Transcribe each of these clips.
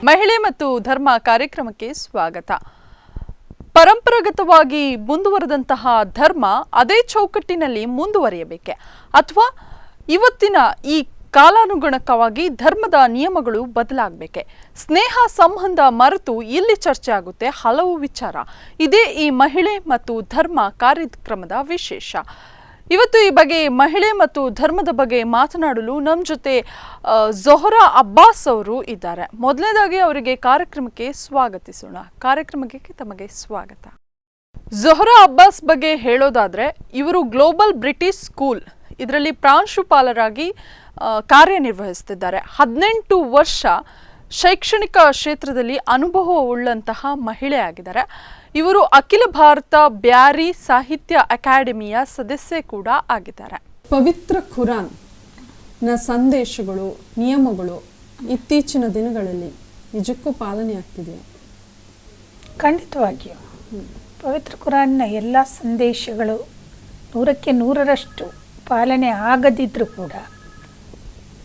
ಮಹಿಳೆ ಮತ್ತು ಧರ್ಮ ಕಾರ್ಯಕ್ರಮಕ್ಕೆ ಸ್ವಾಗತ. ಪರಂಪರಾಗತವಾಗಿ ಮುಂದುವರೆದಂತಹ ಧರ್ಮ ಅದೇ ಚೌಕಟ್ಟಿನಲ್ಲಿ ಮುಂದುವರಿಯಬೇಕೆ ಅಥವಾ ಇವತ್ತಿನ ಈ ಕಾಲಾನುಗುಣಕವಾಗಿ ಧರ್ಮದ ನಿಯಮಗಳು ಬದಲಾಗಬೇಕೆ? ಸ್ನೇಹ ಸಂಬಂಧ ಮರೆತು ಇಲ್ಲಿ ಚರ್ಚೆ ಆಗುತ್ತೆ ಹಲವು ವಿಚಾರ. ಇದೇ ಈ ಮಹಿಳೆ ಮತ್ತು ಧರ್ಮ ಕಾರ್ಯಕ್ರಮದ ವಿಶೇಷ. ಇವತ್ತು ಈ ಬಗ್ಗೆ ಮಹಿಳೆ ಮತ್ತು ಧರ್ಮದ ಬಗ್ಗೆ ಮಾತನಾಡಲು ನಮ್ಮ ಜೊತೆ ಝೊಹರಾ ಅಬ್ಬಾಸ್ ಅವರು ಇದ್ದಾರೆ. ಮೊದಲನೇದಾಗಿ ಅವರಿಗೆ ಕಾರ್ಯಕ್ರಮಕ್ಕೆ ಸ್ವಾಗತಿಸೋಣ. ಕಾರ್ಯಕ್ರಮಕ್ಕೆ ತಮಗೆ ಸ್ವಾಗತ. ಝೊಹರಾ ಅಬ್ಬಾಸ್ ಬಗ್ಗೆ ಹೇಳೋದಾದ್ರೆ, ಇವರು ಗ್ಲೋಬಲ್ ಬ್ರಿಟಿಷ್ ಸ್ಕೂಲ್ ಇದರಲ್ಲಿ ಪ್ರಾಂಶುಪಾಲರಾಗಿ ಕಾರ್ಯನಿರ್ವಹಿಸುತ್ತಿದ್ದಾರೆ. 18 ವರ್ಷ ಶೈಕ್ಷಣಿಕ ಕ್ಷೇತ್ರದಲ್ಲಿ ಅನುಭವವುಳ್ಳಂತಹ ಮಹಿಳೆ ಆಗಿದ್ದಾರೆ. ಇವರು ಅಖಿಲ ಭಾರತ ಬ್ಯಾರಿ ಸಾಹಿತ್ಯ ಅಕಾಡೆಮಿಯ ಸದಸ್ಯೆ ಕೂಡ ಆಗಿದ್ದಾರೆ. ಪವಿತ್ರ ಖುರಾನ್ ನ ಸಂದೇಶಗಳು, ನಿಯಮಗಳು ಇತ್ತೀಚಿನ ದಿನಗಳಲ್ಲಿ ನಿಜಕ್ಕೂ ಪಾಲನೆ ಆಗ್ತಿದೆಯಾ? ಖಂಡಿತವಾಗಿಯೂ ಪವಿತ್ರ ಖುರಾನ್ನ ಎಲ್ಲ ಸಂದೇಶಗಳು 100ಕ್ಕೆ 100ರಷ್ಟು ಪಾಲನೆ ಆಗದಿದ್ದರೂ ಕೂಡ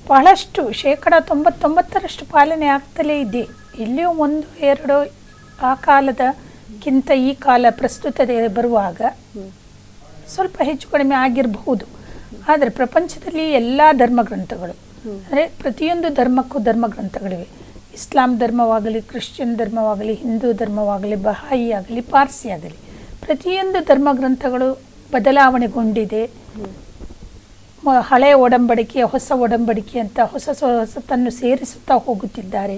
ಬಹಳಷ್ಟು 99% ಪಾಲನೆ ಆಗ್ತಲೇ ಇದೆ. ಎಲ್ಲಿಯೂ 1-2 ಆ ಕಾಲದಕ್ಕಿಂತ ಈ ಕಾಲ ಪ್ರಸ್ತುತತೆ ಬರುವಾಗ ಸ್ವಲ್ಪ ಹೆಚ್ಚು ಕಡಿಮೆ ಆಗಿರಬಹುದು. ಆದರೆ ಪ್ರಪಂಚದಲ್ಲಿ ಎಲ್ಲ ಧರ್ಮಗ್ರಂಥಗಳು, ಅಂದರೆ ಪ್ರತಿಯೊಂದು ಧರ್ಮಕ್ಕೂ ಧರ್ಮಗ್ರಂಥಗಳಿವೆ. ಇಸ್ಲಾಂ ಧರ್ಮವಾಗಲಿ, ಕ್ರಿಶ್ಚಿಯನ್ ಧರ್ಮವಾಗಲಿ, ಹಿಂದೂ ಧರ್ಮವಾಗಲಿ, ಬಹಾಯಿ ಆಗಲಿ, ಪಾರ್ಸಿ ಆಗಲಿ, ಪ್ರತಿಯೊಂದು ಧರ್ಮಗ್ರಂಥಗಳು ಬದಲಾವಣೆಗೊಂಡಿದೆ. ಹಳೆಯ ಒಡಂಬಡಿಕೆ, ಹೊಸ ಒಡಂಬಡಿಕೆ ಅಂತ ಹೊಸತನ್ನು ಸೇರಿಸುತ್ತಾ ಹೋಗುತ್ತಿದ್ದಾರೆ.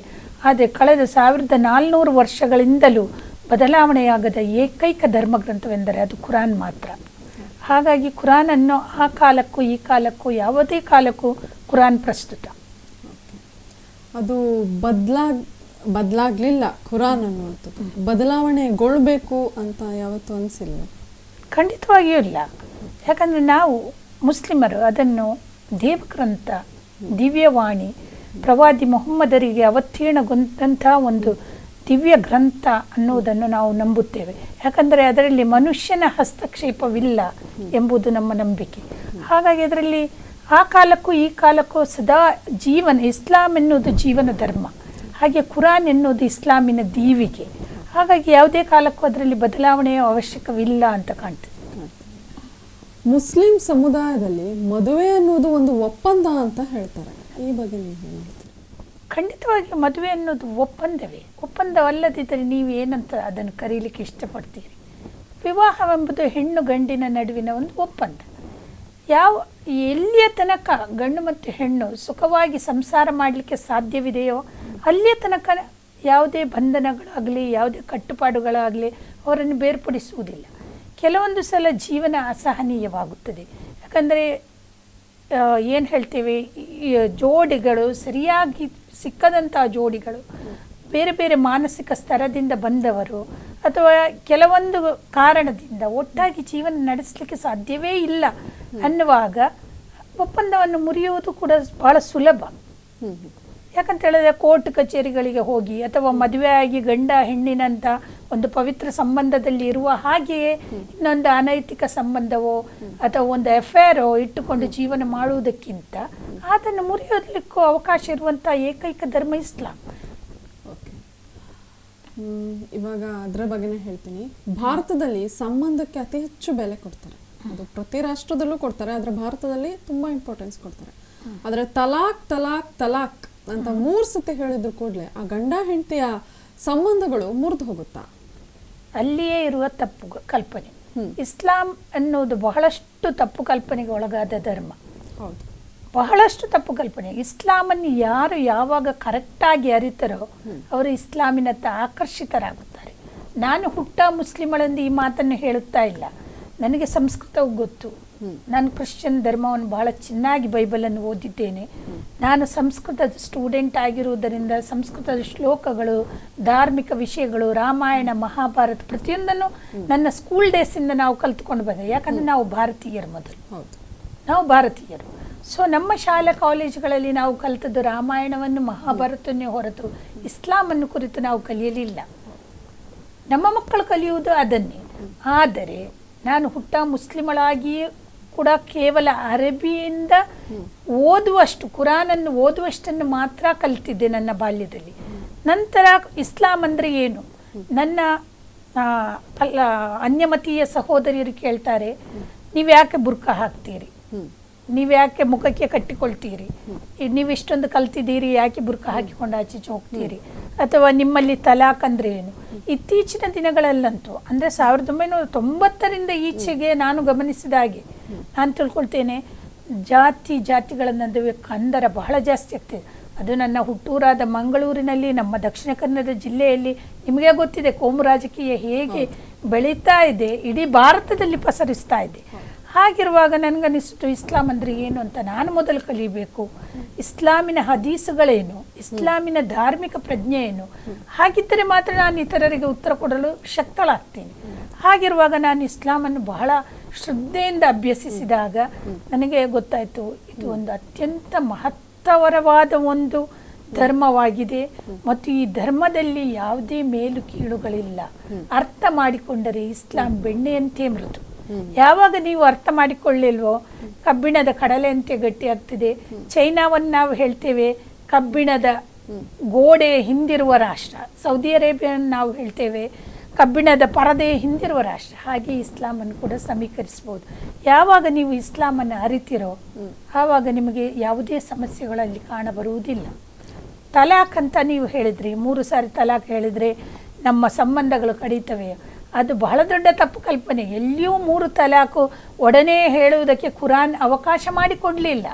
ಆದರೆ ಕಳೆದ 1400 ವರ್ಷಗಳಿಂದಲೂ ಬದಲಾವಣೆಯಾಗದ ಏಕೈಕ ಧರ್ಮಗ್ರಂಥವೆಂದರೆ ಅದು ಕುರಾನ್ ಮಾತ್ರ. ಹಾಗಾಗಿ ಕುರಾನನ್ನು ಆ ಕಾಲಕ್ಕೂ ಈ ಕಾಲಕ್ಕೂ ಯಾವುದೇ ಕಾಲಕ್ಕೂ ಕುರಾನ್ ಪ್ರಸ್ತುತ. ಅದು ಬದಲಾಗಲಿಲ್ಲ. ಕುರಾನ್ ಅನ್ನುವಂಥದ್ದು ಬದಲಾವಣೆಗೊಳ್ಬೇಕು ಅಂತ ಯಾವತ್ತೂ ಅನಿಸಿಲ್ಲ? ಖಂಡಿತವಾಗಿಯೂ ಇಲ್ಲ. ಯಾಕಂದರೆ ನಾವು ಮುಸ್ಲಿಮರು ಅದನ್ನು ದೇವಗ್ರಂಥ, ದಿವ್ಯವಾಣಿ, ಪ್ರವಾದಿ ಮೊಹಮ್ಮದರಿಗೆ ಅವತೀರ್ಣಗೊಂಡಂಥ ಒಂದು ದಿವ್ಯ ಗ್ರಂಥ ಅನ್ನುವುದನ್ನು ನಾವು ನಂಬುತ್ತೇವೆ. ಯಾಕಂದರೆ ಅದರಲ್ಲಿ ಮನುಷ್ಯನ ಹಸ್ತಕ್ಷೇಪವಿಲ್ಲ ಎಂಬುದು ನಮ್ಮ ನಂಬಿಕೆ. ಹಾಗಾಗಿ ಅದರಲ್ಲಿ ಆ ಕಾಲಕ್ಕೂ ಈ ಕಾಲಕ್ಕೂ ಸದಾ ಜೀವನ, ಇಸ್ಲಾಂ ಎನ್ನುವುದು ಜೀವನ ಧರ್ಮ, ಹಾಗೆ ಕುರಾನ್ ಎನ್ನುವುದು ಇಸ್ಲಾಮಿನ ದೀವಿಗೆ. ಹಾಗಾಗಿ ಯಾವುದೇ ಕಾಲಕ್ಕೂ ಅದರಲ್ಲಿ ಬದಲಾವಣೆಯ ಅವಶ್ಯಕವಿಲ್ಲ ಅಂತ ಕಾಣ್ತದೆ. ಮುಸ್ಲಿಂ ಸಮುದಾಯದಲ್ಲಿ ಮದುವೆ ಅನ್ನೋದು ಒಂದು ಒಪ್ಪಂದ ಅಂತ ಹೇಳ್ತಾರೆ. ಈ ಬಗ್ಗೆ ನೀವು ಹೇಳ್ತೀರಿ? ಖಂಡಿತವಾಗಿ ಮದುವೆ ಅನ್ನೋದು ಒಪ್ಪಂದವೇ. ಒಪ್ಪಂದವಲ್ಲದಿದ್ದರೆ ನೀವು ಏನಂತ ಅದನ್ನು ಕರೀಲಿಕ್ಕೆ ಇಷ್ಟಪಡ್ತೀರಿ? ವಿವಾಹವೆಂಬುದು ಹೆಣ್ಣು ಗಂಡಿನ ನಡುವಿನ ಒಂದು ಒಪ್ಪಂದ. ಎಲ್ಲಿಯ ತನಕ ಗಂಡು ಮತ್ತು ಹೆಣ್ಣು ಸುಖವಾಗಿ ಸಂಸಾರ ಮಾಡಲಿಕ್ಕೆ ಸಾಧ್ಯವಿದೆಯೋ ಅಲ್ಲಿಯ ತನಕ ಯಾವುದೇ ಬಂಧನಗಳಾಗಲಿ, ಯಾವುದೇ ಕಟ್ಟುಪಾಡುಗಳಾಗಲಿ ಅವರನ್ನು ಬೇರ್ಪಡಿಸುವುದಿಲ್ಲ. ಕೆಲವೊಂದು ಸಲ ಜೀವನ ಅಸಹನೀಯವಾಗುತ್ತದೆ. ಯಾಕಂದರೆ ಏನು ಹೇಳ್ತೇವೆ, ಜೋಡಿಗಳು ಸರಿಯಾಗಿ ಸಿಕ್ಕದಂಥ ಜೋಡಿಗಳು, ಬೇರೆ ಬೇರೆ ಮಾನಸಿಕ ಸ್ತರದಿಂದ ಬಂದವರು ಅಥವಾ ಕೆಲವೊಂದು ಕಾರಣದಿಂದ ಒಟ್ಟಾಗಿ ಜೀವನ ನಡೆಸಲಿಕ್ಕೆ ಸಾಧ್ಯವೇ ಇಲ್ಲ ಅನ್ನುವಾಗ ಒಪ್ಪಂದವನ್ನು ಮುರಿಯುವುದು ಕೂಡ ಬಹಳ ಸುಲಭ. ಯಾಕಂತ ಹೇಳಿದ್ರೆ ಕೋರ್ಟ್ ಕಚೇರಿಗಳಿಗೆ ಹೋಗಿ ಅಥವಾ ಮದುವೆಯಾಗಿ ಗಂಡ ಹೆಣ್ಣಿನಂಥ ಒಂದು ಪವಿತ್ರ ಸಂಬಂಧದಲ್ಲಿ ಇರುವ ಹಾಗೆಯೇ ಇನ್ನೊಂದು ಅನೈತಿಕ ಸಂಬಂಧವೋ ಅಥವಾ ಒಂದು ಅಫೇರೋ ಇಟ್ಟುಕೊಂಡು ಜೀವನ ಮಾಡುವುದಕ್ಕಿಂತ ಅದನ್ನು ಮುರಿಯೋದಕ್ಕೂ ಅವಕಾಶ ಇರುವಂಥ ಏಕೈಕ ಧರ್ಮ ಇಸ್ಲಾಂ. ಇವಾಗ ಅದರ ಬಗ್ಗೆನೇ ಹೇಳ್ತೀನಿ. ಭಾರತದಲ್ಲಿ ಸಂಬಂಧಕ್ಕೆ ಅತಿ ಹೆಚ್ಚು ಬೆಲೆ ಕೊಡ್ತಾರೆ. ಅದು ಪ್ರತಿ ರಾಷ್ಟ್ರದಲ್ಲೂ ಕೊಡ್ತಾರೆ, ಆದರೆ ಭಾರತದಲ್ಲಿ ತುಂಬ ಇಂಪಾರ್ಟೆನ್ಸ್ ಕೊಡ್ತಾರೆ. ಆದರೆ ತಲಾಕ್ ತಲಾಕ್ ತಲಾಕ್ ಅಂತ 3 ಸತಿ ಹೇಳಿದ್ರು ಕೂಡಲೇ ಆ ಗಂಡ ಹೆಂಡತಿಯ ಸಂಬಂಧಗಳು ಮುರಿದು ಹೋಗುತ್ತಾ? ಅಲ್ಲಿಯೇ ಇರುವ ತಪ್ಪು ಕಲ್ಪನೆ. ಇಸ್ಲಾಂ ಅನ್ನೋದು ಬಹಳಷ್ಟು ತಪ್ಪು ಕಲ್ಪನೆಗೆ ಒಳಗಾದ ಧರ್ಮ. ಹೌದು, ಬಹಳಷ್ಟು ತಪ್ಪು ಕಲ್ಪನೆ. ಇಸ್ಲಾಮನ್ನು ಯಾರು ಯಾವಾಗ ಕರೆಕ್ಟಾಗಿ ಅರಿತರೋ ಅವರು ಇಸ್ಲಾಮಿನತ್ತ ಆಕರ್ಷಿತರಾಗುತ್ತಾರೆ. ನಾನು ಮುಸ್ಲಿಮಳೆಂದು ಈ ಮಾತನ್ನು ಹೇಳುತ್ತಾ ಇಲ್ಲ. ನನಗೆ ಸಂಸ್ಕೃತವು ಗೊತ್ತು. ನಾನು ಕ್ರಿಶ್ಚಿಯನ್ ಧರ್ಮವನ್ನು ಬಹಳ ಚೆನ್ನಾಗಿ ಬೈಬಲನ್ನು ಓದಿದ್ದೇನೆ. ನಾನು ಸಂಸ್ಕೃತದ ಸ್ಟೂಡೆಂಟ್ ಆಗಿರುವುದರಿಂದ ಸಂಸ್ಕೃತದ ಶ್ಲೋಕಗಳು, ಧಾರ್ಮಿಕ ವಿಷಯಗಳು, ರಾಮಾಯಣ, ಮಹಾಭಾರತ ಪ್ರತಿಯೊಂದನ್ನು ನನ್ನ ಸ್ಕೂಲ್ ಡೇಸಿಂದ ನಾವು ಕಲ್ತ್ಕೊಂಡು ಬಂದೆ. ಯಾಕಂದರೆ ನಾವು ಭಾರತೀಯರು, ಮೊದಲು ನಾವು ಭಾರತೀಯರು. ಸೊ ನಮ್ಮ ಶಾಲಾ ಕಾಲೇಜುಗಳಲ್ಲಿ ನಾವು ಕಲಿತದ್ದು ರಾಮಾಯಣವನ್ನು, ಮಹಾಭಾರತವನ್ನೇ ಹೊರತು ಇಸ್ಲಾಮನ್ನು ಕುರಿತು ನಾವು ಕಲಿಯಲಿಲ್ಲ. ನಮ್ಮ ಮಕ್ಕಳು ಕಲಿಯುವುದು ಅದನ್ನೇ. ಆದರೆ ನಾನು ಮುಸ್ಲಿಮಳಾಗಿಯೇ ಕೂಡ ಕೇವಲ ಅರಬಿಯಿಂದ ಓದುವಷ್ಟು, ಕುರಾನನ್ನು ಓದುವಷ್ಟನ್ನು ಮಾತ್ರ ಕಲಿತಿದ್ದೆ ನನ್ನ ಬಾಲ್ಯದಲ್ಲಿ. ನಂತರ ಇಸ್ಲಾಂ ಅಂದರೆ ಏನು? ನನ್ನ ಅಲ್ಲ ಅನ್ಯಮತೀಯ ಸಹೋದರಿಯರು ಕೇಳ್ತಾರೆ, ನೀವು ಯಾಕೆ ಬುರ್ಕ ಹಾಕ್ತೀರಿ, ನೀವು ಯಾಕೆ ಮುಖಕ್ಕೆ ಕಟ್ಟಿಕೊಳ್ತೀರಿ, ನೀವು ಇಷ್ಟೊಂದು ಕಲ್ತಿದ್ದೀರಿ, ಯಾಕೆ ಬುರ್ಕ ಹಾಕಿಕೊಂಡು ಆಚೀಚೆ ಹೋಗ್ತೀರಿ, ಅಥವಾ ನಿಮ್ಮಲ್ಲಿ ತಲಾಕ್ ಅಂದರೆ ಏನು? ಇತ್ತೀಚಿನ ದಿನಗಳಲ್ಲಂತೂ ಅಂದರೆ 1990ರಿಂದ ಈಚೆಗೆ ನಾನು ಗಮನಿಸಿದ ಹಾಗೆ ನಾನು ತಿಳ್ಕೊಳ್ತೇನೆ, ಜಾತಿಗಳ ನಡುವೆ ಕಂದರ ಬಹಳ ಜಾಸ್ತಿ ಆಗ್ತಿದೆ. ಅದು ನನ್ನ ಹುಟ್ಟೂರಾದ ಮಂಗಳೂರಿನಲ್ಲಿ, ನಮ್ಮ ದಕ್ಷಿಣ ಕನ್ನಡ ಜಿಲ್ಲೆಯಲ್ಲಿ ನಿಮಗೆ ಗೊತ್ತಿದೆ ಕೋಮು ರಾಜಕೀಯ ಹೇಗೆ ಬೆಳೀತಾ ಇದೆ, ಇಡೀ ಭಾರತದಲ್ಲಿ ಪಸರಿಸ್ತಾ ಇದೆ. ಹಾಗಿರುವಾಗ ನನಗನ್ನಿಸ್ತು ಇಸ್ಲಾಂ ಅಂದರೆ ಏನು ಅಂತ ನಾನು ಮೊದಲು ಕಲಿಬೇಕು. ಇಸ್ಲಾಮಿನ ಹದೀಸುಗಳೇನು, ಇಸ್ಲಾಮಿನ ಧಾರ್ಮಿಕ ಪ್ರಜ್ಞೆ ಏನು, ಹಾಗಿದ್ದರೆ ಮಾತ್ರ ನಾನು ಇತರರಿಗೆ ಉತ್ತರ ಕೊಡಲು ಶಕ್ತಳಾಗ್ತೀನಿ. ಹಾಗಿರುವಾಗ ನಾನು ಇಸ್ಲಾಮನ್ನು ಬಹಳ ಶ್ರದ್ಧೆಯಿಂದ ಅಭ್ಯಸಿಸಿದಾಗ ನನಗೆ ಗೊತ್ತಾಯಿತು, ಇದು ಒಂದು ಅತ್ಯಂತ ಮಹತ್ತರವಾದ ಒಂದು ಧರ್ಮವಾಗಿದೆ ಮತ್ತು ಈ ಧರ್ಮದಲ್ಲಿ ಯಾವುದೇ ಮೇಲು ಕೀಳುಗಳಿಲ್ಲ. ಅರ್ಥ ಮಾಡಿಕೊಂಡರೆ ಇಸ್ಲಾಂ ಬೆಣ್ಣೆಯಂತೆ ಮೃದು. ಯಾವಾಗ ನೀವು ಅರ್ಥ ಮಾಡಿಕೊಳ್ಳಿಲ್ವೋ ಕಬ್ಬಿಣದ ಕಡಲೆಯಂತೆ ಗಟ್ಟಿ ಆಗ್ತದೆ. ಚೈನಾವನ್ನು ನಾವು ಹೇಳ್ತೇವೆ ಕಬ್ಬಿಣದ ಗೋಡೆ ಹಿಂದಿರುವ ರಾಷ್ಟ್ರ, ಸೌದಿ ಅರೇಬಿಯನ್ ನಾವು ಹೇಳ್ತೇವೆ ಕಬ್ಬಿಣದ ಪರದೆ ಹಿಂದಿರುವ ರಾಷ್ಟ್ರ. ಹಾಗೆ ಇಸ್ಲಾಮನ್ನು ಕೂಡ ಸಮೀಕರಿಸ್ಬೋದು. ಯಾವಾಗ ನೀವು ಇಸ್ಲಾಮನ್ನು ಅರಿತಿರೋ ಆವಾಗ ನಿಮಗೆ ಯಾವುದೇ ಸಮಸ್ಯೆಗಳಲ್ಲಿ ಕಾಣಬರುವುದಿಲ್ಲ. ತಲಾಕ್ ಅಂತ ನೀವು ಹೇಳಿದ್ರಿ, 3 ಸಾರಿ ತಲಾಕ್ ಹೇಳಿದರೆ ನಮ್ಮ ಸಂಬಂಧಗಳು ಕಡಿತವೆ, ಅದು ಬಹಳ ದೊಡ್ಡ ತಪ್ಪು ಕಲ್ಪನೆ. ಎಲ್ಲಿಯೂ 3 ತಲಾಕು ಒಡನೆ ಹೇಳುವುದಕ್ಕೆ ಕುರಾನ್ ಅವಕಾಶ ಮಾಡಿಕೊಡಲಿಲ್ಲ.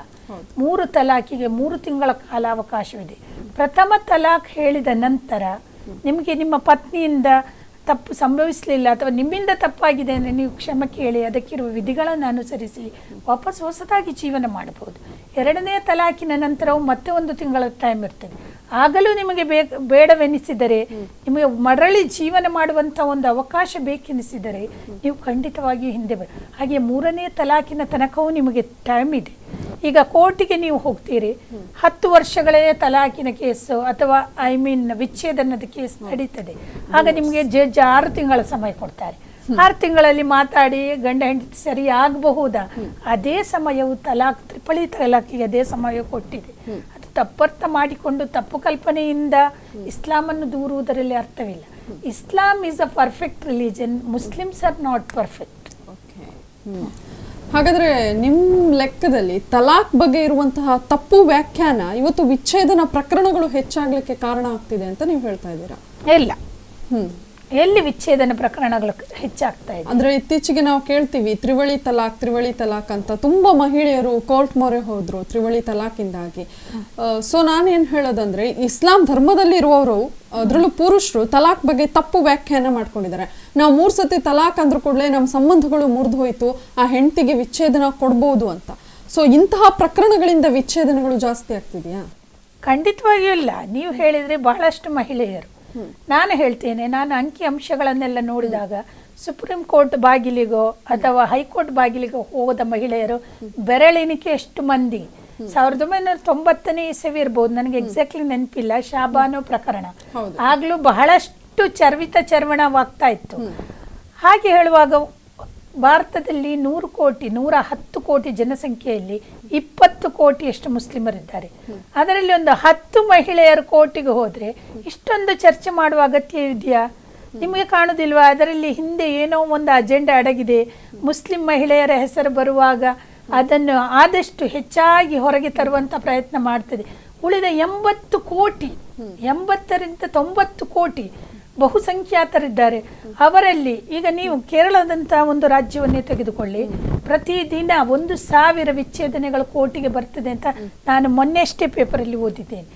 3 ತಲಾಕಿಗೆ 3 ತಿಂಗಳ ಕಾಲಾವಕಾಶವಿದೆ. ಪ್ರಥಮ ತಲಾಕ್ ಹೇಳಿದ ನಂತರ ನಿಮಗೆ ನಿಮ್ಮ ಪತ್ನಿಯಿಂದ ತಪ್ಪು ಸಂಭವಿಸಲಿಲ್ಲ ಅಥವಾ ನಿಮ್ಮಿಂದ ತಪ್ಪಾಗಿದೆ ಅಂದರೆ ನೀವು ಕ್ಷಮೆ ಕೇಳಿ ಅದಕ್ಕಿರುವ ವಿಧಿಗಳನ್ನು ಅನುಸರಿಸಿ ವಾಪಸ್ ಹೊಸದಾಗಿ ಜೀವನ ಮಾಡಬಹುದು. 2ನೇ ತಲಾಕಿನ ನಂತರವೂ ಮತ್ತೆ 1 ತಿಂಗಳ ಟೈಮ್ ಇರ್ತದೆ. ಆಗಲೂ ನಿಮಗೆ ಬೇಡವೆನಿಸಿದರೆ, ನಿಮಗೆ ಮರಳಿ ಜೀವನ ಮಾಡುವಂಥ ಒಂದು ಅವಕಾಶ ಬೇಕೆನಿಸಿದರೆ ನೀವು ಖಂಡಿತವಾಗಿಯೂ ಹಿಂದೆ ಹಾಗೆ 3ನೇ ತಲಾಕಿನ ತನಕವೂ ನಿಮಗೆ ಟೈಮ್ ಇದೆ. ಈಗ ಕೋರ್ಟಿಗೆ ನೀವು ಹೋಗ್ತೀರಿ, 10 ವರ್ಷಗಳೇ ತಲಾಕಿನ ಕೇಸು ಅಥವಾ ವಿಚ್ಛೇದನದ ಕೇಸ್ ನಡೀತದೆ. ಆಗ ನಿಮಗೆ ಜಡ್ಜ್ 6 ತಿಂಗಳ ಸಮಯ ಕೊಡ್ತಾರೆ. 6 ತಿಂಗಳಲ್ಲಿ ಮಾತಾಡಿ ಗಂಡ ಹೆಂಡತಿ ಸರಿ ಆಗಬಹುದಾ? ಅದೇ ಸಮಯವು ತ್ರಿಪಳಿ ತಲಾಕಿಗೆ ಅದೇ ಸಮಯ ಕೊಟ್ಟಿದೆ. ಅದು ತಪ್ಪರ್ಥ ಮಾಡಿಕೊಂಡು ತಪ್ಪು ಕಲ್ಪನೆಯಿಂದ ಇಸ್ಲಾಮನ್ನು ದೂರುವುದರಲ್ಲಿ ಅರ್ಥವಿಲ್ಲ. Islam is a perfect religion, Muslims are not perfect. ಹಾಗಾದ್ರೆ ನಿಮ್ಮ ಲೆಕ್ಕದಲ್ಲಿ ತಲಾಕ್ ಬಗ್ಗೆ ಇರುವಂತಹ ತಪ್ಪು ವ್ಯಾಖ್ಯಾನ ಇವತ್ತು ವಿಚ್ಛೇದನ ಪ್ರಕರಣಗಳು ಹೆಚ್ಚಾಗ್ಲಿಕ್ಕೆ ಕಾರಣ ಆಗ್ತಿದೆ ಅಂತ ನೀವು ಹೇಳ್ತಾ ಇದ್ದೀರಾ? ಇಲ್ಲ, ಎಲ್ಲಿ ವಿಚ್ಛೇದನ ಪ್ರಕರಣಗಳು ಹೆಚ್ಚಾಗ್ತಾ ಇದೆ ಅಂದ್ರೆ ಇತ್ತೀಚೆಗೆ ನಾವು ಕೇಳ್ತೀವಿ ತ್ರಿವಳಿ ತಲಾಕ್ ಅಂತ. ತುಂಬಾ ಮಹಿಳೆಯರು ಕೋರ್ಟ್ ಮೊರೆ ಹೋದ್ರು ತ್ರಿವಳಿ ತಲಾಕಿಂದಾಗಿ. ಸೊ ನಾನೇನ್ ಹೇಳೋದಂದ್ರೆ ಇಸ್ಲಾಂ ಧರ್ಮದಲ್ಲಿ ಇರುವವರು, ಅದರಲ್ಲೂ ಪುರುಷರು ತಲಾಕ್ ಬಗ್ಗೆ ತಪ್ಪು ವ್ಯಾಖ್ಯಾನ ಮಾಡ್ಕೊಂಡಿದ್ದಾರೆ. ನಾವು 3 ಸತಿ ತಲಾಕ್ ಅಂದ್ರೂ ಕೂಡಲೇ ನಮ್ಮ ಸಂಬಂಧಗಳು ಮುರಿದು ಹೋಯ್ತು, ಆ ಹೆಂಡತಿಗೆ ವಿಚ್ಛೇದನ ಕೊಡ್ಬೋದು ಅಂತ. ಸೊ ಇಂತಹ ಪ್ರಕರಣಗಳಿಂದ ವಿಚ್ಛೇದನಗಳು ಜಾಸ್ತಿ ಆಗ್ತಿದೆಯಾ? ಖಂಡಿತವಾಗಿಯೂ ಇಲ್ಲ. ನೀವು ಹೇಳಿದ್ರೆ ಬಹಳಷ್ಟು ಮಹಿಳೆಯರು, ನಾನು ಹೇಳ್ತೇನೆ, ನಾನು ಅಂಕಿ ಅಂಶಗಳನ್ನೆಲ್ಲ ನೋಡಿದಾಗ ಸುಪ್ರೀಂ ಕೋರ್ಟ್ ಬಾಗಿಲಿಗೋ ಅಥವಾ ಹೈಕೋರ್ಟ್ ಬಾಗಿಲಿಗೋ ಹೋದ ಮಹಿಳೆಯರು ಬೆರಳೆಣಿಕೆ ಎಷ್ಟು ಮಂದಿ. 1990ನೇ ಇಸವಿ ಇರ್ಬೋದು, ನನಗೆ ಎಕ್ಸಾಕ್ಟ್ಲಿ ನೆನಪಿಲ್ಲ, ಶಾಬಾನೋ ಪ್ರಕರಣ. ಆಗ್ಲೂ ಬಹಳಷ್ಟು ಚರ್ವಣವಾಗ್ತಾ ಇತ್ತು. ಹಾಗೆ ಹೇಳುವಾಗ ಭಾರತದಲ್ಲಿ 110 ಕೋಟಿ ಜನಸಂಖ್ಯೆಯಲ್ಲಿ 20 ಕೋಟಿಯಷ್ಟು ಮುಸ್ಲಿಮರಿದ್ದಾರೆ. ಅದರಲ್ಲಿ ಒಂದು 10 ಮಹಿಳೆಯರು ಕೋರ್ಟಿಗೆ ಹೋದರೆ ಇಷ್ಟೊಂದು ಚರ್ಚೆ ಮಾಡುವ ಅಗತ್ಯ ಇದೆಯಾ? ನಿಮಗೆ ಕಾಣುವುದಿಲ್ವಾ? ಅದರಲ್ಲಿ ಹಿಂದೆ ಏನೋ ಒಂದು ಅಜೆಂಡಾ ಅಡಗಿದೆ. ಮುಸ್ಲಿಂ ಮಹಿಳೆಯರ ಹೆಸರು ಬರುವಾಗ ಅದನ್ನು ಆದಷ್ಟು ಹೆಚ್ಚಾಗಿ ಹೊರಗೆ ತರುವಂಥ ಪ್ರಯತ್ನ ಮಾಡ್ತದೆ. ಉಳಿದ 80 ಕೋಟಿ, 80ರಿಂದ 90 ಕೋಟಿ ಬಹುಸಂಖ್ಯಾತರಿದ್ದಾರೆ. ಅವರಲ್ಲಿ ಈಗ ನೀವು ಕೇರಳದಂಥ ಒಂದು ರಾಜ್ಯವನ್ನೇ ತೆಗೆದುಕೊಳ್ಳಿ, ಪ್ರತಿದಿನ 1,000 ವಿಚ್ಛೇದನೆಗಳು ಕೋರ್ಟಿಗೆ ಬರ್ತದೆ ಅಂತ ನಾನು ಮೊನ್ನೆಷ್ಟೇ ಪೇಪರಲ್ಲಿ ಓದಿದ್ದೇನೆ.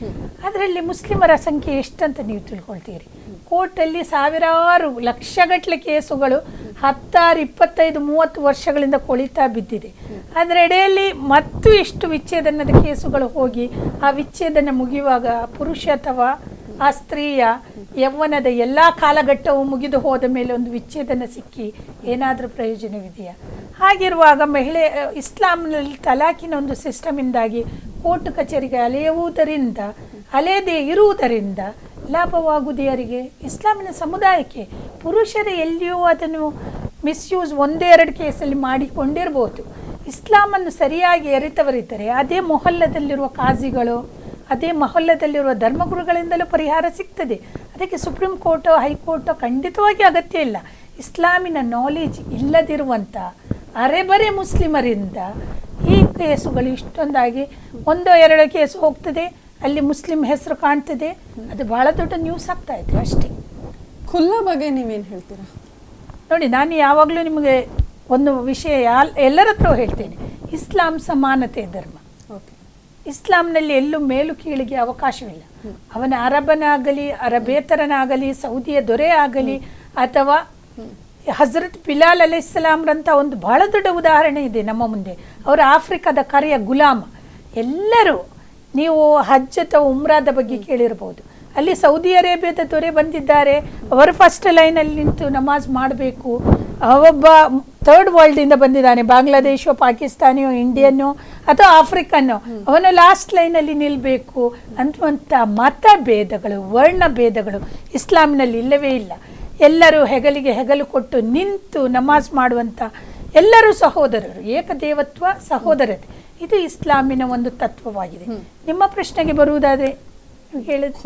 ಅದರಲ್ಲಿ ಮುಸ್ಲಿಮರ ಸಂಖ್ಯೆ ಎಷ್ಟಂತ ನೀವು ತಿಳ್ಕೊಳ್ತೀರಿ? ಕೋರ್ಟಲ್ಲಿ ಸಾವಿರಾರು ಲಕ್ಷಗಟ್ಟಲೆ ಕೇಸುಗಳು 10, 25, 30 ವರ್ಷಗಳಿಂದ ಕೊಳಿತಾ ಬಿದ್ದಿದೆ. ಅದರ ಎಡೆಯಲ್ಲಿ ಮತ್ತು ಎಷ್ಟು ವಿಚ್ಛೇದನದ ಕೇಸುಗಳು ಹೋಗಿ ಆ ವಿಚ್ಛೇದನ ಮುಗಿಯುವಾಗ ಪುರುಷ ಅಥವಾ ಆ ಸ್ತ್ರೀಯ ಯೌವನದ ಎಲ್ಲ ಕಾಲಘಟ್ಟವು ಮುಗಿದು ಹೋದ ಮೇಲೆ ಒಂದು ವಿಚ್ಛೇದನ ಸಿಕ್ಕಿ ಏನಾದರೂ ಪ್ರಯೋಜನವಿದೆಯಾ? ಹಾಗಿರುವಾಗ ಇಸ್ಲಾಂನಲ್ಲಿ ತಲಾಕಿನ ಒಂದು ಸಿಸ್ಟಮಿಂದಾಗಿ ಕೋರ್ಟ್ ಕಚೇರಿಗೆ ಅಲೆಯದೇ ಇರುವುದರಿಂದ ಲಾಭವಾಗುವುದು ಯಾರಿಗೆ? ಇಸ್ಲಾಮಿನ ಸಮುದಾಯಕ್ಕೆ. ಪುರುಷರು ಎಲ್ಲಿಯೂ ಅದನ್ನು ಮಿಸ್ಯೂಸ್ 1-2 ಕೇಸಲ್ಲಿ ಮಾಡಿಕೊಂಡಿರ್ಬೋದು. ಇಸ್ಲಾಮನ್ನು ಸರಿಯಾಗಿ ಅರಿತವರಿದ್ದರೆ ಅದೇ ಮೊಹಲ್ಲದಲ್ಲಿರುವ ಕಾಜಿಗಳು ಅದೇ ಮಹಲ್ಲದಲ್ಲಿರುವ ಧರ್ಮಗುರುಗಳಿಂದಲೂ ಪರಿಹಾರ ಸಿಗ್ತದೆ. ಅದಕ್ಕೆ ಸುಪ್ರೀಂ ಕೋರ್ಟು ಹೈಕೋರ್ಟು ಖಂಡಿತವಾಗಿ ಅಗತ್ಯ ಇಲ್ಲ. ಇಸ್ಲಾಮಿನ ನಾಲೆಜ್ ಇಲ್ಲದಿರುವಂಥ ಅರೆಬರೆ ಮುಸ್ಲಿಮರಿಂದ ಈ ಕೇಸುಗಳು ಇಷ್ಟೊಂದಾಗಿ 1-2 ಕೇಸು ಹೋಗ್ತದೆ, ಅಲ್ಲಿ ಮುಸ್ಲಿಂ ಹೆಸರು ಕಾಣ್ತದೆ, ಅದು ಬಹಳ ದೊಡ್ಡ ನ್ಯೂಸ್ ಆಗ್ತಾ ಇದೆ ಅಷ್ಟೇ. ಖುಲ್ಲಾ ಬಗ್ಗೆ ನೀವೇನು ಹೇಳ್ತೀರಾ? ನೋಡಿ, ನಾನು ಯಾವಾಗಲೂ ನಿಮಗೆ ಒಂದು ವಿಷಯ ಎಲ್ಲರ ಹತ್ರ ಹೇಳ್ತೇನೆ, ಇಸ್ಲಾಂ ಸಮಾನತೆ ಧರ್ಮ. ಇಸ್ಲಾಂನಲ್ಲಿ ಎಲ್ಲೂ ಮೇಲು ಕೀಳಿಗೆ ಅವಕಾಶವಿಲ್ಲ. ಅವನ ಅರಬನಾಗಲಿ, ಅರಬೇತರನಾಗಲಿ, ಸೌದಿಯ ದೊರೆ ಆಗಲಿ, ಅಥವಾ ಹಜರತ್ ಬಿಲಾಲ್ ಅಲೈಹಿಸ್ಸಲಾಮ್ರಂಥ ಒಂದು ಬಹಳ ದೊಡ್ಡ ಉದಾಹರಣೆ ಇದೆ ನಮ್ಮ ಮುಂದೆ. ಅವರು ಆಫ್ರಿಕಾದ ಕರೆಯ ಗುಲಾಮ. ಎಲ್ಲರೂ ನೀವು ಹಜ್ ಅಥವಾ ಉಮ್ರಾದ ಬಗ್ಗೆ ಕೇಳಿರ್ಬೋದು. ಅಲ್ಲಿ ಸೌದಿ ಅರೇಬಿಯಾದ ದೊರೆ ಬಂದಿದ್ದಾರೆ, ಅವರು ಫಸ್ಟ್ ಲೈನಲ್ಲಿ ನಿಂತು ನಮಾಜ್ ಮಾಡಬೇಕು. ಒಬ್ಬ ಥರ್ಡ್ ವರ್ಲ್ಡಿಂದ ಬಂದಿದ್ದಾನೆ, ಬಾಂಗ್ಲಾದೇಶೋ, ಪಾಕಿಸ್ತಾನಿಯೋ, ಇಂಡಿಯನ್ನೋ ಅಥವಾ ಆಫ್ರಿಕನ್ನೋ, ಅವನು ಲಾಸ್ಟ್ ಲೈನಲ್ಲಿ ನಿಲ್ಲಬೇಕು ಅನ್ನುವಂಥ ಮತ ಭೇದಗಳು, ವರ್ಣ ಭೇದಗಳು ಇಸ್ಲಾಮಿನಲ್ಲಿ ಇಲ್ಲವೇ ಇಲ್ಲ. ಎಲ್ಲರೂ ಹೆಗಲಿಗೆ ಹೆಗಲು ಕೊಟ್ಟು ನಿಂತು ನಮಾಜ್ ಮಾಡುವಂಥ ಎಲ್ಲರೂ ಸಹೋದರರು, ಏಕದೇವತ್ವ, ಸಹೋದರತೆ, ಇದು ಇಸ್ಲಾಮಿನ ಒಂದು ತತ್ವವಾಗಿದೆ. ನಿಮ್ಮ ಪ್ರಶ್ನೆಗೆ ಬರುವುದಾದರೆ ಹೇಳಿದೆ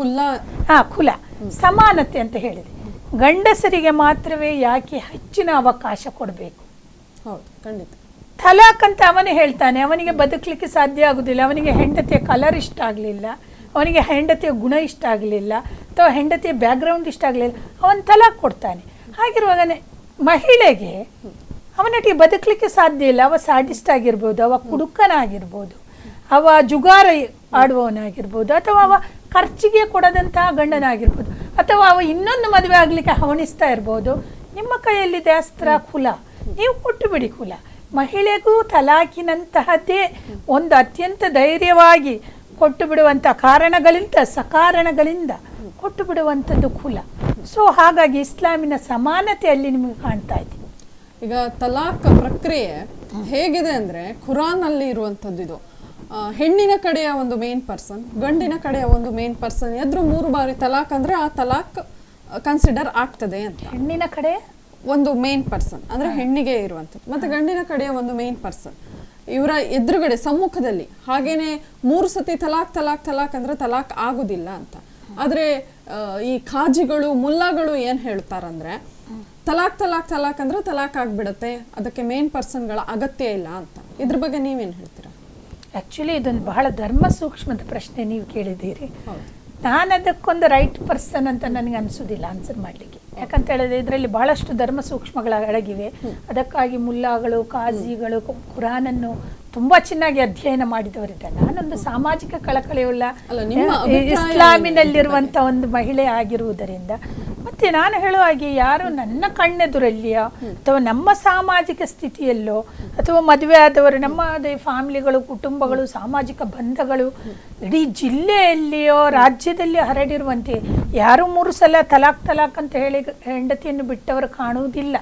ಖುಲಾ ಸಮಾನತೆ ಅಂತ ಹೇಳಿದೆ. ಗಂಡಸರಿಗೆ ಮಾತ್ರವೇ ಯಾಕೆ ಹೆಚ್ಚಿನ ಅವಕಾಶ ಕೊಡಬೇಕು? ಹೌದು, ಖಂಡಿತ. ತಲಾಕ್ ಅಂತ ಅವನೇ ಹೇಳ್ತಾನೆ, ಅವನಿಗೆ ಬದುಕಲಿಕ್ಕೆ ಸಾಧ್ಯ ಆಗುದಿಲ್ಲ, ಅವನಿಗೆ ಹೆಂಡತಿಯ ಕಲರ್ ಇಷ್ಟ ಆಗಲಿಲ್ಲ, ಅವನಿಗೆ ಹೆಂಡತಿಯ ಗುಣ ಇಷ್ಟ ಆಗಲಿಲ್ಲ, ಅಥವಾ ಹೆಂಡತಿಯ ಬ್ಯಾಕ್ಗ್ರೌಂಡ್ ಇಷ್ಟ ಆಗಲಿಲ್ಲ, ಅವನು ತಲಾಕ್ ಕೊಡ್ತಾನೆ. ಹಾಗಿರುವಾಗ ಮಹಿಳೆಗೆ ಅವನೊಟ್ಟಿಗೆ ಬದುಕಲಿಕ್ಕೆ ಸಾಧ್ಯ ಇಲ್ಲ. ಅವ ಸಾಡಿಸ್ಟ್ ಆಗಿರ್ಬೋದು, ಅವ ಕುಡುಕನಾಗಿರ್ಬೋದು, ಅವ ಜುಗಾರ ಆಡುವವನಾಗಿರ್ಬೋದು, ಅಥವಾ ಅವ ಖರ್ಚಿಗೆ ಕೊಡದಂತಹ ಗಂಡನಾಗಿರ್ಬೋದು, ಅಥವಾ ಅವ ಇನ್ನೊಂದು ಮದುವೆ ಆಗಲಿಕ್ಕೆ ಹವಣಿಸ್ತಾ ಇರ್ಬೋದು. ನಿಮ್ಮ ಕೈಯಲ್ಲಿದೆ ಅಸ್ತ್ರ ಕುಲ, ನೀವು ಕೊಟ್ಟು ಬಿಡಿ ಕುಲ. ಮಹಿಳೆಗೂ ತಲಾಕಿನಂತಹದ್ದೇ ಒಂದು ಅತ್ಯಂತ ಧೈರ್ಯವಾಗಿ ಕೊಟ್ಟು ಬಿಡುವಂಥ ಕಾರಣಗಳಿಂದ, ಸಕಾರಣಗಳಿಂದ ಕೊಟ್ಟು ಬಿಡುವಂಥದ್ದು ಕುಲ. ಸೊ ಹಾಗಾಗಿ ಇಸ್ಲಾಮಿನ ಸಮಾನತೆಯಲ್ಲಿ ನಿಮಗೆ ಕಾಣ್ತಾ ಇದೆ. ಈಗ ತಲಾಕ್ ಪ್ರಕ್ರಿಯೆ ಹೇಗಿದೆ ಅಂದರೆ, ಖುರಾನ್ ಅಲ್ಲಿ ಇರುವಂಥದ್ದು ಇದು. ಹೆಣ್ಣಿನ ಕಡೆಯ ಒಂದು ಮೇನ್ ಪರ್ಸನ್, ಗಂಡಿನ ಕಡೆಯ ಒಂದು ಮೇನ್ ಪರ್ಸನ್ ಎದ್ರು 3 ಬಾರಿ ತಲಾಕ್ ಅಂದ್ರೆ ಆ ತಲಾಕ್ ಕನ್ಸಿಡರ್ ಆಗ್ತದೆ ಅಂತ. ಹೆಣ್ಣಿನ ಕಡೆ ಒಂದು ಮೇನ್ ಪರ್ಸನ್ ಅಂದ್ರೆ ಹೆಣ್ಣಿಗೆ ಇರುವಂಥದ್ದು, ಮತ್ತೆ ಗಂಡಿನ ಕಡೆಯ ಒಂದು ಮೇನ್ ಪರ್ಸನ್ ಇವರ ಎದುರುಗಡೆ ಸಮ್ಮುಖದಲ್ಲಿ. ಹಾಗೇನೆ 3 ಸತಿ ತಲಾಕ್ ತಲಾಕ್ ತಲಾಕ್ ಅಂದ್ರೆ ತಲಾಕ್ ಆಗುದಿಲ್ಲ ಅಂತ. ಆದ್ರೆ ಈ ಖಾಜಿಗಳು, ಮುಲ್ಲಾಗಳು ಏನ್ ಹೇಳ್ತಾರಂದ್ರೆ, ತಲಾಕ್ ತಲಾಕ್ ತಲಾಕ್ ಅಂದ್ರೆ ತಲಾಕ್ ಆಗ್ಬಿಡತ್ತೆ, ಅದಕ್ಕೆ ಮೇನ್ ಪರ್ಸನ್ಗಳ ಅಗತ್ಯ ಇಲ್ಲ ಅಂತ. ಇದ್ರ ಬಗ್ಗೆ ನೀವೇನು ಹೇಳ್ತೀರಾ? ಆ್ಯಕ್ಚುಲಿ ಇದೊಂದು ಬಹಳ ಧರ್ಮ ಸೂಕ್ಷ್ಮದ ಪ್ರಶ್ನೆ ನೀವು ಕೇಳಿದ್ದೀರಿ. ನಾನು ಅದಕ್ಕೊಂದು ರೈಟ್ ಪರ್ಸನ್ ಅಂತ ನನಗೆ ಅನಿಸೋದಿಲ್ಲ ಆನ್ಸರ್ ಮಾಡಲಿಕ್ಕೆ. ಯಾಕಂತ ಹೇಳಿದ್ರೆ ಇದರಲ್ಲಿ ಬಹಳಷ್ಟು ಧರ್ಮ ಸೂಕ್ಷ್ಮಗಳ ಅಡಗಿವೆ. ಅದಕ್ಕಾಗಿ ಮುಲ್ಲಾಗಳು, ಕಾಜಿಗಳು ಕುರಾನನ್ನು ತುಂಬ ಚೆನ್ನಾಗಿ ಅಧ್ಯಯನ ಮಾಡಿದವರಿದ್ದಾರೆ. ನಾನೊಂದು ಸಾಮಾಜಿಕ ಕಳಕಳಿಯುಳ್ಳ ಇಸ್ಲಾಮಿನಲ್ಲಿರುವಂಥ ಒಂದು ಮಹಿಳೆ ಆಗಿರುವುದರಿಂದ, ಮತ್ತು ನಾನು ಹೇಳುವ ಹಾಗೆ ಯಾರು ನನ್ನ ಕಣ್ಣೆದುರಲ್ಲಿಯೋ ಅಥವಾ ನಮ್ಮ ಸಾಮಾಜಿಕ ಸ್ಥಿತಿಯಲ್ಲೋ ಅಥವಾ ಮದುವೆ ಆದವರು, ನಮ್ಮ ಅದೇ ಫ್ಯಾಮಿಲಿಗಳು, ಕುಟುಂಬಗಳು, ಸಾಮಾಜಿಕ ಬಂಧಗಳು ಇಡೀ ಜಿಲ್ಲೆಯಲ್ಲಿಯೋ ರಾಜ್ಯದಲ್ಲಿ ಹರಡಿರುವಂತೆ ಯಾರು 3 ಸಲ ತಲಾಕ್ ತಲಾಕ್ ಅಂತ ಹೇಳಿ ಹೆಂಡತಿಯನ್ನು ಬಿಟ್ಟವರು ಕಾಣುವುದಿಲ್ಲ.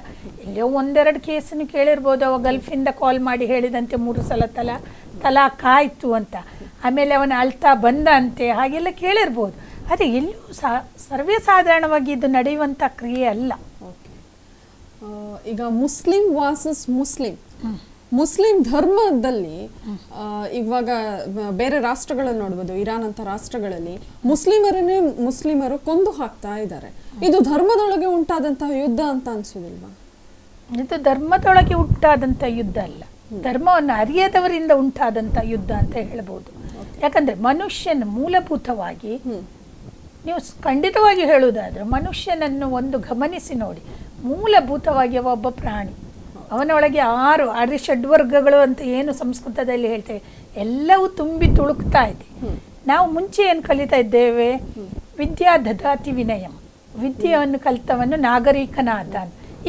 ಎಲ್ಲೋ 1-2 ಕೇಸನ್ನು ಕೇಳಿರ್ಬೋದು. ಅವ ಗಲ್ಫಿಂದ ಕಾಲ್ ಮಾಡಿ ಹೇಳಿದಂತೆ 3 ಸಲ ತಲಾಕ್ ಆಯಿತು ಅಂತ, ಆಮೇಲೆ ಅವನ ಅಳ್ತಾ ಬಂದ ಅಂತೆ, ಹಾಗೆಲ್ಲ ಕೇಳಿರ್ಬೋದು. ಆದರೆ ಎಲ್ಲೂ ಸರ್ವೇ ಸಾಧಾರಣವಾಗಿ ಇದು ನಡೆಯುವಂಥ ಕ್ರಿಯೆ ಅಲ್ಲ. ಈಗ ಮುಸ್ಲಿಂ ವಾಸಸ್ ಮುಸ್ಲಿಂ ಧರ್ಮದಲ್ಲಿ ಇವಾಗ ಬೇರೆ ರಾಷ್ಟ್ರಗಳನ್ನು ನೋಡ್ಬೋದು, ಇರಾನ್ ಅಂತ ರಾಷ್ಟ್ರಗಳಲ್ಲಿ ಮುಸ್ಲಿಮರು ಕೊಂದು ಹಾಕ್ತಾ ಇದ್ದಾರೆ. ಇದು ಧರ್ಮದೊಳಗೆ ಉಂಟಾದಂತಹ ಯುದ್ಧ ಅಂತ ಅನ್ಸೋದಿಲ್ವಾ? ಇದು ಧರ್ಮದೊಳಗೆ ಉಂಟಾದಂಥ ಯುದ್ಧ ಅಲ್ಲ, ಧರ್ಮವನ್ನು ಅರಿಯದವರಿಂದ ಉಂಟಾದಂಥ ಯುದ್ಧ ಅಂತ ಹೇಳ್ಬೋದು. ಯಾಕಂದ್ರೆ ಮನುಷ್ಯನ ಮೂಲಭೂತವಾಗಿ, ನೀವು ಖಂಡಿತವಾಗಿ ಹೇಳುವುದಾದ್ರೆ ಮನುಷ್ಯನನ್ನು ಒಂದು ಗಮನಿಸಿ ನೋಡಿ, ಮೂಲಭೂತವಾಗಿ ಒಬ್ಬ ಪ್ರಾಣಿ. ಅವನೊಳಗೆ 6 ಅರಿಷಡ್ವರ್ಗಗಳು ಅಂತ ಏನು ಸಂಸ್ಕೃತದಲ್ಲಿ ಹೇಳ್ತೇವೆ, ಎಲ್ಲವೂ ತುಂಬಿ ತುಳುಕ್ತಾ ಇದೆ. ನಾವು ಮುಂಚೆ ಏನು ಕಲಿತಾ ಇದ್ದೇವೆ? ವಿದ್ಯಾ ದದಾತಿ ವಿನಯಂ, ವಿದ್ಯೆಯನ್ನು ಕಲಿತವನು ನಾಗರಿಕನಾದ.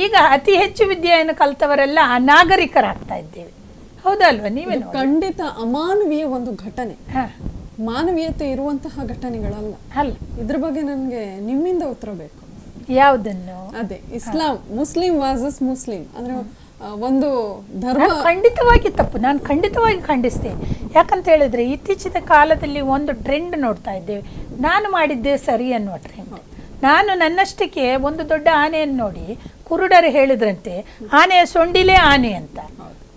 ಈಗ ಅತಿ ಹೆಚ್ಚು ವಿದ್ಯೆಯನ್ನು ಕಲಿತವರೆಲ್ಲ ಅನಾಗರಿಕರಾಗ್ತಾ ಇದ್ದೇವೆ. ಹೌದಲ್ವಾ? ನೀವೇ ಖಂಡಿತ ಅಮಾನವೀಯ ಒಂದು ಘಟನೆ, ಮಾನವೀಯತೆ ಇರುವಂತಹ ಘಟನೆಗಳಲ್ಲ ಅಲ್ಲ. ಇದ್ರ ಬಗ್ಗೆ ನನಗೆ ನಿಮ್ಮಿಂದ ಉತ್ತರ ಬೇಕು. ಯಾವುದನ್ನು? ಅದೇ ಮುಸ್ಲಿಂ ವಾಸಸ್ ಮುಸ್ಲಿಂ ಅಂದ್ರೆ ಒಂದು ಧರ್ಮ ಖಂಡಿತವಾಗಿ ತಪ್ಪು, ನಾನು ಖಂಡಿತವಾಗಿ ಖಂಡಿಸ್ತೇನೆ. ಯಾಕಂತ ಹೇಳಿದ್ರೆ ಇತ್ತೀಚಿನ ಕಾಲದಲ್ಲಿ ಒಂದು ಟ್ರೆಂಡ್ ನೋಡ್ತಾ ಇದ್ದೇವೆ, ನಾನು ಮಾಡಿದ್ದೆ ಸರಿ ಅನ್ನುವ ಟ್ರೆಂಡ್. ನಾನು ನನ್ನಷ್ಟಕ್ಕೆ ಒಂದು ದೊಡ್ಡ ಆನೆಯನ್ನು ನೋಡಿ ಕುರುಡರು ಹೇಳಿದ್ರಂತೆ ಆನೆಯ ಸೊಂಡಿಲೇ ಆನೆ ಅಂತ,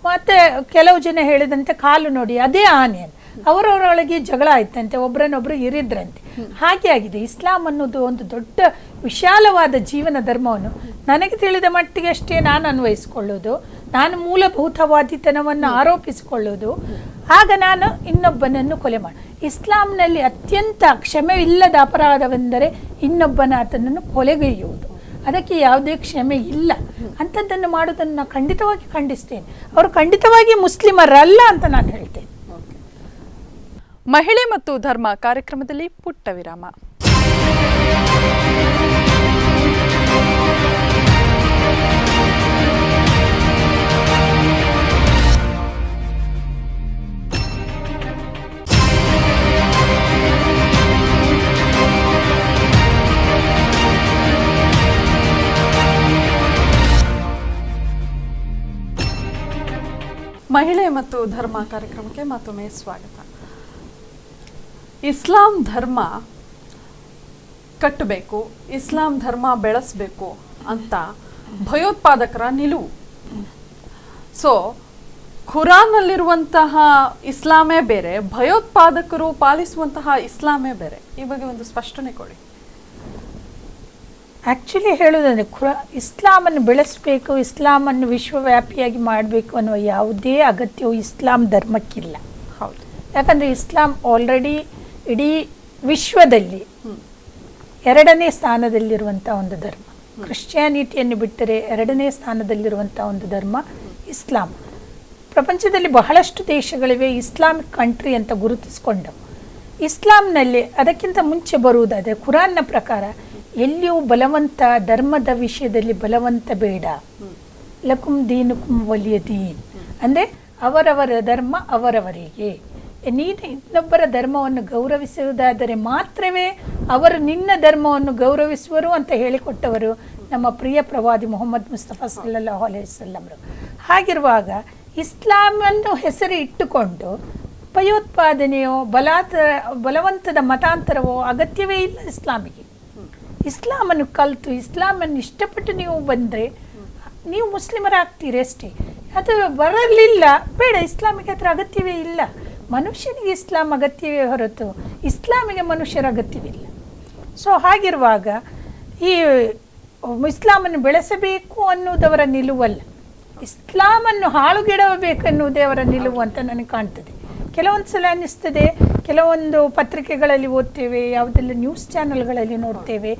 ಮತ್ತೆ ಕೆಲವು ಜನ ಹೇಳಿದಂತೆ ಕಾಲು ನೋಡಿ ಅದೇ ಆನೆ ಅಂತ. ಅವರವರೊಳಗೆ ಜಗಳ ಆಯ್ತಂತೆ, ಒಬ್ಬರನ್ನೊಬ್ರು ಇರಿದ್ರಂತೆ. ಹಾಗೆ ಆಗಿದೆ. ಇಸ್ಲಾಂ ಅನ್ನೋದು ಒಂದು ದೊಡ್ಡ ವಿಶಾಲವಾದ ಜೀವನ ಧರ್ಮವನ್ನು ನನಗೆ ತಿಳಿದ ಮಟ್ಟಿಗೆ ಅಷ್ಟೇ ನಾನು ಅನ್ವಯಿಸ್ಕೊಳ್ಳೋದು, ನಾನು ಮೂಲಭೂತವಾದಿತನವನ್ನು ಆರೋಪಿಸಿಕೊಳ್ಳೋದು, ಆಗ ನಾನು ಇನ್ನೊಬ್ಬನನ್ನು ಕೊಲೆ ಮಾಡಿ. ಇಸ್ಲಾಂನಲ್ಲಿ ಅತ್ಯಂತ ಕ್ಷಮೆಯಿಲ್ಲದ ಅಪರಾಧವೆಂದರೆ ಇನ್ನೊಬ್ಬನ ಆತನನ್ನು ಕೊಲೆಗೈಯುವುದು. ಅದಕ್ಕೆ ಯಾವುದೇ ಕ್ಷಮೆ ಇಲ್ಲ. ಅಂಥದ್ದನ್ನು ಮಾಡೋದನ್ನು ನಾನು ಖಂಡಿತವಾಗಿ ಖಂಡಿಸ್ತೇನೆ. ಅವರು ಖಂಡಿತವಾಗಿ ಮುಸ್ಲಿಮರಲ್ಲ ಅಂತ ನಾನು ಹೇಳ್ತೇನೆ. ಮಹಿಳೆ ಮತ್ತು ಧರ್ಮ ಕಾರ್ಯಕ್ರಮದಲ್ಲಿ ಪುಟ್ಟ ವಿರಾಮ. ಮಹಿಳೆ ಮತ್ತು ಧರ್ಮ ಕಾರ್ಯಕ್ರಮಕ್ಕೆ ಮತ್ತೊಮ್ಮೆ ಸ್ವಾಗತ. ಇಸ್ಲಾಂ ಧರ್ಮ ಕಟ್ಟಬೇಕು, ಇಸ್ಲಾಂ ಧರ್ಮ ಬೆಳೆಸಬೇಕು ಅಂತ ಭಯೋತ್ಪಾದಕರ ನಿಲುವು. ಸೊ ಖುರಾನ್ನಲ್ಲಿರುವಂತಹ ಇಸ್ಲಾಮೇ ಬೇರೆ, ಭಯೋತ್ಪಾದಕರು ಪಾಲಿಸುವಂತಹ ಇಸ್ಲಾಮೇ ಬೇರೆ. ಈ ಬಗ್ಗೆ ಒಂದು ಸ್ಪಷ್ಟನೆ ಕೊಡಿ. ಆ್ಯಕ್ಚುಲಿ ಹೇಳೋದಂದರೆ ಇಸ್ಲಾಮನ್ನು ಬೆಳೆಸಬೇಕು, ಇಸ್ಲಾಮನ್ನು ವಿಶ್ವವ್ಯಾಪಿಯಾಗಿ ಮಾಡಬೇಕು ಅನ್ನುವ ಯಾವುದೇ ಅಗತ್ಯವು ಇಸ್ಲಾಂ ಧರ್ಮಕ್ಕಿಲ್ಲ. ಹೌದು. ಯಾಕಂದರೆ ಇಸ್ಲಾಂ ಆಲ್ರೆಡಿ ಇಡೀ ವಿಶ್ವದಲ್ಲಿ 2ನೇ ಸ್ಥಾನದಲ್ಲಿರುವಂಥ ಒಂದು ಧರ್ಮ. ಕ್ರಿಶ್ಚಿಯಾನಿಟಿಯನ್ನು ಬಿಟ್ಟರೆ 2ನೇ ಸ್ಥಾನದಲ್ಲಿರುವಂಥ ಒಂದು ಧರ್ಮ ಇಸ್ಲಾಂ. ಪ್ರಪಂಚದಲ್ಲಿ ಬಹಳಷ್ಟು ದೇಶಗಳಿವೆ ಇಸ್ಲಾಮಿಕ್ ಕಂಟ್ರಿ ಅಂತ ಗುರುತಿಸಿಕೊಂಡವು. ಇಸ್ಲಾಂನಲ್ಲಿ ಅದಕ್ಕಿಂತ ಮುಂಚೆ ಬರುವುದಾದರೆ ಕುರಾನ್ನ ಪ್ರಕಾರ ಎಲ್ಲಿಯೂ ಬಲವಂತ, ಧರ್ಮದ ವಿಷಯದಲ್ಲಿ ಬಲವಂತ ಬೇಡ. ಲಕುಂ ದೀನುಕುಂ ವಲಿಯ ದೀನ್ ಅಂದರೆ ಅವರವರ ಧರ್ಮ ಅವರವರಿಗೆ. ನೀನು ಇನ್ನೊಬ್ಬರ ಧರ್ಮವನ್ನು ಗೌರವಿಸುವುದಾದರೆ ಮಾತ್ರವೇ ಅವರು ನಿನ್ನ ಧರ್ಮವನ್ನು ಗೌರವಿಸುವರು ಅಂತ ಹೇಳಿಕೊಟ್ಟವರು ನಮ್ಮ ಪ್ರಿಯ ಪ್ರವಾದಿ ಮೊಹಮ್ಮದ್ ಮುಸ್ತಫಾ ಸಲ್ಲಲ್ಲಾಹು ಅಲೈಹಿ ವಸಲ್ಲಂರು. ಹಾಗಿರುವಾಗ ಇಸ್ಲಾಮನ್ನು ಹೆಸರು ಇಟ್ಟುಕೊಂಡು ಭಯೋತ್ಪಾದನೆಯೋ ಬಲವಂತದ ಮತಾಂತರವೋ ಅಗತ್ಯವೇ ಇಲ್ಲ ಇಸ್ಲಾಮಿಗೆ. ಇಸ್ಲಾಮನ್ನು ಕಲಿತು ಇಸ್ಲಾಮನ್ನು ಇಷ್ಟಪಟ್ಟು ನೀವು ಬಂದರೆ ನೀವು ಮುಸ್ಲಿಮರಾಗ್ತೀರಿ ಅಷ್ಟೇ. ಅದು ಬರಲಿಲ್ಲ, ಬೇಡ, ಇಸ್ಲಾಮಿಗೆ ಅದರ ಅಗತ್ಯವೇ ಇಲ್ಲ. ಮನುಷ್ಯನಿಗೆ ಇಸ್ಲಾಂ ಅಗತ್ಯವೇ ಹೊರತು ಇಸ್ಲಾಮಿಗೆ ಮನುಷ್ಯರ ಅಗತ್ಯವಿಲ್ಲ. ಸೊ ಹಾಗಿರುವಾಗ ಈ ಇಸ್ಲಾಮನ್ನು ಬೆಳೆಸಬೇಕು ಅನ್ನೋದವರ ನಿಲುವಲ್ಲ, ಇಸ್ಲಾಮನ್ನು ಹಾಳುಗೆಡವಬೇಕನ್ನುವುದೇ ಅವರ ನಿಲುವು ಅಂತ ನನಗೆ ಕಾಣ್ತದೆ. ಕೆಲವೊಂದು ಸಲ ಅನ್ನಿಸ್ತದೆ, ಕೆಲವೊಂದು ಪತ್ರಿಕೆಗಳಲ್ಲಿ ಓದ್ತೇವೆ, ಯಾವುದೆಲ್ಲ ನ್ಯೂಸ್ ಚಾನೆಲ್ಗಳಲ್ಲಿ ನೋಡ್ತೇವೆ,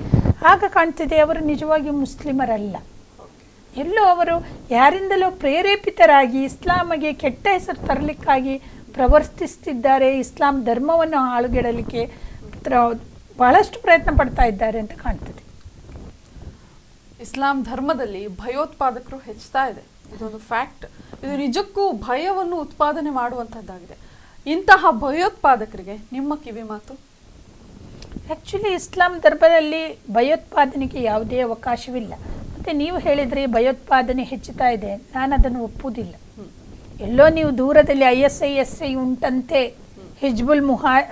ಆಗ ಕಾಣ್ತದೆ ಅವರು ನಿಜವಾಗಿ ಮುಸ್ಲಿಮರಲ್ಲ. ಎಲ್ಲೋ ಅವರು ಯಾರಿಂದಲೋ ಪ್ರೇರೇಪಿತರಾಗಿ ಇಸ್ಲಾಮಿಗೆ ಕೆಟ್ಟ ಹೆಸರು ತರಲಿಕ್ಕಾಗಿ ಪ್ರವರ್ತಿಸ್ತಿದ್ದಾರೆ, ಇಸ್ಲಾಂ ಧರ್ಮವನ್ನು ಹಾಳುಗೆಡಲಿಕ್ಕೆ ಬಹಳಷ್ಟು ಪ್ರಯತ್ನ ಪಡ್ತಾ ಇದ್ದಾರೆ ಅಂತ ಕಾಣ್ತದೆ. ಇಸ್ಲಾಂ ಧರ್ಮದಲ್ಲಿ ಭಯೋತ್ಪಾದಕರು ಹೆಚ್ಚುತ್ತಾ ಇದೆ, ಇದೊಂದು ಫ್ಯಾಕ್ಟ್. ಇದು ನಿಜಕ್ಕೂ ಭಯವನ್ನು ಉತ್ಪಾದನೆ ಮಾಡುವಂತಹದ್ದಾಗಿದೆ. ಇಂತಹ ಭಯೋತ್ಪಾದಕರಿಗೆ ನಿಮ್ಮ ಕಿವಿ ಮಾತು? ಆ್ಯಕ್ಚುಲಿ ಇಸ್ಲಾಂ ಧರ್ಮದಲ್ಲಿ ಭಯೋತ್ಪಾದನೆಗೆ ಯಾವುದೇ ಅವಕಾಶವಿಲ್ಲ. ಮತ್ತು ನೀವು ಹೇಳಿದ್ರಿ ಭಯೋತ್ಪಾದನೆ ಹೆಚ್ಚುತ್ತಾ ಇದೆ, ನಾನು ಅದನ್ನು ಒಪ್ಪುವುದಿಲ್ಲ. ಎಲ್ಲೋ ನೀವು ದೂರದಲ್ಲಿ ISI ಉಂಟಂತೆ, ಹಿಜ್ಬುಲ್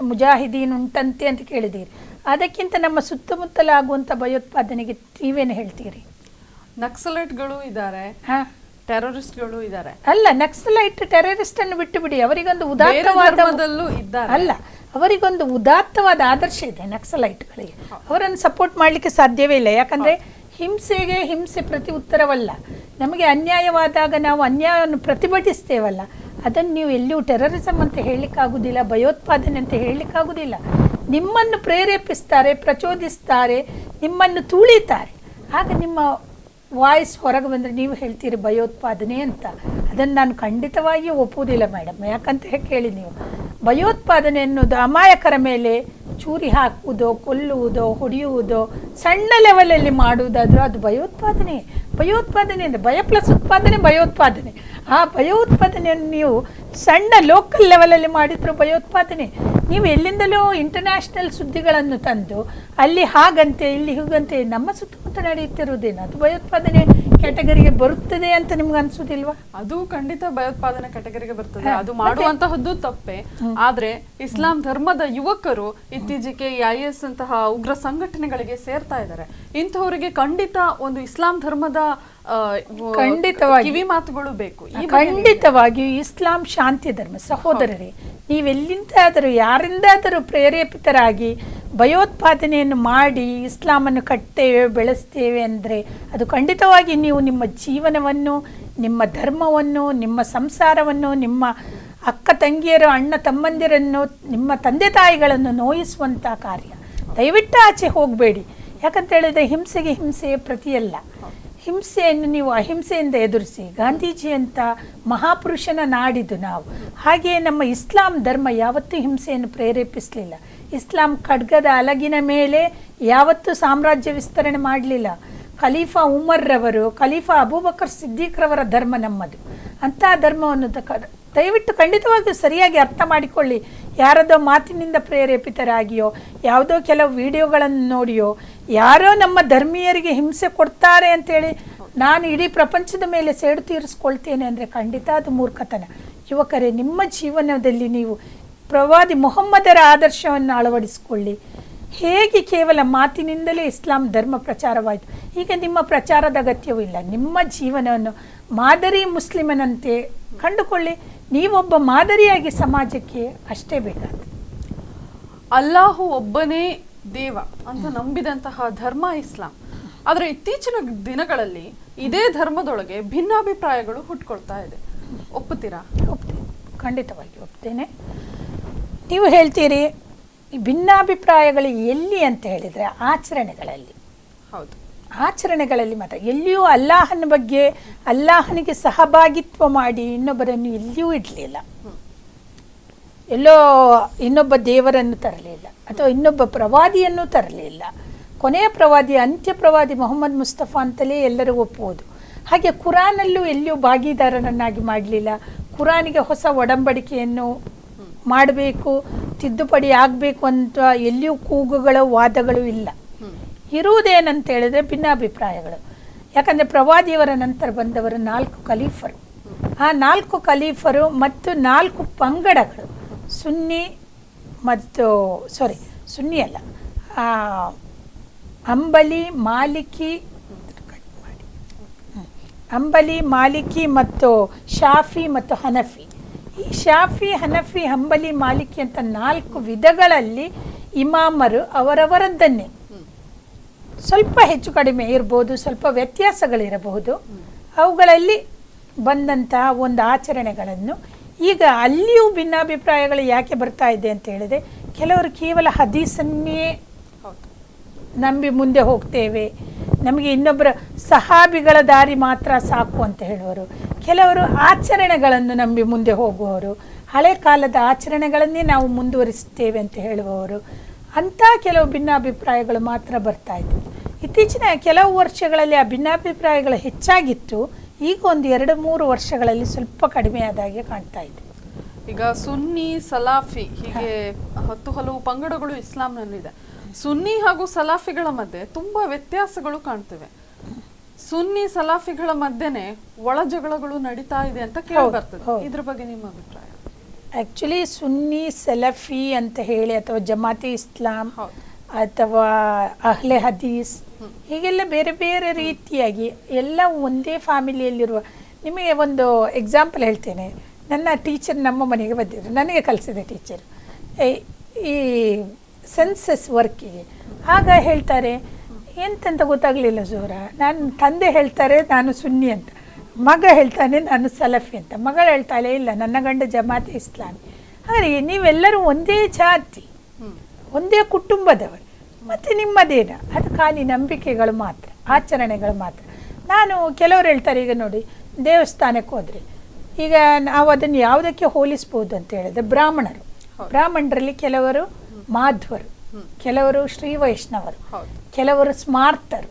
ಮುಜಾಹಿದೀನ್ ಉಂಟಂತೆ ಅಂತ ಕೇಳಿದ್ದೀರಿ. ಅದಕ್ಕಿಂತ ನಮ್ಮ ಸುತ್ತಮುತ್ತಲಾಗುವಂಥ ಭಯೋತ್ಪಾದನೆಗೆ ನೀವೇನು ಹೇಳ್ತೀರಿ? ನಕ್ಸಲೈಟ್ಗಳು ಇದ್ದಾರೆ, ಟೆರರಿಸ್ಟ್ಗಳು ಇದ್ದಾರೆ. ಅಲ್ಲ, ನಕ್ಸಲೈಟ್ ಟೆರರಿಸ್ಟ್ ಅನ್ನು ಬಿಟ್ಟು ಬಿಡಿ, ಅವರಿಗೊಂದು ಅವರಿಗೊಂದು ಉದಾತ್ತವಾದ ಆದರ್ಶ ಇದೆ ನಕ್ಸಲೈಟ್ಗಳಿಗೆ. ಅವರನ್ನು ಸಪೋರ್ಟ್ ಮಾಡಲಿಕ್ಕೆ ಸಾಧ್ಯವೇ ಇಲ್ಲ. ಯಾಕಂದರೆ ಹಿಂಸೆಗೆ ಹಿಂಸೆ ಪ್ರತಿ ಉತ್ತರವಲ್ಲ. ನಮಗೆ ಅನ್ಯಾಯವಾದಾಗ ನಾವು ಅನ್ಯಾಯವನ್ನು ಪ್ರತಿಭಟಿಸ್ತೇವಲ್ಲ, ಅದನ್ನು ನೀವು ಎಲ್ಲಿಯೂ ಟೆರರಿಸಮ್ ಅಂತ ಹೇಳಲಿಕ್ಕಾಗೋದಿಲ್ಲ, ಭಯೋತ್ಪಾದನೆ ಅಂತ ಹೇಳಲಿಕ್ಕಾಗೋದಿಲ್ಲ. ನಿಮ್ಮನ್ನು ಪ್ರೇರೇಪಿಸ್ತಾರೆ, ಪ್ರಚೋದಿಸ್ತಾರೆ, ನಿಮ್ಮನ್ನು ತುಳಿತಾರೆ. ಆಗ ನಿಮ್ಮ ವಾಯ್ಸ್ ಹೊರಗೆ ಬಂದರೆ ನೀವು ಹೇಳ್ತೀರಿ ಭಯೋತ್ಪಾದನೆ ಅಂತ. ಅದನ್ನು ನಾನು ಖಂಡಿತವಾಗಿ ಒಪ್ಪುವುದಿಲ್ಲ ಮೇಡಮ್. ಯಾಕಂತ ಕೇಳಿ, ನೀವು ಭಯೋತ್ಪಾದನೆ ಅನ್ನೋದು ಅಮಾಯಕರ ಮೇಲೆ ಚೂರಿ ಹಾಕುವುದೋ, ಕೊಲ್ಲುವುದೋ, ಹೊಡೆಯುವುದೋ, ಸಣ್ಣ ಲೆವೆಲಲ್ಲಿ ಮಾಡುವುದಾದರೂ ಅದು ಭಯೋತ್ಪಾದನೆ. ಭಯೋತ್ಪಾದನೆ ಅಂದರೆ ಭಯ ಪ್ಲಸ್ ಉತ್ಪಾದನೆ ಭಯೋತ್ಪಾದನೆ. ಆ ಭಯೋತ್ಪಾದನೆಯನ್ನು ನೀವು ಸಣ್ಣ ಲೋಕಲ್ ಲೆವೆಲಲ್ಲಿ ಮಾಡಿದ್ರು ಭಯೋತ್ಪಾದನೆ. ನೀವು ಎಲ್ಲಿಂದಲೂ ಇಂಟರ್ನ್ಯಾಷನಲ್ ಸುದ್ದಿಗಳನ್ನು ತಂದು ಅಲ್ಲಿ ಹಾಗಂತೆ ಇಲ್ಲಿ ಹೀಗಂತೆ, ನಮ್ಮ ಸುತ್ತಮುತ್ತ ಸುತ್ತಮುತ್ತ ನಡೆಯುತ್ತಿರುವುದೇನು ಅದು ಭಯೋತ್ಪಾದನೆ ಕ್ಯಾಟಗರಿಗೆ ಬರುತ್ತದೆ ಅಂತ ನಿಮ್ಗೆ ಅನ್ಸುದಿಲ್ವಾ? ಅದು ಖಂಡಿತ ಭಯೋತ್ಪಾದನೆ ಕ್ಯಾಟಗರಿಗೆ ಬರ್ತದೆ, ಅದು ಮಾಡುವಂತಹದ್ದು ತಪ್ಪೆ. ಆದ್ರೆ ಇಸ್ಲಾಂ ಧರ್ಮದ ಯುವಕರು ಇತ್ತೀಚೆಗೆ IS ಅಂತಹ ಉಗ್ರ ಸಂಘಟನೆಗಳಿಗೆ ಸೇರ್ತಾ ಇದ್ದಾರೆ. ಇಂತಹವರಿಗೆ ಖಂಡಿತ ಒಂದು ಇಸ್ಲಾಂ ಧರ್ಮದ ಖಂಡಿತವಾಗಿ ಕಿವಿ ಮಾತುಗಳು ಬೇಕು. ಖಂಡಿತವಾಗಿಯೂ ಇಸ್ಲಾಂ ಶಾಂತಿ ಧರ್ಮ. ಸಹೋದರರೇ, ನೀವೆಲ್ಲಿಂದಾದರೂ ಯಾರಿಂದಾದರೂ ಪ್ರೇರೇಪಿತರಾಗಿ ಭಯೋತ್ಪಾದನೆಯನ್ನು ಮಾಡಿ ಇಸ್ಲಾಮನ್ನು ಕಟ್ತೇವೆ ಬೆಳೆಸ್ತೇವೆ ಅಂದರೆ ಅದು ಖಂಡಿತವಾಗಿ ನೀವು ನಿಮ್ಮ ಜೀವನವನ್ನು, ನಿಮ್ಮ ಧರ್ಮವನ್ನು, ನಿಮ್ಮ ಸಂಸಾರವನ್ನು, ನಿಮ್ಮ ಅಕ್ಕ ತಂಗಿಯರು, ಅಣ್ಣ ತಮ್ಮಂದಿರನ್ನು, ನಿಮ್ಮ ತಂದೆ ತಾಯಿಗಳನ್ನು ನೋಯಿಸುವಂಥ ಕಾರ್ಯ. ದಯವಿಟ್ಟು ಆಚೆ ಹೋಗಬೇಡಿ. ಯಾಕಂತ ಹೇಳಿದರೆ ಹಿಂಸೆಗೆ ಹಿಂಸೆಯೇ ಪ್ರತಿಯಲ್ಲ. ಹಿಂಸೆಯನ್ನು ನೀವು ಅಹಿಂಸೆಯಿಂದ ಎದುರಿಸಿ. ಗಾಂಧೀಜಿಯಂಥ ಮಹಾಪುರುಷನ ನಾಡಿದ್ದು ನಾವು. ಹಾಗೆಯೇ ನಮ್ಮ ಇಸ್ಲಾಂ ಧರ್ಮ ಯಾವತ್ತೂ ಹಿಂಸೆಯನ್ನು ಪ್ರೇರೇಪಿಸಲಿಲ್ಲ. ಇಸ್ಲಾಂ ಖಡ್ಗದ ಅಲಗಿನ ಮೇಲೆ ಯಾವತ್ತೂ ಸಾಮ್ರಾಜ್ಯ ವಿಸ್ತರಣೆ ಮಾಡಲಿಲ್ಲ. ಖಲೀಫಾ ಉಮರ್ರವರು, ಖಲೀಫಾ ಅಬೂಬಕರ್ ಸಿದ್ದಿಕ್ರವರ ಧರ್ಮ ನಮ್ಮದು. ಅಂಥ ಧರ್ಮವನ್ನು ದಯವಿಟ್ಟು ಖಂಡಿತವಾಗಿಯೂ ಸರಿಯಾಗಿ ಅರ್ಥ ಮಾಡಿಕೊಳ್ಳಿ. ಯಾರದೋ ಮಾತಿನಿಂದ ಪ್ರೇರೇಪಿತರಾಗಿಯೋ, ಯಾವುದೋ ಕೆಲವು ವಿಡಿಯೋಗಳನ್ನು ನೋಡಿಯೋ, ಯಾರೋ ನಮ್ಮ ಧರ್ಮೀಯರಿಗೆ ಹಿಂಸೆ ಕೊಡ್ತಾರೆ ಅಂತೇಳಿ ನಾನು ಇಡೀ ಪ್ರಪಂಚದ ಮೇಲೆ ಸೇಡು ತೀರಿಸ್ಕೊಳ್ತೇನೆ ಅಂದರೆ ಖಂಡಿತ ಅದು ಮೂರ್ಖತನ. ಯುವಕರೇ, ನಿಮ್ಮ ಜೀವನದಲ್ಲಿ ನೀವು ಪ್ರವಾದಿ ಮೊಹಮ್ಮದರ ಆದರ್ಶವನ್ನು ಅಳವಡಿಸಿಕೊಳ್ಳಿ. ಹೇಗೆ ಕೇವಲ ಮಾತಿನಿಂದಲೇ ಇಸ್ಲಾಂ ಧರ್ಮ ಪ್ರಚಾರವಾಯಿತು, ಈಗ ನಿಮ್ಮ ಪ್ರಚಾರದ ಅಗತ್ಯವೂ ಇಲ್ಲ. ನಿಮ್ಮ ಜೀವನವನ್ನು ಮಾದರಿ ಮುಸ್ಲಿಮನಂತೆ ಕಂಡುಕೊಳ್ಳಿ. ನೀವೊಬ್ಬ ಮಾದರಿಯಾಗಿ ಸಮಾಜಕ್ಕೆ ಅಷ್ಟೇ ಬೇಕಾಗ್ತದೆ. ಅಲ್ಲಾಹು ಒಬ್ಬನೇ ದೇವ ಅಂತ ನಂಬಿದಂತಹ ಧರ್ಮ ಇಸ್ಲಾಂ. ಆದರೆ ಇತ್ತೀಚಿನ ದಿನಗಳಲ್ಲಿ ಇದೇ ಧರ್ಮದೊಳಗೆ ಭಿನ್ನಾಭಿಪ್ರಾಯಗಳು ಹುಟ್ಕೊಳ್ತಾ ಇದೆ. ಒಪ್ಪುತ್ತೀರಾ? ಒಪ್ತೇನೆ, ಖಂಡಿತವಾಗಿ ಒಪ್ತೇನೆ. ನೀವು ಹೇಳ್ತೀರಿ ಈ ಭಿನ್ನಾಭಿಪ್ರಾಯಗಳು ಎಲ್ಲಿ ಅಂತ ಹೇಳಿದರೆ ಆಚರಣೆಗಳಲ್ಲಿ. ಹೌದು, ಆಚರಣೆಗಳಲ್ಲಿ ಮಾತ್ರ. ಎಲ್ಲಿಯೂ ಅಲ್ಲಾಹನ ಬಗ್ಗೆ, ಅಲ್ಲಾಹನಿಗೆ ಸಹಭಾಗಿತ್ವ ಮಾಡಿ ಇನ್ನೊಬ್ಬರನ್ನು ಎಲ್ಲಿಯೂ ಇಡಲಿಲ್ಲ. ಎಲ್ಲೋ ಇನ್ನೊಬ್ಬ ದೇವರನ್ನು ತರಲಿಲ್ಲ ಅಥವಾ ಇನ್ನೊಬ್ಬ ಪ್ರವಾದಿಯನ್ನು ತರಲಿಲ್ಲ. ಕೊನೆಯ ಪ್ರವಾದಿ, ಅಂತ್ಯ ಪ್ರವಾದಿ ಮೊಹಮ್ಮದ್ ಮುಸ್ತಫಾ ಅಂತಲೇ ಎಲ್ಲರೂ ಒಪ್ಪುವುದು. ಹಾಗೆ ಕುರಾನಲ್ಲೂ ಎಲ್ಲಿಯೂ ಭಾಗಿದಾರನನ್ನಾಗಿ ಮಾಡಲಿಲ್ಲ. ಕುರಾನಿಗೆ ಹೊಸ ಒಡಂಬಡಿಕೆಯನ್ನು ಮಾಡಬೇಕು, ತಿದ್ದುಪಡಿ ಆಗಬೇಕು ಅಂತ ಎಲ್ಲಿಯೂ ಕೂಗುಗಳು, ವಾದಗಳು ಇಲ್ಲ. ಇರುವುದೇನಂತ ಹೇಳಿದ್ರೆ ಭಿನ್ನಾಭಿಪ್ರಾಯಗಳು. ಯಾಕಂದರೆ ಪ್ರವಾದಿಯವರ ನಂತರ ಬಂದವರು 4 ಖಲೀಫರು. ಆ 4 ಖಲೀಫರು ಮತ್ತು 4 ಪಂಗಡಗಳು, ಸುನ್ನಿ ಮತ್ತು ಸುನ್ನಿ ಅಲ್ಲ, ಅಂಬಲಿ ಮಾಲಿಕಿ ಮತ್ತು ಶಾಫಿ ಮತ್ತು ಹನಫಿ. ಈ ಶಾಫಿ, ಹನಫಿ, ಅಂಬಲಿ, ಮಾಲಿಕಿ ಅಂತ 4 ವಿಧಗಳಲ್ಲಿ ಇಮಾಮರು ಅವರವರದ್ದನ್ನೇ, ಸ್ವಲ್ಪ ಹೆಚ್ಚು ಕಡಿಮೆ ಇರ್ಬೋದು, ಸ್ವಲ್ಪ ವ್ಯತ್ಯಾಸಗಳಿರಬಹುದು, ಅವುಗಳಲ್ಲಿ ಬಂದಂತಹ ಒಂದು ಆಚರಣೆಗಳನ್ನು ಈಗ ಅಲ್ಲಿಯೂ ಭಿನ್ನಾಭಿಪ್ರಾಯಗಳು ಯಾಕೆ ಬರ್ತಾ ಇದೆ ಅಂತ ಹೇಳಿದ್ರೆ, ಕೆಲವರು ಕೇವಲ ಹದೀಸನ್ನೇ ನಂಬಿ ಮುಂದೆ ಹೋಗ್ತೇವೆ, ನಮಗೆ ಇನ್ನೊಬ್ಬರ ಸಹಾಬಿಗಳ ದಾರಿ ಮಾತ್ರ ಸಾಕು ಅಂತ ಹೇಳುವರು. ಕೆಲವರು ಆಚರಣೆಗಳನ್ನು ನಂಬಿ ಮುಂದೆ ಹೋಗುವವರು, ಹಳೆ ಕಾಲದ ಆಚರಣೆಗಳನ್ನೇ ನಾವು ಮುಂದುವರಿಸುತ್ತೇವೆ ಅಂತ ಹೇಳುವವರು. ಅಂಥ ಕೆಲವು ಭಿನ್ನಾಭಿಪ್ರಾಯಗಳು ಮಾತ್ರ ಬರ್ತಾ ಇತ್ತು. ಇತ್ತೀಚಿನ ಕೆಲವು ವರ್ಷಗಳಲ್ಲಿ ಆ ಭಿನ್ನಾಭಿಪ್ರಾಯಗಳು ಹೆಚ್ಚಾಗಿತ್ತು. ಈಗ ಒಂದು 2-3 ವರ್ಷಗಳಲ್ಲಿ ಸ್ವಲ್ಪ ಕಡಿಮೆ ಆದಾಗೆ ಕಾಣ್ತಾ ಇದೆ. ಈಗ ಸುನ್ನಿ, ಸಲಾಫಿ ಹೀಗೆ 10 ಹಲವು ಪಂಗಡಗಳು ಇಸ್ಲಾಂನಲ್ಲಿದೆ. ಸುನ್ನಿ ಹಾಗೂ ಸಲಾಫಿಗಳ ಮಧ್ಯೆ ತುಂಬಾ ವ್ಯತ್ಯಾಸಗಳು ಕಾಣ್ತವೆ. ಸುನ್ನಿ ಸಲಾಫಿಗಳ ಮಧ್ಯೆನೆ ಒಳ ಜಗಳಗಳು ನಡೀತಾ ಇದೆ ಅಂತ ಕೇಳಿ ಬರ್ತದೆ. ಇದ್ರ ಬಗ್ಗೆ ನಿಮ್ಮ ಅಭಿಪ್ರಾಯ? ಆ್ಯಕ್ಚುಲಿ ಸುನ್ನಿ, ಸಲಫಿ ಅಂತ ಹೇಳಿ ಅಥವಾ ಜಮಾತಿ ಇಸ್ಲಾಂ ಅಥವಾ ಅಹ್ಲೆ ಹದೀಸ್ ಹೀಗೆಲ್ಲ ಬೇರೆ ಬೇರೆ ರೀತಿಯಾಗಿ ಎಲ್ಲ ಒಂದೇ ಫ್ಯಾಮಿಲಿಯಲ್ಲಿರುವ. ನಿಮಗೆ ಒಂದು ಎಕ್ಸಾಂಪಲ್ ಹೇಳ್ತೇನೆ. ನನ್ನ ಟೀಚರ್ ನಮ್ಮ ಮನೆಗೆ ಬಂದಿದ್ರು, ನನಗೆ ಕಲಿಸಿದ ಟೀಚರ್, ಈ ಸೆನ್ಸಸ್ ವರ್ಕಿಗೆ. ಆಗ ಹೇಳ್ತಾರೆ, ಎಂತಂತ ಗೊತ್ತಾಗಲಿಲ್ಲ ಜೋರ, ನಾನು ತಂದೆ ಹೇಳ್ತಾರೆ ನಾನು ಸುನ್ನಿ ಅಂತ, ಮಗ ಹೇಳ್ತಾನೆ ನಾನು ಸಲಫಿ ಅಂತ. ಮಗಳು ಹೇಳ್ತಾಳೆ ಇಲ್ಲ ನನ್ನ ಗಂಡ ಜಮಾತಿ ಇಸ್ಲಾಮಿ. ಹಾಗೆ ನೀವೆಲ್ಲರೂ ಒಂದೇ ಜಾತಿ, ಒಂದೇ ಕುಟುಂಬದವರು, ಮತ್ತು ನಿಮ್ಮದೇನ ಅದು ಖಾಲಿ ನಂಬಿಕೆಗಳು ಮಾತ್ರ, ಆಚರಣೆಗಳು ಮಾತ್ರ. ನಾನು ಕೆಲವರು ಹೇಳ್ತಾರೆ, ಈಗ ನೋಡಿ ದೇವಸ್ಥಾನಕ್ಕೆ ಹೋದರೆ ಈಗ ನಾವು ಅದನ್ನು ಯಾವುದಕ್ಕೆ ಹೋಲಿಸ್ಬೋದು ಅಂತ ಹೇಳಿದ್ರೆ, ಬ್ರಾಹ್ಮಣರಲ್ಲಿ ಕೆಲವರು ಮಾಧ್ವರು, ಕೆಲವರು ಶ್ರೀ ವೈಷ್ಣವರು, ಕೆಲವರು ಸ್ಮಾರ್ತರು,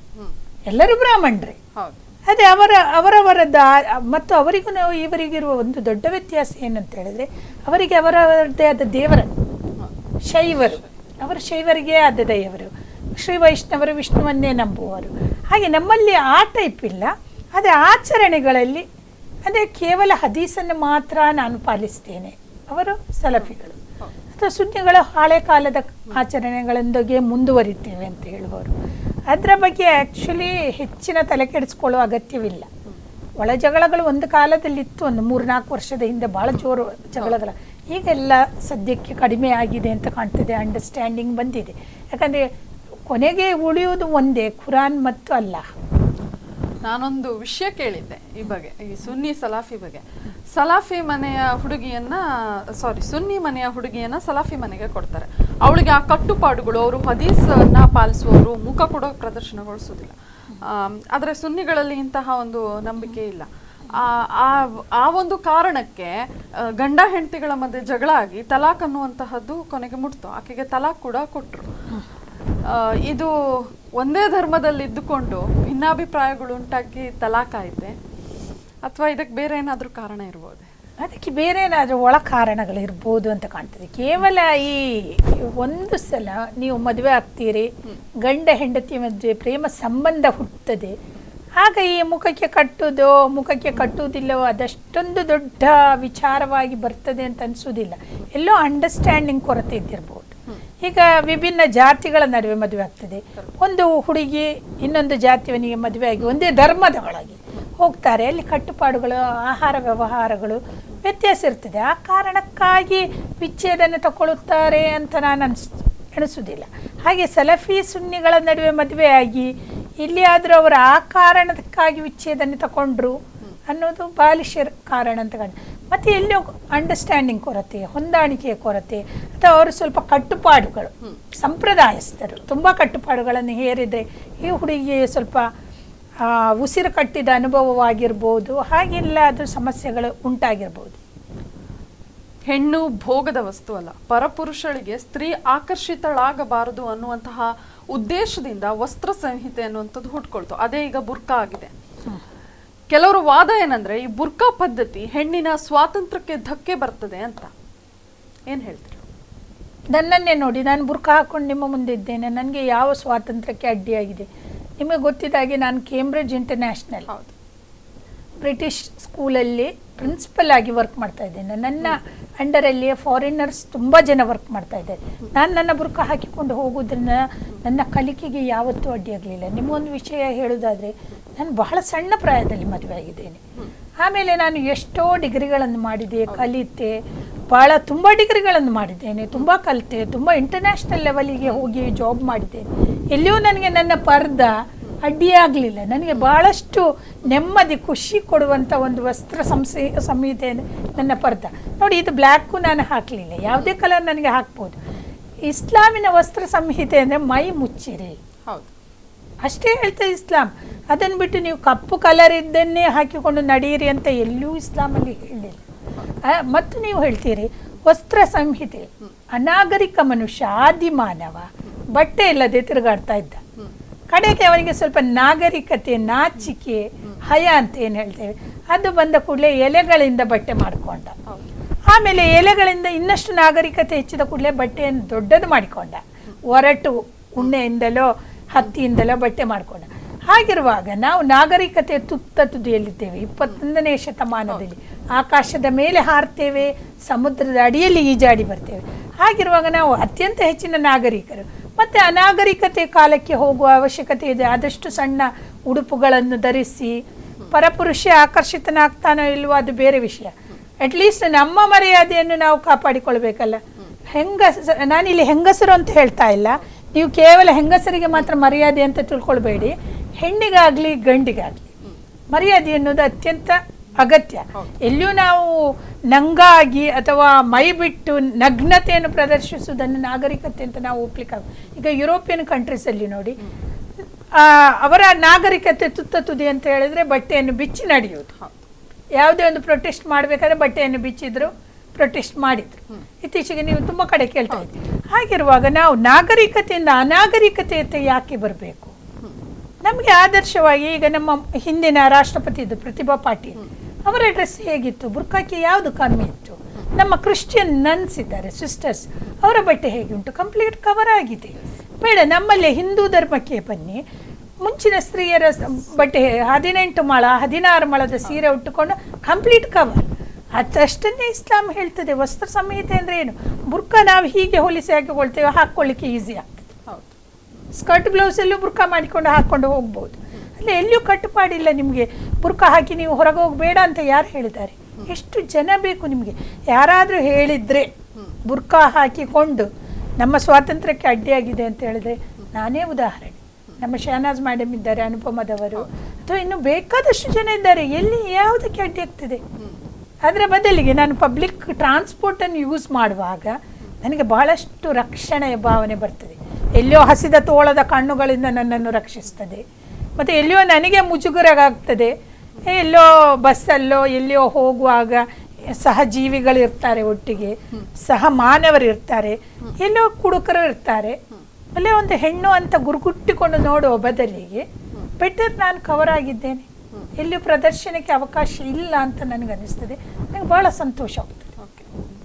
ಎಲ್ಲರೂ ಬ್ರಾಹ್ಮಣರೇ. ಅದೇ ಅವರವರದ್ದು. ಮತ್ತು ಅವರಿಗೂ ಇವರಿಗಿರುವ ಒಂದು ದೊಡ್ಡ ವ್ಯತ್ಯಾಸ ಏನಂತ ಹೇಳಿದ್ರೆ, ಅವರಿಗೆ ಅವರವರದ್ದೇ ಆದ ದೇವರನ್ನು, ಶೈವರು, ಅವರು ಶೈವರಿಗೆ ಆದ ದೇವರು, ಶ್ರೀ ವೈಷ್ಣವರು ವಿಷ್ಣುವನ್ನೇ ನಂಬುವರು. ಹಾಗೆ ನಮ್ಮಲ್ಲಿ ಆ ಟೈಪ್ ಇಲ್ಲ. ಆದರೆ ಆಚರಣೆಗಳಲ್ಲಿ ಅಂದರೆ ಕೇವಲ ಹದೀಸನ್ನು ಮಾತ್ರ ನಾನು ಪಾಲಿಸ್ತೇನೆ, ಅವರು ಸಲಫಿಗಳು. ಅಥವಾ ಸುನ್ನಿಗಳು ಹಳೆ ಕಾಲದ ಆಚರಣೆಗಳೊಂದಿಗೆ ಮುಂದುವರಿತೇವೆ ಅಂತ ಹೇಳುವವರು. ಅದರ ಬಗ್ಗೆ ಆ್ಯಕ್ಚುಲಿ ಹೆಚ್ಚಿನ ತಲೆ ಕೆಡಿಸ್ಕೊಳ್ಳೋ ಅಗತ್ಯವಿಲ್ಲ. ಒಳ ಜಗಳಗಳು ಒಂದು ಕಾಲದಲ್ಲಿತ್ತು, ಒಂದು 3-4 ವರ್ಷದ ಹಿಂದೆ ಭಾಳ ಜೋರು ಜಗಳಗಳ. ಈಗೆಲ್ಲ ಸದ್ಯಕ್ಕೆ ಕಡಿಮೆ ಆಗಿದೆ ಅಂತ ಕಾಣ್ತದೆ, ಅಂಡರ್ಸ್ಟ್ಯಾಂಡಿಂಗ್ ಬಂದಿದೆ. ಯಾಕಂದರೆ ಕೊನೆಗೆ ಉಳಿಯುವುದು ಒಂದೇ, ಖುರಾನ್ ಮತ್ತು ಅಲ್ಲಾಹ್. ನಾನೊಂದು ವಿಷಯ ಕೇಳಿದ್ದೆ ಈ ಬಗ್ಗೆ, ಈ ಸುನ್ನಿ ಸಲಾಫಿ ಬಗ್ಗೆ. ಸಲಾಫಿ ಮನೆಯ ಹುಡುಗಿಯನ್ನ ಸುನ್ನಿ ಮನೆಯ ಹುಡುಗಿಯನ್ನ ಸಲಾಫಿ ಮನೆಗೆ ಕೊಡ್ತಾರೆ. ಅವಳಿಗೆ ಆ ಕಟ್ಟುಪಾಡುಗಳು, ಅವರು ಹದೀಸನ್ನ ಪಾಲಿಸುವವರು, ಮುಖ ಕೂಡ ಪ್ರದರ್ಶನಗೊಳಿಸೋದಿಲ್ಲ. ಆದರೆ ಸುನ್ನಿಗಳಲ್ಲಿ ಇಂತಹ ಒಂದು ನಂಬಿಕೆ ಇಲ್ಲ. ಆ ಒಂದು ಕಾರಣಕ್ಕೆ ಗಂಡ ಹೆಂಡತಿಗಳ ಮಧ್ಯೆ ಜಗಳ ಆಗಿ ತಲಾಕ್ ಅನ್ನುವಂತಹದ್ದು ಕೊನೆಗೆ ಮುಟ್ತು. ಆಕೆಗೆ ತಲಾಕ್ ಕೂಡ ಕೊಟ್ಟರು. ಇದು ಒಂದೇ ಧರ್ಮದಲ್ಲಿ ಇದ್ದುಕೊಂಡು ಭಿನ್ನಾಭಿಪ್ರಾಯಗಳು ಉಂಟಾಗಿ ತಲಾಕ್ ಆಯ್ತೆ, ಅಥವಾ ಇದಕ್ಕೆ ಬೇರೆ ಏನಾದರೂ ಕಾರಣ ಇರ್ಬೋದು? ಅದಕ್ಕೆ ಬೇರೆ ಏನಾದರೂ ಒಳ ಕಾರಣಗಳಿರ್ಬೋದು ಅಂತ ಕಾಣ್ತದೆ. ಕೇವಲ ಈ ಒಂದು ಸಲ ನೀವು ಮದುವೆ ಆಗ್ತೀರಿ, ಗಂಡ ಹೆಂಡತಿ ಮಧ್ಯೆ ಪ್ರೇಮ ಸಂಬಂಧ ಹುಟ್ಟುತ್ತದೆ, ಆಗ ಈ ಮುಖಕ್ಕೆ ಕಟ್ಟುವುದಿಲ್ಲವೋ ಅದಷ್ಟೊಂದು ದೊಡ್ಡ ವಿಚಾರವಾಗಿ ಬರ್ತದೆ ಅಂತ ಅನಿಸೋದಿಲ್ಲ. ಎಲ್ಲೋ ಅಂಡರ್ಸ್ಟ್ಯಾಂಡಿಂಗ್ ಕೊರತೆ ಇದ್ದಿರ್ಬೋದು. ಈಗ ವಿಭಿನ್ನ ಜಾತಿಗಳ ನಡುವೆ ಮದುವೆ ಆಗ್ತದೆ. ಒಂದು ಹುಡುಗಿ ಇನ್ನೊಂದು ಜಾತಿಯವನಿಗೆ ಮದುವೆ ಆಗಿ ಒಂದೇ ಧರ್ಮದೊಳಗೆ ಹೋಗ್ತಾರೆ, ಅಲ್ಲಿ ಕಟ್ಟುಪಾಡುಗಳು, ಆಹಾರ ವ್ಯವಹಾರಗಳು ವ್ಯತ್ಯಾಸ ಇರ್ತದೆ. ಆ ಕಾರಣಕ್ಕಾಗಿ ವಿಚ್ಛೇದನ ತಗೊಳ್ಳುತ್ತಾರೆ ಅಂತ ನಾನು ಎಣಿಸೋದಿಲ್ಲ. ಹಾಗೆ ಸಲಫಿ ಸುನ್ನಿಗಳ ನಡುವೆ ಮದುವೆ ಆಗಿ ಇಲ್ಲಿ ಆದರೂ ಅವರು ಆ ಕಾರಣಕ್ಕಾಗಿ ವಿಚ್ಛೇದನ ತಗೊಂಡ್ರು ಅನ್ನೋದು ಬಾಲಿಷ್ಯರ ಕಾರಣ ಅಂತ ಕಾಣ್ತದೆ. ಮತ್ತು ಎಲ್ಲಿಯೋ ಅಂಡರ್ಸ್ಟ್ಯಾಂಡಿಂಗ್ ಕೊರತೆ, ಹೊಂದಾಣಿಕೆಯ ಕೊರತೆ, ಅಥವಾ ಅವರು ಸ್ವಲ್ಪ ಕಟ್ಟುಪಾಡುಗಳು, ಸಂಪ್ರದಾಯಸ್ಥರು ತುಂಬ ಕಟ್ಟುಪಾಡುಗಳನ್ನು ಹೇರಿದರೆ ಈ ಹುಡುಗಿಗೆ ಸ್ವಲ್ಪ ಉಸಿರು ಕಟ್ಟಿದ ಅನುಭವವಾಗಿರ್ಬೋದು. ಹಾಗೆಲ್ಲ ಅದು ಸಮಸ್ಯೆಗಳು ಉಂಟಾಗಿರ್ಬೋದು. ಹೆಣ್ಣು ಭೋಗದ ವಸ್ತು ಅಲ್ಲ, ಪರಪುರುಷಳಿಗೆ ಸ್ತ್ರೀ ಆಕರ್ಷಿತಳಾಗಬಾರದು ಅನ್ನುವಂತಹ ಉದ್ದೇಶದಿಂದ ವಸ್ತ್ರ ಸಂಹಿತೆ ಅನ್ನುವಂಥದ್ದು ಹುಟ್ಕೊಳ್ತು. ಅದೇ ಈಗ ಬುರ್ಕಾ ಆಗಿದೆ. ಕೆಲವರು ವಾದ ಏನಂದ್ರೆ ಈ ಬುರ್ಕಾ ಪದ್ಧತಿ ಹೆಣ್ಣಿನ ಸ್ವಾತಂತ್ರ್ಯಕ್ಕೆ ಧಕ್ಕೆ ಬರ್ತದೆ ಅಂತ. ಏನ್ ಹೇಳ್ತೀರಿ? ನನ್ನನ್ನೇ ನೋಡಿ, ನಾನು ಬುರ್ಕಾ ಹಾಕೊಂಡು ನಿಮ್ಮ ಮುಂದೆ ಇದ್ದೇನೆ, ನನಗೆ ಯಾವ ಸ್ವಾತಂತ್ರ್ಯಕ್ಕೆ ಅಡ್ಡಿಯಾಗಿದೆ? ನಿಮಗೆ ಗೊತ್ತಿದ್ದಾಗೆ ನಾನು ಕೇಂಬ್ರಿಡ್ಜ್ ಇಂಟರ್ನ್ಯಾಷನಲ್ ಬ್ರಿಟಿಷ್ ಸ್ಕೂಲಲ್ಲಿ ಪ್ರಿನ್ಸಿಪಲ್ ಆಗಿ ವರ್ಕ್ ಮಾಡ್ತಾ ಇದ್ದೇನೆ. ನನ್ನ ಅಂಡರಲ್ಲಿ ಫಾರಿನರ್ಸ್ ತುಂಬ ಜನ ವರ್ಕ್ ಮಾಡ್ತಾ ಇದ್ದಾರೆ. ನಾನು ನನ್ನ ಬುರ್ಕಾ ಹಾಕಿಕೊಂಡು ಹೋಗೋದ್ರಿಂದ ನನ್ನ ಕಲಿಕೆಗೆ ಯಾವತ್ತೂ ಅಡ್ಡಿಯಾಗಲಿಲ್ಲ. ನಿಮಗೊಂದು ವಿಷಯ ಹೇಳೋದಾದರೆ, ನಾನು ಬಹಳ ಸಣ್ಣ ಪ್ರಾಯದಲ್ಲಿ ಮದುವೆ ಆಗಿದ್ದೇನೆ. ಆಮೇಲೆ ನಾನು ಎಷ್ಟೋ ಡಿಗ್ರಿಗಳನ್ನು ಮಾಡಿದೆ, ಕಲಿತೆ, ತುಂಬ ಡಿಗ್ರಿಗಳನ್ನು ಮಾಡಿದ್ದೇನೆ, ತುಂಬ ಕಲಿತೆ, ತುಂಬ ಇಂಟರ್ನ್ಯಾಷನಲ್ ಲೆವೆಲಿಗೆ ಹೋಗಿ ಜಾಬ್ ಮಾಡಿದ್ದೇನೆ. ಎಲ್ಲಿಯೂ ನನಗೆ ನನ್ನ ಪರ್ದ ಅಡ್ಡಿಯಾಗಲಿಲ್ಲ. ನನಗೆ ಭಾಳಷ್ಟು ನೆಮ್ಮದಿ, ಖುಷಿ ಕೊಡುವಂಥ ಒಂದು ವಸ್ತ್ರ ಸಂಹಿತೆ ನನ್ನ ಪರ್ದ. ನೋಡಿ, ಇದು ಬ್ಲ್ಯಾಕು ನಾನು ಹಾಕಲಿಲ್ಲ, ಯಾವುದೇ ಕಲರ್ ನನಗೆ ಹಾಕ್ಬೋದು. ಇಸ್ಲಾಮಿನ ವಸ್ತ್ರ ಸಂಹಿತೆ ಅಂದರೆ ಮೈ ಮುಚ್ಚಿರಿ, ಹೌದು, ಅಷ್ಟೇ ಹೇಳ್ತದೆ ಇಸ್ಲಾಂ. ಅದನ್ನು ಬಿಟ್ಟು ನೀವು ಕಪ್ಪು ಕಲರ್ ಇದ್ದನ್ನೇ ಹಾಕಿಕೊಂಡು ನಡೆಯಿರಿ ಅಂತ ಎಲ್ಲೂ ಇಸ್ಲಾಮಲ್ಲಿ ಹೇಳಿಲ್ಲ. ಮತ್ತು ನೀವು ಹೇಳ್ತೀರಿ ವಸ್ತ್ರ ಸಂಹಿತೆ, ಅನಾಗರಿಕ ಮನುಷ್ಯ, ಆದಿ ಮಾನವ ಬಟ್ಟೆ ಇಲ್ಲದೆ ತಿರುಗಾಡ್ತಾ ಇದ್ದ. ಕಡೆಗೆ ಅವನಿಗೆ ಸ್ವಲ್ಪ ನಾಗರಿಕತೆ, ನಾಚಿಕೆ, ಹಯ ಅಂತ ಏನು ಹೇಳ್ತೇವೆ, ಅದು ಬಂದ ಕೂಡಲೇ ಎಲೆಗಳಿಂದ ಬಟ್ಟೆ ಮಾಡಿಕೊಂಡ. ಆಮೇಲೆ ಎಲೆಗಳಿಂದ ಇನ್ನಷ್ಟು ನಾಗರಿಕತೆ ಹೆಚ್ಚಿದ ಕೂಡಲೇ ಬಟ್ಟೆಯನ್ನು ದೊಡ್ಡದು ಮಾಡಿಕೊಂಡ. ಒರಟು ಉಣ್ಣೆಯಿಂದಲೋ ಹತ್ತಿಯಿಂದಲೋ ಬಟ್ಟೆ ಮಾಡಿಕೊಂಡ. ಹಾಗಿರುವಾಗ ನಾವು ನಾಗರಿಕತೆಯ ತುದಿಯಲ್ಲಿದ್ದೇವೆ. 21ನೇ ಶತಮಾನದಲ್ಲಿ ಆಕಾಶದ ಮೇಲೆ ಹಾರ್ತೇವೆ, ಸಮುದ್ರದ ಅಡಿಯಲ್ಲಿ ಈಜಾಡಿ ಬರ್ತೇವೆ. ಹಾಗಿರುವಾಗ ನಾವು ಅತ್ಯಂತ ಹೆಚ್ಚಿನ ನಾಗರಿಕರು. ಮತ್ತು ಅನಾಗರಿಕತೆ ಕಾಲಕ್ಕೆ ಹೋಗುವ ಅವಶ್ಯಕತೆ ಇದೆ. ಆದಷ್ಟು ಸಣ್ಣ ಉಡುಪುಗಳನ್ನು ಧರಿಸಿ ಪರಪುರುಷ ಆಕರ್ಷಿತನಾಗ್ತಾನೋ ಇಲ್ವೋ ಅದು ಬೇರೆ ವಿಷಯ. ಅಟ್ಲೀಸ್ಟ್ ನಮ್ಮ ಮರ್ಯಾದೆಯನ್ನು ನಾವು ಕಾಪಾಡಿಕೊಳ್ಬೇಕಲ್ಲ. ನಾನಿಲ್ಲಿ ಹೆಂಗಸರು ಅಂತ ಹೇಳ್ತಾ ಇಲ್ಲ, ನೀವು ಕೇವಲ ಹೆಂಗಸರಿಗೆ ಮಾತ್ರ ಮರ್ಯಾದೆ ಅಂತ ತಿಳ್ಕೊಳ್ಬೇಡಿ. ಹೆಣ್ಣಿಗಾಗಲಿ ಗಂಡಿಗಾಗಲಿ ಮರ್ಯಾದೆ ಅನ್ನೋದು ಅತ್ಯಂತ ಅಗತ್ಯ. ಎಲ್ಲಿಯೂ ನಾವು ನಂಗಾಗಿ ಅಥವಾ ಮೈ ಬಿಟ್ಟು ನಗ್ನತೆಯನ್ನು ಪ್ರದರ್ಶಿಸುವುದನ್ನು ನಾಗರಿಕತೆ ಅಂತ ನಾವು ಒಪ್ಲಿಕ್ಕಾಗ. ಈಗ ಯುರೋಪಿಯನ್ ಕಂಟ್ರೀಸಲ್ಲಿ ನೋಡಿ, ಅವರ ನಾಗರಿಕತೆ ತುದಿ ಅಂತ ಹೇಳಿದ್ರೆ ಬಟ್ಟೆಯನ್ನು ಬಿಚ್ಚಿ ನಡೆಯುವುದು. ಯಾವುದೇ ಒಂದು ಪ್ರೊಟೆಸ್ಟ್ ಮಾಡಬೇಕಾದ್ರೆ ಬಟ್ಟೆಯನ್ನು ಬಿಚ್ಚಿದ್ರು, ಪ್ರೊಟೆಸ್ಟ್ ಮಾಡಿದ್ರು. ಇತ್ತೀಚೆಗೆ ನೀವು ತುಂಬ ಕಡೆ ಕೇಳ್ತಾ ಇದ್ದೀವಿ. ಹಾಗಿರುವಾಗ ನಾವು ನಾಗರಿಕತೆಯಿಂದ ಅನಾಗರಿಕತೆಯತ್ತ ಯಾಕೆ ಬರಬೇಕು? ನಮಗೆ ಆದರ್ಶವಾಗಿ ಈಗ ನಮ್ಮ ಹಿಂದಿನ ರಾಷ್ಟ್ರಪತಿ ಇದ್ದು ಪ್ರತಿಭಾ ಪಾಟೀಲ್, ಅವರ ಡ್ರೆಸ್ ಹೇಗಿತ್ತು? ಬುರ್ಕಾಕ್ಕೆ ಯಾವುದು ಕಮ್ಮಿ ಇತ್ತು? ನಮ್ಮ ಕ್ರಿಶ್ಚಿಯನ್ ನನ್ಸ್ ಇದ್ದಾರೆ, ಸಿಸ್ಟರ್ಸ್, ಅವರ ಬಟ್ಟೆ ಹೇಗೆ ಉಂಟು? ಕಂಪ್ಲೀಟ್ ಕವರ್ ಆಗಿದೆ. ಬೇಡ, ನಮ್ಮಲ್ಲಿ ಹಿಂದೂ ಧರ್ಮಕ್ಕೆ ಬನ್ನಿ. ಮುಂಚಿನ ಸ್ತ್ರೀಯರ ಬಟ್ಟೆ 18 ಮೊಳ 16 ಮೊಳದ ಸೀರೆ ಉಟ್ಟುಕೊಂಡು ಕಂಪ್ಲೀಟ್ ಕವರ್, ಅದಷ್ಟನ್ನೇ ಇಸ್ಲಾಂ ಹೇಳ್ತದೆ. ವಸ್ತ್ರ ಸಂಹಿತೆ ಅಂದರೆ ಏನು? ಬುರ್ಕಾ ನಾವು ಹೀಗೆ ಹೊಲಿಸಿ ಹಾಕಿಕೊಳ್ತೇವೆ, ಹಾಕ್ಕೊಳ್ಳಿಕ್ಕೆ ಈಸಿ ಆಗ್ತದೆ. ಸ್ಕರ್ಟ್ ಬ್ಲೌಸಲ್ಲೂ ಬುರ್ಕಾ ಮಾಡಿಕೊಂಡು ಹಾಕ್ಕೊಂಡು ಹೋಗ್ಬೋದು. ಅಲ್ಲಿ ಎಲ್ಲಿಯೂ ಕಟ್ಟುಪಾಡಿಲ್ಲ ನಿಮಗೆ. ಬುರ್ಕಾ ಹಾಕಿ ನೀವು ಹೊರಗೆ ಹೋಗಬೇಡ ಅಂತ ಯಾರು ಹೇಳಿದ್ದಾರೆ? ಎಷ್ಟು ಜನ ಬೇಕು ನಿಮಗೆ? ಯಾರಾದರೂ ಹೇಳಿದರೆ ಬುರ್ಕಾ ಹಾಕಿಕೊಂಡು ನಮ್ಮ ಸ್ವಾತಂತ್ರ್ಯಕ್ಕೆ ಅಡ್ಡಿಯಾಗಿದೆ ಅಂತ ಹೇಳಿದ್ರೆ, ನಾನೇ ಉದಾಹರಣೆ. ನಮ್ಮ ಶಹನಾಜ್ ಮೇಡಮ್ ಇದ್ದಾರೆ, ಅನುಪಮದವರು, ಅಥವಾ ಇನ್ನು ಬೇಕಾದಷ್ಟು ಜನ ಇದ್ದಾರೆ. ಎಲ್ಲಿ ಯಾವುದಕ್ಕೆ ಅಡ್ಡಿ ಆಗ್ತದೆ? ಅದರ ಬದಲಿಗೆ ನಾನು ಪಬ್ಲಿಕ್ ಟ್ರಾನ್ಸ್ಪೋರ್ಟನ್ನು ಯೂಸ್ ಮಾಡುವಾಗ ನನಗೆ ಬಹಳಷ್ಟು ರಕ್ಷಣೆಯ ಭಾವನೆ ಬರ್ತದೆ. ಎಲ್ಲಿಯೋ ಹಸಿದ ತೋಳದ ಕಣ್ಣುಗಳಿಂದ ನನ್ನನ್ನು ರಕ್ಷಿಸ್ತದೆ. ಮತ್ತು ಎಲ್ಲಿಯೋ ನನಗೆ ಮುಜುಗರಾಗ್ತದೆ. ಎಲ್ಲೋ ಬಸ್ಸಲ್ಲೋ ಎಲ್ಲಿಯೋ ಹೋಗುವಾಗ ಸಹಜೀವಿಗಳಿರ್ತಾರೆ, ಒಟ್ಟಿಗೆ ಸಹ ಮಾನವರಿರ್ತಾರೆ, ಎಲ್ಲೋ ಕುಡುಕರು ಇರ್ತಾರೆ. ಅಲ್ಲೇ ಒಂದು ಹೆಣ್ಣು ಅಂತ ಗುರುಗುಟ್ಟಿಕೊಂಡು ನೋಡುವ ಬದಲಿಗೆ ಬೆಟರ್ ನಾನು ಕವರ್ ಆಗಿದ್ದೇನೆ, ಎಲ್ಲಿಯೂ ಪ್ರದರ್ಶನಕ್ಕೆ ಅವಕಾಶ ಇಲ್ಲ ಅಂತ ನನಗನ್ನಿಸ್ತದೆ. ನನಗೆ ಬಹಳ ಸಂತೋಷ ಆಗ್ತದೆ.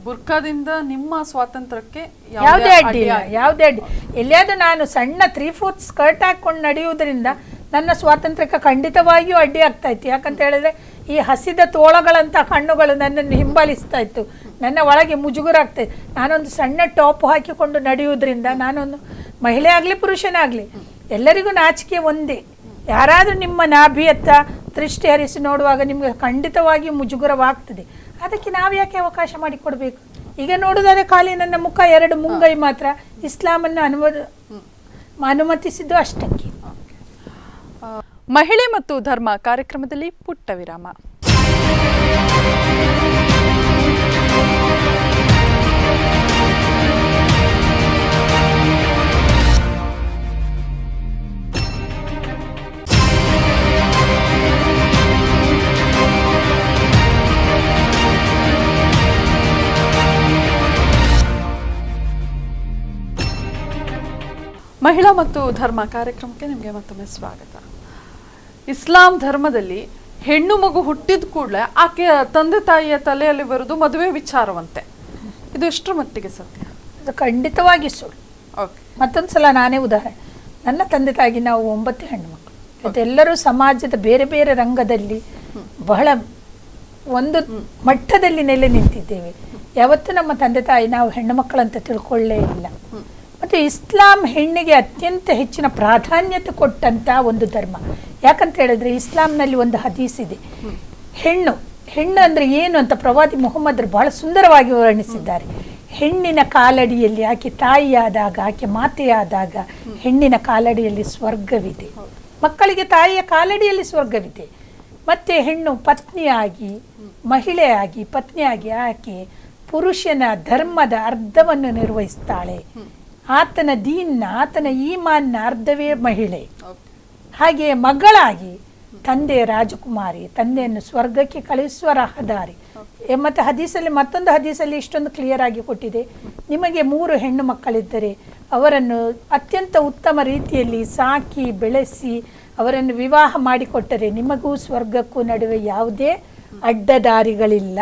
ಬುರ್ಕಾದಿಂದ ನಿಮ್ಮ ಸ್ವಾತಂತ್ರ್ಯಕ್ಕೆ ಯಾವುದೇ ಅಡ್ಡಿ ಇಲ್ಲ, ಯಾವುದೇ ಅಡ್ಡಿ. ಎಲ್ಲಿಯಾದ್ರೂ ನಾನು ಸಣ್ಣ 3/4 ಸ್ಕರ್ಟ್ ಹಾಕೊಂಡು ನಡೆಯುವುದರಿಂದ ನನ್ನ ಸ್ವಾತಂತ್ರ್ಯಕ್ಕೆ ಖಂಡಿತವಾಗಿಯೂ ಅಡ್ಡಿ ಆಗ್ತಾ ಇತ್ತು. ಯಾಕಂತ ಹೇಳಿದ್ರೆ ಈ ಹಸಿದ ತೋಳಗಳಂಥ ಕಣ್ಣುಗಳು ನನ್ನನ್ನು ಹಿಂಬಾಲಿಸ್ತಾ ಇತ್ತು. ನನ್ನ ಒಳಗೆ ಮುಜುಗರ ಆಗ್ತಾಯಿತ್ತು. ನಾನೊಂದು ಸಣ್ಣ ಟಾಪ್ ಹಾಕಿಕೊಂಡು ನಡೆಯುವುದರಿಂದ, ನಾನೊಂದು ಮಹಿಳೆ ಆಗಲಿ ಪುರುಷನಾಗಲಿ ಎಲ್ಲರಿಗೂ ನಾಚಿಕೆ ಒಂದೇ. ಯಾರಾದರೂ ನಿಮ್ಮ ನಾಭಿಯತ್ತ ದೃಷ್ಟಿ ಹರಿಸಿ ನೋಡುವಾಗ ನಿಮಗೆ ಖಂಡಿತವಾಗಿಯೂ ಮುಜುಗರವಾಗ್ತದೆ. ಅದಕ್ಕೆ ನಾವು ಯಾಕೆ ಅವಕಾಶ ಮಾಡಿಕೊಡ್ಬೇಕು? ಈಗ ನೋಡೋದಾದ್ರೆ ಖಾಲಿ ನನ್ನ ಮುಖ 2 ಮುಂಗೈ ಮಾತ್ರ ಇಸ್ಲಾಮನ್ನು ಅನುಮತಿಸಿದ್ದು ಅಷ್ಟಕ್ಕೆ. ಮಹಿಳೆ ಮತ್ತು ಧರ್ಮ ಕಾರ್ಯಕ್ರಮದಲ್ಲಿ ಪುಟ್ಟ ವಿರಾಮ. ಮಹಿಳಾ ಮತ್ತು ಧರ್ಮ ಕಾರ್ಯಕ್ರಮಕ್ಕೆ ನಿಮಗೆ ಮತ್ತೊಮ್ಮೆ ಸ್ವಾಗತ. ಇಸ್ಲಾಂ ಧರ್ಮದಲ್ಲಿ ಹೆಣ್ಣು ಮಗು ಹುಟ್ಟಿದ ಕೂಡಲೇ ಆಕೆ ತಂದೆ ತಾಯಿಯ ತಲೆಯಲ್ಲಿ ಬರೋದು ಮದುವೆ ವಿಚಾರವಂತೆ. ಇದು ಎಷ್ಟರ ಮಟ್ಟಿಗೆ ಸತ್ಯ? ಅದು ಖಂಡಿತವಾಗಿ ಸುಳ್ಳು. ಓಕೆ, ಮತ್ತೊಂದು ಸಲ ನಾನೇ ಉದಾಹರಣೆ. ನನ್ನ ತಂದೆ ತಾಯಿಗೆ ನಾವು 9 ಹೆಣ್ಣು ಮಕ್ಕಳು. ಅದೆಲ್ಲರೂ ಸಮಾಜದ ಬೇರೆ ಬೇರೆ ರಂಗದಲ್ಲಿ ಬಹಳ ಒಂದು ಮಟ್ಟದಲ್ಲಿ ನೆಲೆ ನಿಂತಿದ್ದೇವೆ. ಯಾವತ್ತೂ ನಮ್ಮ ತಂದೆ ತಾಯಿ ನಾವು ಹೆಣ್ಣು ಮಕ್ಕಳಂತ ತಿಳ್ಕೊಳ್ಳೇ ಇಲ್ಲ. ಮತ್ತು ಇಸ್ಲಾಂ ಹೆಣ್ಣಿಗೆ ಅತ್ಯಂತ ಹೆಚ್ಚಿನ ಪ್ರಾಧಾನ್ಯತೆ ಕೊಟ್ಟಂಥ ಒಂದು ಧರ್ಮ. ಯಾಕಂತ ಹೇಳಿದ್ರೆ ಇಸ್ಲಾಂನಲ್ಲಿ ಒಂದು ಹದೀಸ್ ಇದೆ. ಹೆಣ್ಣು ಅಂದರೆ ಏನು ಅಂತ ಪ್ರವಾದಿ ಮುಹಮ್ಮದರು ಬಹಳ ಸುಂದರವಾಗಿ ವರ್ಣಿಸಿದ್ದಾರೆ. ಹೆಣ್ಣಿನ ಕಾಲಡಿಯಲ್ಲಿ, ಆಕೆ ತಾಯಿಯಾದಾಗ, ಆಕೆ ಮಾತೆಯಾದಾಗ ಹೆಣ್ಣಿನ ಕಾಲಡಿಯಲ್ಲಿ ಸ್ವರ್ಗವಿದೆ. ಮಕ್ಕಳಿಗೆ ತಾಯಿಯ ಕಾಲಡಿಯಲ್ಲಿ ಸ್ವರ್ಗವಿದೆ. ಮತ್ತು ಹೆಣ್ಣು ಪತ್ನಿಯಾಗಿ, ಮಹಿಳೆಯಾಗಿ, ಪತ್ನಿಯಾಗಿ ಆಕೆ ಪುರುಷನ ಧರ್ಮದ ಅರ್ಧವನ್ನು ನಿರ್ವಹಿಸ್ತಾಳೆ. ಆತನ ದೀನ್ನ, ಆತನ ಈಮಾನ್ನ ಅರ್ಧವೇ ಮಹಿಳೆ. ಹಾಗೆ ಮಗಳಾಗಿ ತಂದೆ ರಾಜಕುಮಾರಿ, ತಂದೆಯನ್ನು ಸ್ವರ್ಗಕ್ಕೆ ಕಳಿಸುವ ರಹದಾರಿ. ಮತ್ತು ಹದೀಸಲ್ಲಿ, ಮತ್ತೊಂದು ಹದೀಸಲ್ಲಿ ಇಷ್ಟೊಂದು ಕ್ಲಿಯರ್ ಆಗಿ ಕೊಟ್ಟಿದೆ. ನಿಮಗೆ 3 ಹೆಣ್ಣು ಮಕ್ಕಳಿದ್ದರೆ ಅವರನ್ನು ಅತ್ಯಂತ ಉತ್ತಮ ರೀತಿಯಲ್ಲಿ ಸಾಕಿ ಬೆಳೆಸಿ ಅವರನ್ನು ವಿವಾಹ ಮಾಡಿಕೊಟ್ಟರೆ ನಿಮಗೂ ಸ್ವರ್ಗಕ್ಕೂ ನಡುವೆ ಯಾವುದೇ ಅಡ್ಡದಾರಿಗಳಿಲ್ಲ,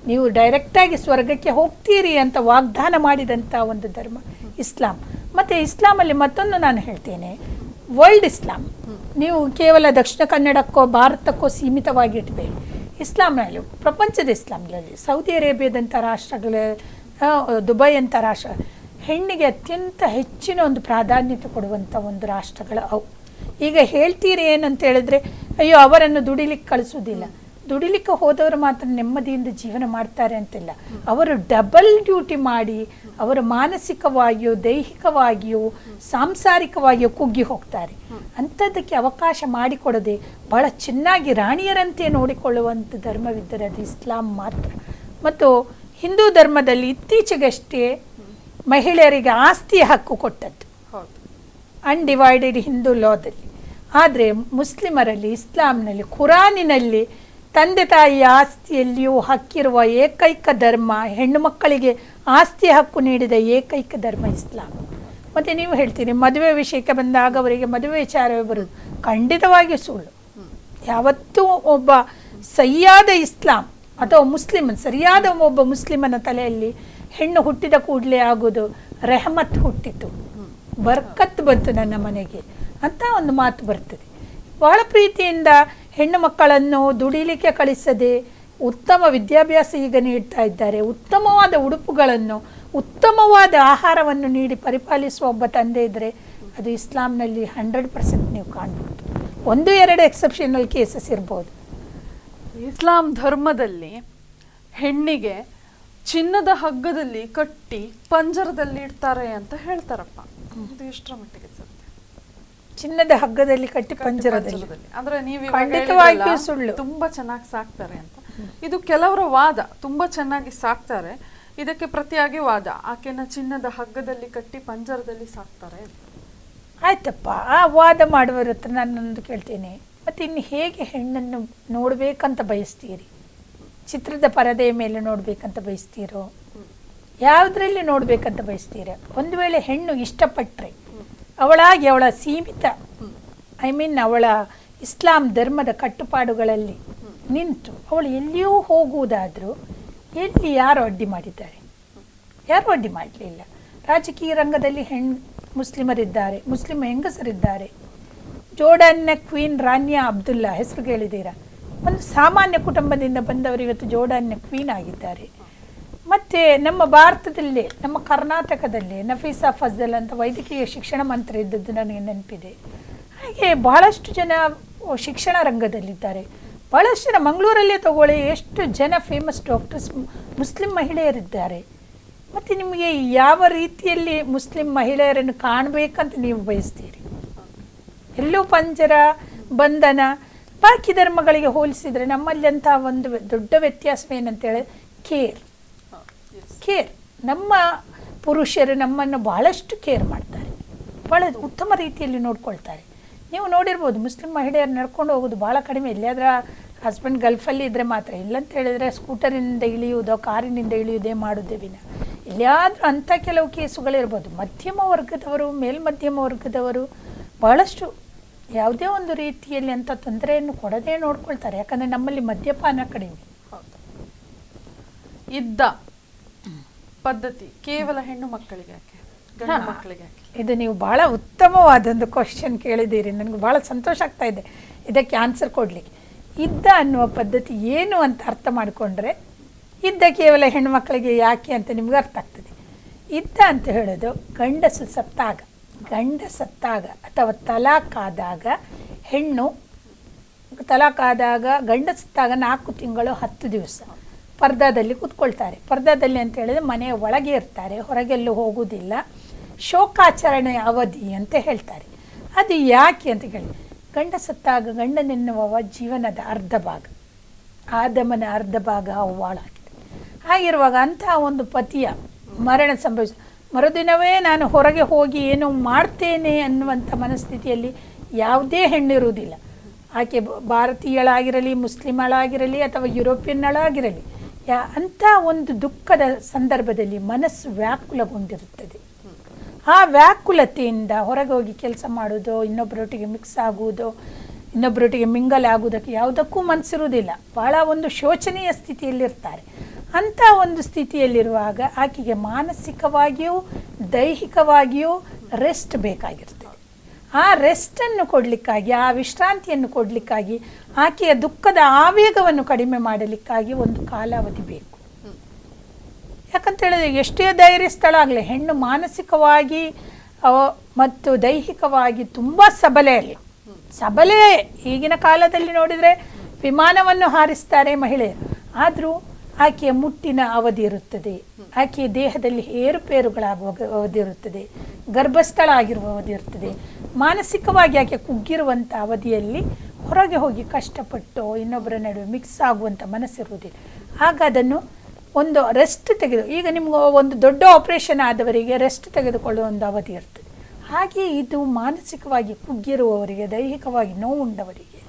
ನೀವು ಡೈರೆಕ್ಟಾಗಿ ಸ್ವರ್ಗಕ್ಕೆ ಹೋಗ್ತೀರಿ ಅಂತ ವಾಗ್ದಾನ ಮಾಡಿದಂಥ ಒಂದು ಧರ್ಮ ಇಸ್ಲಾಂ. ಮತ್ತು ಇಸ್ಲಾಮಲ್ಲಿ ಮತ್ತೊಂದು ನಾನು ಹೇಳ್ತೇನೆ, ವರ್ಲ್ಡ್ ಇಸ್ಲಾಂ. ನೀವು ಕೇವಲ ದಕ್ಷಿಣ ಕನ್ನಡಕ್ಕೋ ಭಾರತಕ್ಕೋ ಸೀಮಿತವಾಗಿ ಇಟ್ಬೇಡಿ. ಇಸ್ಲಾಂನಲ್ಲಿ, ಪ್ರಪಂಚದ ಇಸ್ಲಾಂನಲ್ಲಿ ಸೌದಿ ಅರೇಬಿಯಾದಂಥ ರಾಷ್ಟ್ರಗಳ, ದುಬೈ ಅಂಥ ರಾಷ್ಟ್ರ, ಹೆಣ್ಣಿಗೆ ಅತ್ಯಂತ ಹೆಚ್ಚಿನ ಒಂದು ಪ್ರಾಧಾನ್ಯತೆ ಕೊಡುವಂಥ ಒಂದು ರಾಷ್ಟ್ರಗಳು ಅವು. ಈಗ ಹೇಳ್ತೀರಿ ಏನಂತ ಹೇಳಿದ್ರೆ, ಅಯ್ಯೋ ಅವರನ್ನು ದುಡಿಲಿಕ್ಕೆ ಕಳಿಸೋದಿಲ್ಲ. ದುಡಿಲಿಕ್ಕೆ ಹೋದವರು ಮಾತ್ರ ನೆಮ್ಮದಿಯಿಂದ ಜೀವನ ಮಾಡ್ತಾರೆ ಅಂತಿಲ್ಲ. ಅವರು ಡಬಲ್ ಡ್ಯೂಟಿ ಮಾಡಿ ಅವರು ಮಾನಸಿಕವಾಗಿಯೂ ದೈಹಿಕವಾಗಿಯೂ ಸಾಂಸಾರಿಕವಾಗಿಯೂ ಕುಗ್ಗಿ ಹೋಗ್ತಾರೆ. ಅಂಥದ್ದಕ್ಕೆ ಅವಕಾಶ ಮಾಡಿಕೊಡದೆ ಬಹಳ ಚೆನ್ನಾಗಿ ರಾಣಿಯರಂತೆ ನೋಡಿಕೊಳ್ಳುವಂಥ ಧರ್ಮವಿದ್ದರೆ ಅದು ಇಸ್ಲಾಂ ಮಾತ್ರ. ಮತ್ತು ಹಿಂದೂ ಧರ್ಮದಲ್ಲಿ ಇತ್ತೀಚೆಗಷ್ಟೇ ಮಹಿಳೆಯರಿಗೆ ಆಸ್ತಿಯ ಹಕ್ಕು ಕೊಟ್ಟದ್ದು, ಅನ್ಡಿವೈಡೆಡ್ ಹಿಂದೂ ಲಾದಲ್ಲಿ. ಆದರೆ ಮುಸ್ಲಿಮರಲ್ಲಿ, ಇಸ್ಲಾಂನಲ್ಲಿ, ಕುರಾನಿನಲ್ಲಿ ತಂದೆ ತಾಯಿಯ ಆಸ್ತಿಯಲ್ಲಿಯೂ ಹಕ್ಕಿರುವ ಏಕೈಕ ಧರ್ಮ, ಹೆಣ್ಣು ಮಕ್ಕಳಿಗೆ ಆಸ್ತಿ ಹಕ್ಕು ನೀಡಿದ ಏಕೈಕ ಧರ್ಮ ಇಸ್ಲಾಂ. ಮತ್ತು ನೀವು ಹೇಳ್ತೀರಿ ಮದುವೆ ವಿಷಯಕ್ಕೆ ಬಂದಾಗ ಅವರಿಗೆ ಮದುವೆ ವಿಚಾರವೇ ಬರೋದು, ಖಂಡಿತವಾಗಿ ಸುಳ್ಳು. ಯಾವತ್ತೂ ಒಬ್ಬ ಸರಿಯಾದ ಇಸ್ಲಾಂ ಅಥವಾ ಮುಸ್ಲಿಮನ್, ಸರಿಯಾದ ಒಬ್ಬ ಮುಸ್ಲಿಮನ ತಲೆಯಲ್ಲಿ ಹೆಣ್ಣು ಹುಟ್ಟಿದ ಕೂಡಲೇ ಆಗೋದು ರೆಹಮತ್ ಹುಟ್ಟಿತು, ಬರ್ಕತ್ ಬಂತು ನನ್ನ ಮನೆಗೆ, ಅಂತ ಒಂದು ಮಾತು ಬರ್ತದೆ. ಬಹಳ ಪ್ರೀತಿಯಿಂದ ಹೆಣ್ಣು ಮಕ್ಕಳನ್ನು ದುಡಿಲಿಕ್ಕೆ ಕಳಿಸದೆ ಉತ್ತಮ ವಿದ್ಯಾಭ್ಯಾಸ ಈಗ ನೀಡ್ತಾ ಇದ್ದಾರೆ. ಉತ್ತಮವಾದ ಉಡುಪುಗಳನ್ನು, ಉತ್ತಮವಾದ ಆಹಾರವನ್ನು ನೀಡಿ ಪರಿಪಾಲಿಸುವ ಒಬ್ಬ ತಂದೆ ಇದ್ದರೆ ಅದು ಇಸ್ಲಾಂನಲ್ಲಿ 100% ನೀವು ಕಾಣ್ಬೋದು. 1-2 ಎಕ್ಸೆಪ್ಷನಲ್ ಕೇಸಸ್ ಇರ್ಬೋದು. ಇಸ್ಲಾಂ ಧರ್ಮದಲ್ಲಿ ಹೆಣ್ಣಿಗೆ ಚಿನ್ನದ ಹಗ್ಗದಲ್ಲಿ ಕಟ್ಟಿ ಪಂಜರದಲ್ಲಿ ಇಡ್ತಾರೆ ಅಂತ ಹೇಳ್ತಾರಪ್ಪ. ಇದು ಎಷ್ಟರ ಮಟ್ಟಿಗೆ ಸತ್ಯ? ಚಿನ್ನದ ಹಗ್ಗದಲ್ಲಿ ಕಟ್ಟಿ ಪಂಜರದಲ್ಲಿ ಅಂದ್ರೆ ನೀವು ಖಂಡಿತವಾಗಿಯೂ ಸುಳ್ಳು. ತುಂಬಾ ಚೆನ್ನಾಗಿ ಸಾಕ್ತಾರೆ ಅಂತ ಇದು ಕೆಲವರ ವಾದ. ತುಂಬಾ ಚೆನ್ನಾಗಿ ಸಾಕ್ತಾರೆ, ಇದಕ್ಕೆ ಪ್ರತಿಯಾಗಿ ವಾದ. ಆಕೆನ ಚಿನ್ನದ ಹಗ್ಗದಲ್ಲಿ ಕಟ್ಟಿ ಪಂಜರದಲ್ಲಿ ಸಾಕ್ತಾರೆ. ಆಯ್ತಪ್ಪ, ಆ ವಾದ ಮಾಡುವರ ಹತ್ರ ನಾನೊಂದು ಕೇಳ್ತೇನೆ, ಮತ್ತೆ ಇನ್ನು ಹೇಗೆ ಹೆಣ್ಣನ್ನು ನೋಡ್ಬೇಕಂತ ಬಯಸ್ತೀರಿ? ಚಿತ್ರದ ಪರದೆಯ ಮೇಲೆ ನೋಡ್ಬೇಕಂತ ಬಯಸ್ತೀರೋ, ಯಾವುದ್ರಲ್ಲಿ ನೋಡ್ಬೇಕಂತ ಬಯಸ್ತೀರ? ಒಂದು ವೇಳೆ ಹೆಣ್ಣು ಇಷ್ಟಪಟ್ಟರೆ ಅವಳಾಗಿ ಅವಳ ಸೀಮಿತ ಅವಳ ಇಸ್ಲಾಂ ಧರ್ಮದ ಕಟ್ಟುಪಾಡುಗಳಲ್ಲಿ ನಿಂತು ಅವಳು ಎಲ್ಲಿಯೂ ಹೋಗುವುದಾದರೂ ಎಲ್ಲಿ ಯಾರು ಅಡ್ಡಿ ಮಾಡಿದ್ದಾರೆ? ಯಾರು ಅಡ್ಡಿ ಮಾಡಲಿಲ್ಲ. ರಾಜಕೀಯ ರಂಗದಲ್ಲಿ ಮುಸ್ಲಿಮರಿದ್ದಾರೆ, ಮುಸ್ಲಿಂ ಹೆಂಗಸರಿದ್ದಾರೆ. ಜೋರ್ಡನ್ನ ಕ್ವೀನ್ ರಾನ್ಯಾ ಅಬ್ದುಲ್ಲಾ ಹೆಸರು ಕೇಳಿದ್ದೀರಾ? ಒಂದು ಸಾಮಾನ್ಯ ಕುಟುಂಬದಿಂದ ಬಂದವರು ಇವತ್ತು ಜೋರ್ಡನ್ನ ಕ್ವೀನ್ ಆಗಿದ್ದಾರೆ. ಮತ್ತು ನಮ್ಮ ಭಾರತದಲ್ಲಿ, ನಮ್ಮ ಕರ್ನಾಟಕದಲ್ಲಿ ನಫೀಸಾ ಫಜಲ್ ಅಂತ ವೈದ್ಯಕೀಯ ಶಿಕ್ಷಣ ಮಂತ್ರಿ ಇದ್ದದ್ದು ನನಗೆ ನೆನಪಿದೆ. ಹಾಗೆ ಬಹಳಷ್ಟು ಜನ ಶಿಕ್ಷಣ ರಂಗದಲ್ಲಿದ್ದಾರೆ. ಬಹಳಷ್ಟು ಜನ ಮಂಗಳೂರಲ್ಲೇ ತಗೊಳ್ಳಿ, ಎಷ್ಟು ಜನ ಫೇಮಸ್ ಡಾಕ್ಟರ್ಸ್ ಮುಸ್ಲಿಂ ಮಹಿಳೆಯರಿದ್ದಾರೆ. ಮತ್ತು ನಿಮಗೆ ಯಾವ ರೀತಿಯಲ್ಲಿ ಮುಸ್ಲಿಂ ಮಹಿಳೆಯರನ್ನು ಕಾಣಬೇಕಂತ ನೀವು ಬಯಸ್ತೀರಿ? ಎಲ್ಲೂ ಪಂಜರ, ಬಂಧನ. ಬಾಕಿ ಧರ್ಮಗಳಿಗೆ ಹೋಲಿಸಿದರೆ ನಮ್ಮಲ್ಲಿ ಅಂತ ಒಂದು ದೊಡ್ಡ ವ್ಯತ್ಯಾಸವೇನಂತೇಳಿ ಕೇರ್. ನಮ್ಮ ಪುರುಷರು ನಮ್ಮನ್ನು ಬಹಳಷ್ಟು ಕೇರ್ ಮಾಡ್ತಾರೆ, ಭಾಳ ಉತ್ತಮ ರೀತಿಯಲ್ಲಿ ನೋಡ್ಕೊಳ್ತಾರೆ. ನೀವು ನೋಡಿರ್ಬೋದು, ಮುಸ್ಲಿಂ ಮಹಿಳೆಯರು ನಡ್ಕೊಂಡು ಹೋಗೋದು ಭಾಳ ಕಡಿಮೆ. ಎಲ್ಲಿಯಾದ್ರೆ ಹಸ್ಬೆಂಡ್ ಗಲ್ಫಲ್ಲಿ ಇದ್ದರೆ ಮಾತ್ರ. ಇಲ್ಲಂತ ಹೇಳಿದರೆ ಸ್ಕೂಟರಿನಿಂದ ಇಳಿಯುವುದೋ ಕಾರಿನಿಂದ ಇಳಿಯುವುದೇ ಮಾಡೋದೇ ವಿನ ಎಲ್ಲಿಯಾದರೂ ಅಂಥ ಕೆಲವು ಕೇಸುಗಳಿರ್ಬೋದು. ಮಧ್ಯಮ ವರ್ಗದವರು, ಮೇಲ್ಮಧ್ಯಮ ವರ್ಗದವರು ಬಹಳಷ್ಟು ಯಾವುದೇ ಒಂದು ರೀತಿಯಲ್ಲಿ ಅಂಥ ತೊಂದರೆಯನ್ನು ಕೊಡದೇ ನೋಡ್ಕೊಳ್ತಾರೆ. ಯಾಕಂದರೆ ನಮ್ಮಲ್ಲಿ ಮದ್ಯಪಾನ ಕಡಿಮೆ. ಇದ್ದ ಪದ್ಧತಿ ಕೇವಲ ಹೆಣ್ಣು ಮಕ್ಕಳಿಗೆ ಯಾಕೆ, ಗಂಡು ಮಕ್ಕಳಿಗೆ ಯಾಕೆ? ಇದು ನೀವು ಭಾಳ ಉತ್ತಮವಾದೊಂದು ಕ್ವಶನ್ ಕೇಳಿದ್ದೀರಿ. ನನಗೆ ಭಾಳ ಸಂತೋಷ ಆಗ್ತಾ ಇದೆ ಇದಕ್ಕೆ ಆನ್ಸರ್ ಕೊಡಲಿಕ್ಕೆ. ಇದ್ದ ಅನ್ನುವ ಪದ್ಧತಿ ಏನು ಅಂತ ಅರ್ಥ ಮಾಡಿಕೊಂಡ್ರೆ ಇದ್ದ ಕೇವಲ ಹೆಣ್ಣು ಮಕ್ಕಳಿಗೆ ಯಾಕೆ ಅಂತ ನಿಮ್ಗೆ ಅರ್ಥ ಆಗ್ತದೆ. ಇದ್ದ ಅಂತ ಹೇಳೋದು ಗಂಡಸು ಸತ್ತಾಗ ಅಥವಾ ತಲಾಕ್ ಆದಾಗ, ಹೆಣ್ಣು ತಲಾಕ್ ಆದಾಗ ಗಂಡ ಸತ್ತಾಗ 4 ತಿಂಗಳು 10 ದಿವಸ ಪರ್ದಾದಲ್ಲಿ ಕೂತ್ಕೊಳ್ತಾರೆ. ಪರ್ದಾದಲ್ಲಿ ಅಂತ ಹೇಳಿದ್ರೆ ಮನೆಯ ಒಳಗೆ ಇರ್ತಾರೆ, ಹೊರಗೆಲ್ಲೂ ಹೋಗುವುದಿಲ್ಲ. ಶೋಕಾಚರಣೆ ಅವಧಿ ಅಂತ ಹೇಳ್ತಾರೆ. ಅದು ಯಾಕೆ ಅಂತ ಕೇಳಿ, ಗಂಡ ಸತ್ತಾಗ ಗಂಡನೆನ್ನುವ ಜೀವನದ ಅರ್ಧ ಭಾಗ, ಆದಮನ ಅರ್ಧ ಭಾಗ ಅವ್ವಾಳಾಗಿದೆ. ಹಾಗಿರುವಾಗ ಅಂತಹ ಒಂದು ಪತಿಯ ಮರಣ ಮರುದಿನವೇ ನಾನು ಹೊರಗೆ ಹೋಗಿ ಏನೋ ಮಾಡ್ತೇನೆ ಅನ್ನುವಂಥ ಮನಸ್ಥಿತಿಯಲ್ಲಿ ಯಾವುದೇ ಹೆಣ್ಣಿರುವುದಿಲ್ಲ. ಆಕೆ ಭಾರತೀಯಳಾಗಿರಲಿ, ಮುಸ್ಲಿಮಳಾಗಿರಲಿ ಅಥವಾ ಯುರೋಪಿಯನ್ನಳಾಗಿರಲಿ, ಅಂಥ ಒಂದು ದುಃಖದ ಸಂದರ್ಭದಲ್ಲಿ ಮನಸ್ಸು ವ್ಯಾಕುಲಗೊಂಡಿರುತ್ತದೆ. ಆ ವ್ಯಾಕುಲತೆಯಿಂದ ಹೊರಗೆ ಹೋಗಿ ಕೆಲಸ ಮಾಡೋದು, ಇನ್ನೊಬ್ಬರೊಟ್ಟಿಗೆ ಮಿಕ್ಸ್ ಆಗುವುದೋ, ಇನ್ನೊಬ್ಬರೊಟ್ಟಿಗೆ ಮಿಂಗಲ್ ಆಗುವುದಕ್ಕೆ ಯಾವುದಕ್ಕೂ ಮನಸ್ಸಿರುವುದಿಲ್ಲ. ಭಾಳ ಒಂದು ಶೋಚನೀಯ ಸ್ಥಿತಿಯಲ್ಲಿರ್ತಾರೆ. ಅಂಥ ಒಂದು ಸ್ಥಿತಿಯಲ್ಲಿರುವಾಗ ಆಕೆಗೆ ಮಾನಸಿಕವಾಗಿಯೂ ದೈಹಿಕವಾಗಿಯೂ ರೆಸ್ಟ್ ಬೇಕಾಗಿರ್ತದೆ. ಆ ರೆಸ್ಟನ್ನು ಕೊಡಲಿಕ್ಕಾಗಿ, ಆ ವಿಶ್ರಾಂತಿಯನ್ನು ಕೊಡಲಿಕ್ಕಾಗಿ, ಆಕೆಯ ದುಃಖದ ಆವೇಗವನ್ನು ಕಡಿಮೆ ಮಾಡಲಿಕ್ಕಾಗಿ ಒಂದು ಕಾಲಾವಧಿ ಬೇಕು. ಯಾಕಂತ ಹೇಳಿದ್ರೆ ಎಷ್ಟೇ ಧೈರ್ಯಸ್ಥಳಾಗಲಿ ಹೆಣ್ಣು ಮಾನಸಿಕವಾಗಿ ಮತ್ತು ದೈಹಿಕವಾಗಿ ತುಂಬ ಸಬಲೆ. ಈಗಿನ ಕಾಲದಲ್ಲಿ ನೋಡಿದರೆ ವಿಮಾನವನ್ನು ಹಾರಿಸ್ತಾರೆ ಮಹಿಳೆಯರು, ಆದರೂ ಆಕೆಯ ಮುಟ್ಟಿನ ಅವಧಿ ಇರುತ್ತದೆ, ಆಕೆಯ ದೇಹದಲ್ಲಿ ಏರುಪೇರುಗಳಾಗುವ ಅವಧಿ ಇರುತ್ತದೆ, ಗರ್ಭಸ್ಥಳ ಆಗಿರುವ ಅವಧಿ ಇರ್ತದೆ. ಮಾನಸಿಕವಾಗಿ ಆಕೆ ಕುಗ್ಗಿರುವಂಥ ಅವಧಿಯಲ್ಲಿ ಹೊರಗೆ ಹೋಗಿ ಕಷ್ಟಪಟ್ಟು ಇನ್ನೊಬ್ಬರ ನಡುವೆ ಮಿಕ್ಸ್ ಆಗುವಂಥ ಮನಸ್ಸಿರುವುದಿಲ್ಲ. ಆಗ ಅದನ್ನು ಒಂದು ರೆಸ್ಟ್ ತೆಗೆದು, ಈಗ ನಿಮ್ಗೆ ಒಂದು ದೊಡ್ಡ ಆಪರೇಷನ್ ಆದವರಿಗೆ ರೆಸ್ಟ್ ತೆಗೆದುಕೊಳ್ಳುವ ಒಂದು ಅವಧಿ ಇರ್ತದೆ. ಹಾಗೆ ಇದು ಮಾನಸಿಕವಾಗಿ ಕುಗ್ಗಿರುವವರಿಗೆ, ದೈಹಿಕವಾಗಿ ನೋವುಂಡವರಿಗೆ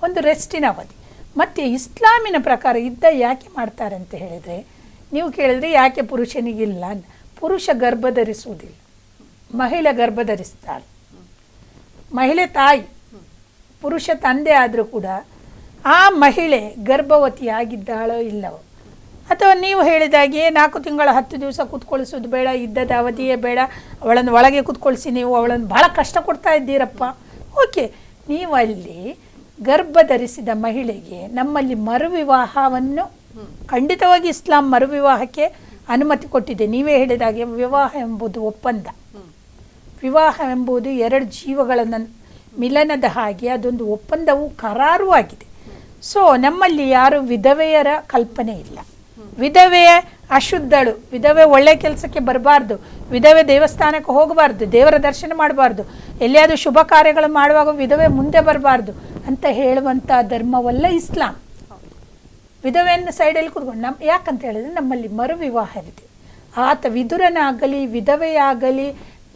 ಒಂದು ರೆಸ್ಟಿನ ಅವಧಿ. ಮತ್ತು ಇಸ್ಲಾಮಿನ ಪ್ರಕಾರ ಇದ್ದ ಯಾಕೆ ಮಾಡ್ತಾರೆ ಅಂತ ಹೇಳಿದರೆ, ನೀವು ಕೇಳಿದರೆ ಯಾಕೆ ಪುರುಷನಿಗಿಲ್ಲ? ಪುರುಷ ಗರ್ಭ ಧರಿಸುವುದಿಲ್ಲ, ಮಹಿಳೆ ಗರ್ಭ ಧರಿಸ್ತಾಳೆ. ಮಹಿಳೆ ತಾಯಿ, ಪುರುಷ ತಂದೆ ಆದರೂ ಕೂಡ ಆ ಮಹಿಳೆ ಗರ್ಭವತಿಯಾಗಿದ್ದಾಳೋ ಇಲ್ಲವೋ, ಅಥವಾ ನೀವು ಹೇಳಿದಾಗೆ 4 ತಿಂಗಳು 10 ದಿವಸ ಕೂತ್ಕೊಳಿಸೋದು ಬೇಡ, ಇದ್ದದ ಅವಧಿಯೇ ಬೇಡ, ಅವಳನ್ನು ಒಳಗೆ ಕೂತ್ಕೊಳಿಸಿ ನೀವು ಅವಳನ್ನು ಭಾಳ ಕಷ್ಟ ಕೊಡ್ತಾ ಇದ್ದೀರಪ್ಪ, ಓಕೆ, ನೀವು ಅಲ್ಲಿ ಗರ್ಭ ಧರಿಸಿದ ಮಹಿಳೆಗೆ ನಮ್ಮಲ್ಲಿ ಮರುವಿವಾಹವನ್ನು ಖಂಡಿತವಾಗಿ ಇಸ್ಲಾಂ ಮರುವಿವಾಹಕ್ಕೆ ಅನುಮತಿ ಕೊಟ್ಟಿದೆ. ನೀವೇ ಹೇಳಿದಾಗೆ ವಿವಾಹ ಎಂಬುದು ಒಪ್ಪಂದ. ವಿವಾಹ ಎಂಬುದು ಎರಡು ಜೀವಗಳ ಮಿಲನದ ಹಾಗೆ ಅದೊಂದು ಒಪ್ಪಂದವು ಕರಾರು ಆಗಿದೆ. ಸೊ ನಮ್ಮಲ್ಲಿ ಯಾರು ವಿಧವೆಯರ ಕಲ್ಪನೆ ಇಲ್ಲ. ವಿಧವೆ ಅಶುದ್ಧಳು, ವಿಧವೆ ಒಳ್ಳೆ ಕೆಲಸಕ್ಕೆ ಬರಬಾರ್ದು, ವಿಧವೆ ದೇವಸ್ಥಾನಕ್ಕೆ ಹೋಗಬಾರ್ದು, ದೇವರ ದರ್ಶನ ಮಾಡಬಾರ್ದು, ಎಲ್ಲಿಯಾದರೂ ಶುಭ ಕಾರ್ಯಗಳು ಮಾಡುವಾಗ ವಿಧವೆ ಮುಂದೆ ಬರಬಾರ್ದು ಅಂತ ಹೇಳುವಂಥ ಧರ್ಮವಲ್ಲ ಇಸ್ಲಾಂ. ವಿಧವೆಯನ್ನು ಸೈಡಲ್ಲಿ ಕೂತ್ಕೊಂಡು ಯಾಕಂತ ಹೇಳಿದ್ರೆ ನಮ್ಮಲ್ಲಿ ಮರುವಿವಾಹವಿದೆ. ಆತ ವಿದುರನಾಗಲಿ ವಿಧವೆಯಾಗಲಿ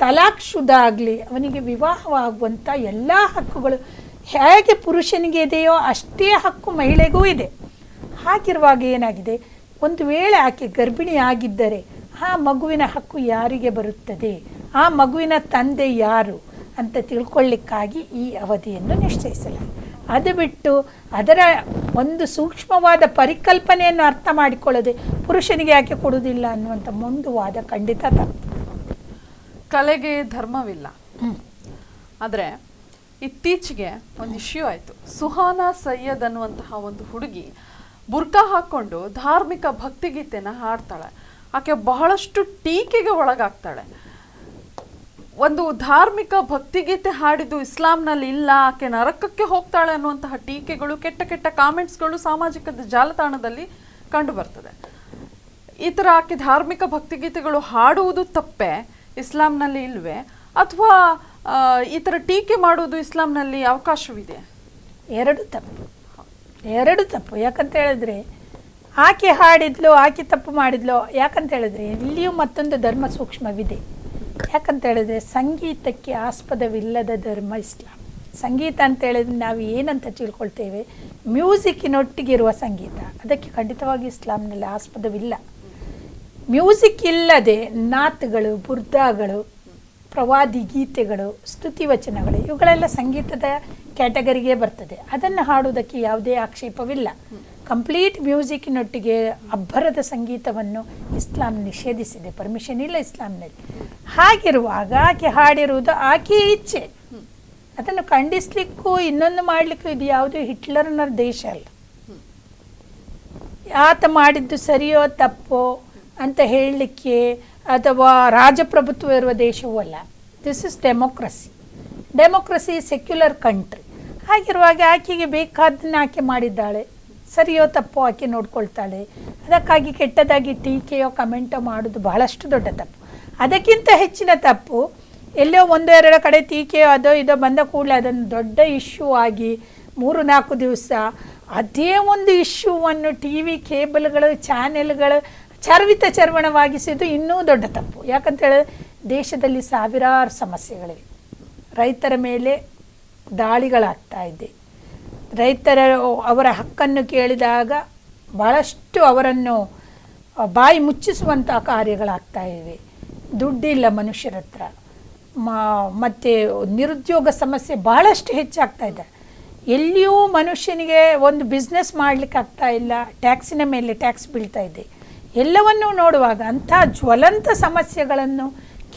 ತಲಾಕ್ ಶುದ್ಧ ಆಗಲಿ ಅವನಿಗೆ ವಿವಾಹವಾಗುವಂಥ ಎಲ್ಲ ಹಕ್ಕುಗಳು ಹೇಗೆ ಪುರುಷನಿಗೆ ಇದೆಯೋ ಅಷ್ಟೇ ಹಕ್ಕು ಮಹಿಳೆಗೂ ಇದೆ. ಹಾಗಿರುವಾಗ ಏನಾಗಿದೆ, ಒಂದು ವೇಳೆ ಆಕೆ ಗರ್ಭಿಣಿ ಆಗಿದ್ದರೆ ಆ ಮಗುವಿನ ಹಕ್ಕು ಯಾರಿಗೆ ಬರುತ್ತದೆ, ಆ ಮಗುವಿನ ತಂದೆ ಯಾರು ಅಂತ ತಿಳ್ಕೊಳ್ಳಿಕ್ಕಾಗಿ ಈ ಅವಧಿಯನ್ನು ನಿಶ್ಚಯಿಸಲಾಗಿದೆ. ಅದು ಬಿಟ್ಟು ಅದರ ಒಂದು ಸೂಕ್ಷ್ಮವಾದ ಪರಿಕಲ್ಪನೆಯನ್ನು ಅರ್ಥ ಮಾಡಿಕೊಳ್ಳದೆ ಪುರುಷನಿಗೆ ಯಾಕೆ ಕೊಡುವುದಿಲ್ಲ ಅನ್ನುವಂಥ ಒಂದು ವಾದ ಖಂಡಿತ ತಪ್ಪು. ಕಲೆಗೆ ಧರ್ಮವಿಲ್ಲ. ಆದರೆ ಇತ್ತೀಚೆಗೆ ಒಂದು ಇಶ್ಯೂ ಆಯಿತು. ಸುಹಾನಾ ಸೈಯದ್ ಅನ್ನುವಂತಹ ಒಂದು ಹುಡುಗಿ ಬುರ್ಕಾ ಹಾಕ್ಕೊಂಡು ಧಾರ್ಮಿಕ ಭಕ್ತಿಗೀತೆನ ಹಾಡ್ತಾಳೆ. ಆಕೆ ಬಹಳಷ್ಟು ಟೀಕೆಗೆ ಒಳಗಾಗ್ತಾಳೆ. ಒಂದು ಧಾರ್ಮಿಕ ಭಕ್ತಿಗೀತೆ ಹಾಡಿದ್ದು ಇಸ್ಲಾಂನಲ್ಲಿ ಇಲ್ಲ, ಆಕೆ ನರಕಕ್ಕೆ ಹೋಗ್ತಾಳೆ ಅನ್ನುವಂತಹ ಟೀಕೆಗಳು, ಕೆಟ್ಟ ಕೆಟ್ಟ ಕಾಮೆಂಟ್ಸ್ಗಳು ಸಾಮಾಜಿಕ ಜಾಲತಾಣದಲ್ಲಿ ಕಂಡು ಬರ್ತದೆ. ಈ ಥರ ಆಕೆ ಧಾರ್ಮಿಕ ಭಕ್ತಿಗೀತೆಗಳು ಹಾಡುವುದು ತಪ್ಪೇ, ಇಸ್ಲಾಂನಲ್ಲಿ ಇಲ್ವೇ, ಅಥವಾ ಈ ಥರ ಟೀಕೆ ಮಾಡುವುದು ಇಸ್ಲಾಂನಲ್ಲಿ ಅವಕಾಶವಿದೆ? ಎರಡು ತಪ್ಪು. ಯಾಕಂತ ಹೇಳಿದ್ರೆ ಆಕೆ ಹಾಡಿದ್ಲು, ಆಕೆ ತಪ್ಪು ಮಾಡಿದ್ಲು. ಯಾಕಂತ ಹೇಳಿದ್ರೆ ಇಲ್ಲಿಯೂ ಮತ್ತೊಂದು ಧರ್ಮ ಸೂಕ್ಷ್ಮವಿದೆ. ಯಾಕಂತ ಹೇಳಿದ್ರೆ ಸಂಗೀತಕ್ಕೆ ಆಸ್ಪದವಿಲ್ಲದ ಧರ್ಮ ಇಸ್ಲಾಂ. ಸಂಗೀತ ಅಂತ ಹೇಳಿದ್ರೆ ನಾವು ಏನಂತ ತಿಳ್ಕೊಳ್ತೇವೆ, ಮ್ಯೂಸಿಕ್ಕಿನೊಟ್ಟಿಗಿರುವ ಸಂಗೀತ, ಅದಕ್ಕೆ ಖಂಡಿತವಾಗಿ ಇಸ್ಲಾಂನಲ್ಲಿ ಆಸ್ಪದವಿಲ್ಲ. ಮ್ಯೂಸಿಕ್ ಇಲ್ಲದೆ ನಾತ್ಗಳು, ಬುರ್ದಾಗಳು, ಪ್ರವಾದಿ ಗೀತೆಗಳು, ಸ್ತುತಿವಚನಗಳು ಇವುಗಳೆಲ್ಲ ಸಂಗೀತದ ಕ್ಯಾಟಗರಿಗೆ ಬರ್ತದೆ. ಅದನ್ನು ಹಾಡುವುದಕ್ಕೆ ಯಾವುದೇ ಆಕ್ಷೇಪವಿಲ್ಲ. ಕಂಪ್ಲೀಟ್ ಮ್ಯೂಸಿಕ್ಕಿನೊಟ್ಟಿಗೆ ಅಬ್ಬರದ ಸಂಗೀತವನ್ನು ಇಸ್ಲಾಂ ನಿಷೇಧಿಸಿದೆ, ಪರ್ಮಿಷನ್ ಇಲ್ಲ ಇಸ್ಲಾಂನಲ್ಲಿ. ಹಾಗಿರುವಾಗ ಆಕೆ ಹಾಡಿರುವುದು ಆಕೆಯ ಇಚ್ಛೆ. ಅದನ್ನು ಖಂಡಿಸ್ಲಿಕ್ಕೂ ಇನ್ನೊಂದು ಮಾಡಲಿಕ್ಕೂ ಇದು ಯಾವುದೂ ಹಿಟ್ಲರ್ನ ದೇಶ ಅಲ್ಲ. ಆತ ಮಾಡಿದ್ದು ಸರಿಯೋ ತಪ್ಪೋ ಅಂತ ಹೇಳಲಿಕ್ಕೆ ಅಥವಾ ರಾಜಪ್ರಭುತ್ವ ಇರುವ ದೇಶವೂ ಅಲ್ಲ. This is democracy secular country. ಹಾಗಿರುವಾಗ ಆಕೆಗೆ ಬೇಕಾದ್ದನ್ನು ಆಕೆ ಮಾಡಿದ್ದಾಳೆ, ಸರಿಯೋ ತಪ್ಪೋ ಆಕೆ ನೋಡ್ಕೊಳ್ತಾಳೆ. ಅದಕ್ಕಾಗಿ ಕೆಟ್ಟದಾಗಿ ಟೀಕೆಯೋ ಕಮೆಂಟೋ ಮಾಡೋದು ಬಹಳಷ್ಟು ದೊಡ್ಡ ತಪ್ಪು. ಅದಕ್ಕಿಂತ ಹೆಚ್ಚಿನ ತಪ್ಪು, ಎಲ್ಲೋ ಒಂದು ಎರಡು ಕಡೆ ಟೀಕೆಯೋ ಅದೋ ಇದೋ ಬಂದ ಕೂಡಲೇ ಅದನ್ನು ದೊಡ್ಡ ಇಶ್ಯೂ ಆಗಿ 3-4 ದಿವಸ ಅದೇ ಒಂದು ಇಶ್ಯೂವನ್ನು ಟಿ ವಿ ಕೇಬಲ್ಗಳು ಚಾನೆಲ್ಗಳು ಚರ್ವಣವಾಗಿಸಿದ್ದು ಇನ್ನೂ ದೊಡ್ಡ ತಪ್ಪು. ಯಾಕಂತ ಹೇಳಿದ್ರೆ ದೇಶದಲ್ಲಿ ಸಾವಿರಾರು ಸಮಸ್ಯೆಗಳಿವೆ. ರೈತರ ಮೇಲೆ ದಾಳಿಗಳಾಗ್ತಾ ಇದೆ. ಅವರ ಹಕ್ಕನ್ನು ಕೇಳಿದಾಗ ಭಾಳಷ್ಟು ಅವರನ್ನು ಬಾಯಿ ಮುಚ್ಚಿಸುವಂಥ ಕಾರ್ಯಗಳಾಗ್ತಾ ಇವೆ. ದುಡ್ಡಿಲ್ಲ ಮನುಷ್ಯರ ಹತ್ರ, ಮತ್ತು ನಿರುದ್ಯೋಗ ಸಮಸ್ಯೆ ಬಹಳಷ್ಟು ಹೆಚ್ಚಾಗ್ತಾ ಇದೆ. ಎಲ್ಲಿಯೂ ಮನುಷ್ಯನಿಗೆ ಒಂದು ಬಿಸ್ನೆಸ್ ಮಾಡಲಿಕ್ಕೆ ಆಗ್ತಾ ಇಲ್ಲ, ಟ್ಯಾಕ್ಸಿನ ಮೇಲೆ ಟ್ಯಾಕ್ಸ್ ಬೀಳ್ತಾ ಇದೆ. ಎಲ್ಲವನ್ನೂ ನೋಡುವಾಗ ಅಂಥ ಜ್ವಲಂತ ಸಮಸ್ಯೆಗಳನ್ನು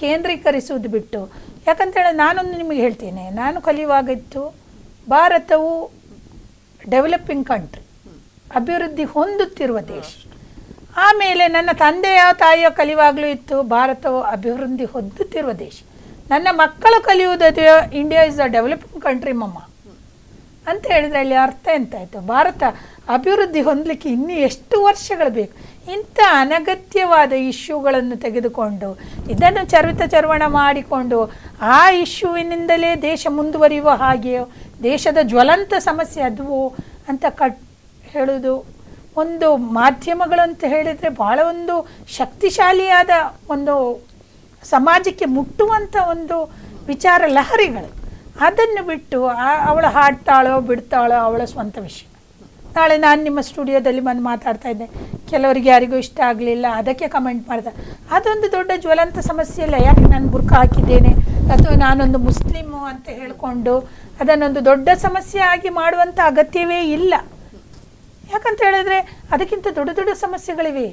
ಕೇಂದ್ರೀಕರಿಸುವುದು ಬಿಟ್ಟು, ಯಾಕಂತೇಳಿ ನಾನೊಂದು ನಿಮಗೆ ಹೇಳ್ತೇನೆ, ನಾನು ಕಲಿಯುವಾಗಿತ್ತು ಭಾರತವು ಡೆವಲಪಿಂಗ್ ಕಂಟ್ರಿ, ಅಭಿವೃದ್ಧಿ ಹೊಂದುತ್ತಿರುವ ದೇಶ. ಆಮೇಲೆ ನನ್ನ ತಂದೆಯ ತಾಯಿಯ ಕಲಿಯುವಾಗಲೂ ಇತ್ತು ಭಾರತವು ಅಭಿವೃದ್ಧಿ ಹೊಂದುತ್ತಿರುವ ದೇಶ. ನನ್ನ ಮಕ್ಕಳು ಕಲಿಯುವುದೇ India is a developing country ಮಮ್ಮ ಅಂತ ಹೇಳಿದ್ರೆ ಅಲ್ಲಿ ಅರ್ಥ ಎಂತಾಯಿತು, ಭಾರತ ಅಭಿವೃದ್ಧಿ ಹೊಂದಲಿಕ್ಕೆ ಇನ್ನೂ ಎಷ್ಟು ವರ್ಷಗಳು ಬೇಕು. ಇಂಥ ಅನಗತ್ಯವಾದ ಇಶ್ಯೂಗಳನ್ನು ತೆಗೆದುಕೊಂಡು ಇದನ್ನು ಚರ್ವಣ ಮಾಡಿಕೊಂಡು ಆ ಇಶ್ಯೂವಿನಿಂದಲೇ ದೇಶ ಮುಂದುವರಿಯುವ ಹಾಗೆಯೋ ದೇಶದ ಜ್ವಲಂತ ಸಮಸ್ಯೆ ಅದುವೋ ಅಂತ ಹೇಳೋದು ಒಂದು ಮಾಧ್ಯಮಗಳು ಅಂತ ಹೇಳಿದರೆ ಭಾಳ ಒಂದು ಶಕ್ತಿಶಾಲಿಯಾದ ಒಂದು ಸಮಾಜಕ್ಕೆ ಮುಟ್ಟುವಂಥ ಒಂದು ವಿಚಾರ ಲಹರಿಗಳು. ಅದನ್ನು ಬಿಟ್ಟು ಅವಳು ಹಾಡ್ತಾಳೋ ಬಿಡ್ತಾಳೋ ಅವಳ ಸ್ವಂತ ವಿಷಯ. ನಾಳೆ ನಾನು ನಿಮ್ಮ ಸ್ಟುಡಿಯೋದಲ್ಲಿ ಬಂದು ಮಾತಾಡ್ತಾ ಇದ್ದೆ, ಕೆಲವರಿಗೆ ಯಾರಿಗೂ ಇಷ್ಟ ಆಗಲಿಲ್ಲ, ಅದಕ್ಕೆ ಕಮೆಂಟ್ ಮಾಡ್ತಾರೆ. ಅದೊಂದು ದೊಡ್ಡ ಜ್ವಲಂತ ಸಮಸ್ಯೆ ಇಲ್ಲ. ಯಾಕೆ ನಾನು ಬುರ್ಕ ಹಾಕಿದ್ದೇನೆ ಅಥವಾ ನಾನೊಂದು ಮುಸ್ಲಿಮು ಅಂತ ಹೇಳಿಕೊಂಡು ಅದನ್ನೊಂದು ದೊಡ್ಡ ಸಮಸ್ಯೆ ಆಗಿ ಮಾಡುವಂಥ ಅಗತ್ಯವೇ ಇಲ್ಲ. ಯಾಕಂತ ಹೇಳಿದ್ರೆ ಅದಕ್ಕಿಂತ ದೊಡ್ಡ ದೊಡ್ಡ ಸಮಸ್ಯೆಗಳಿವೆ.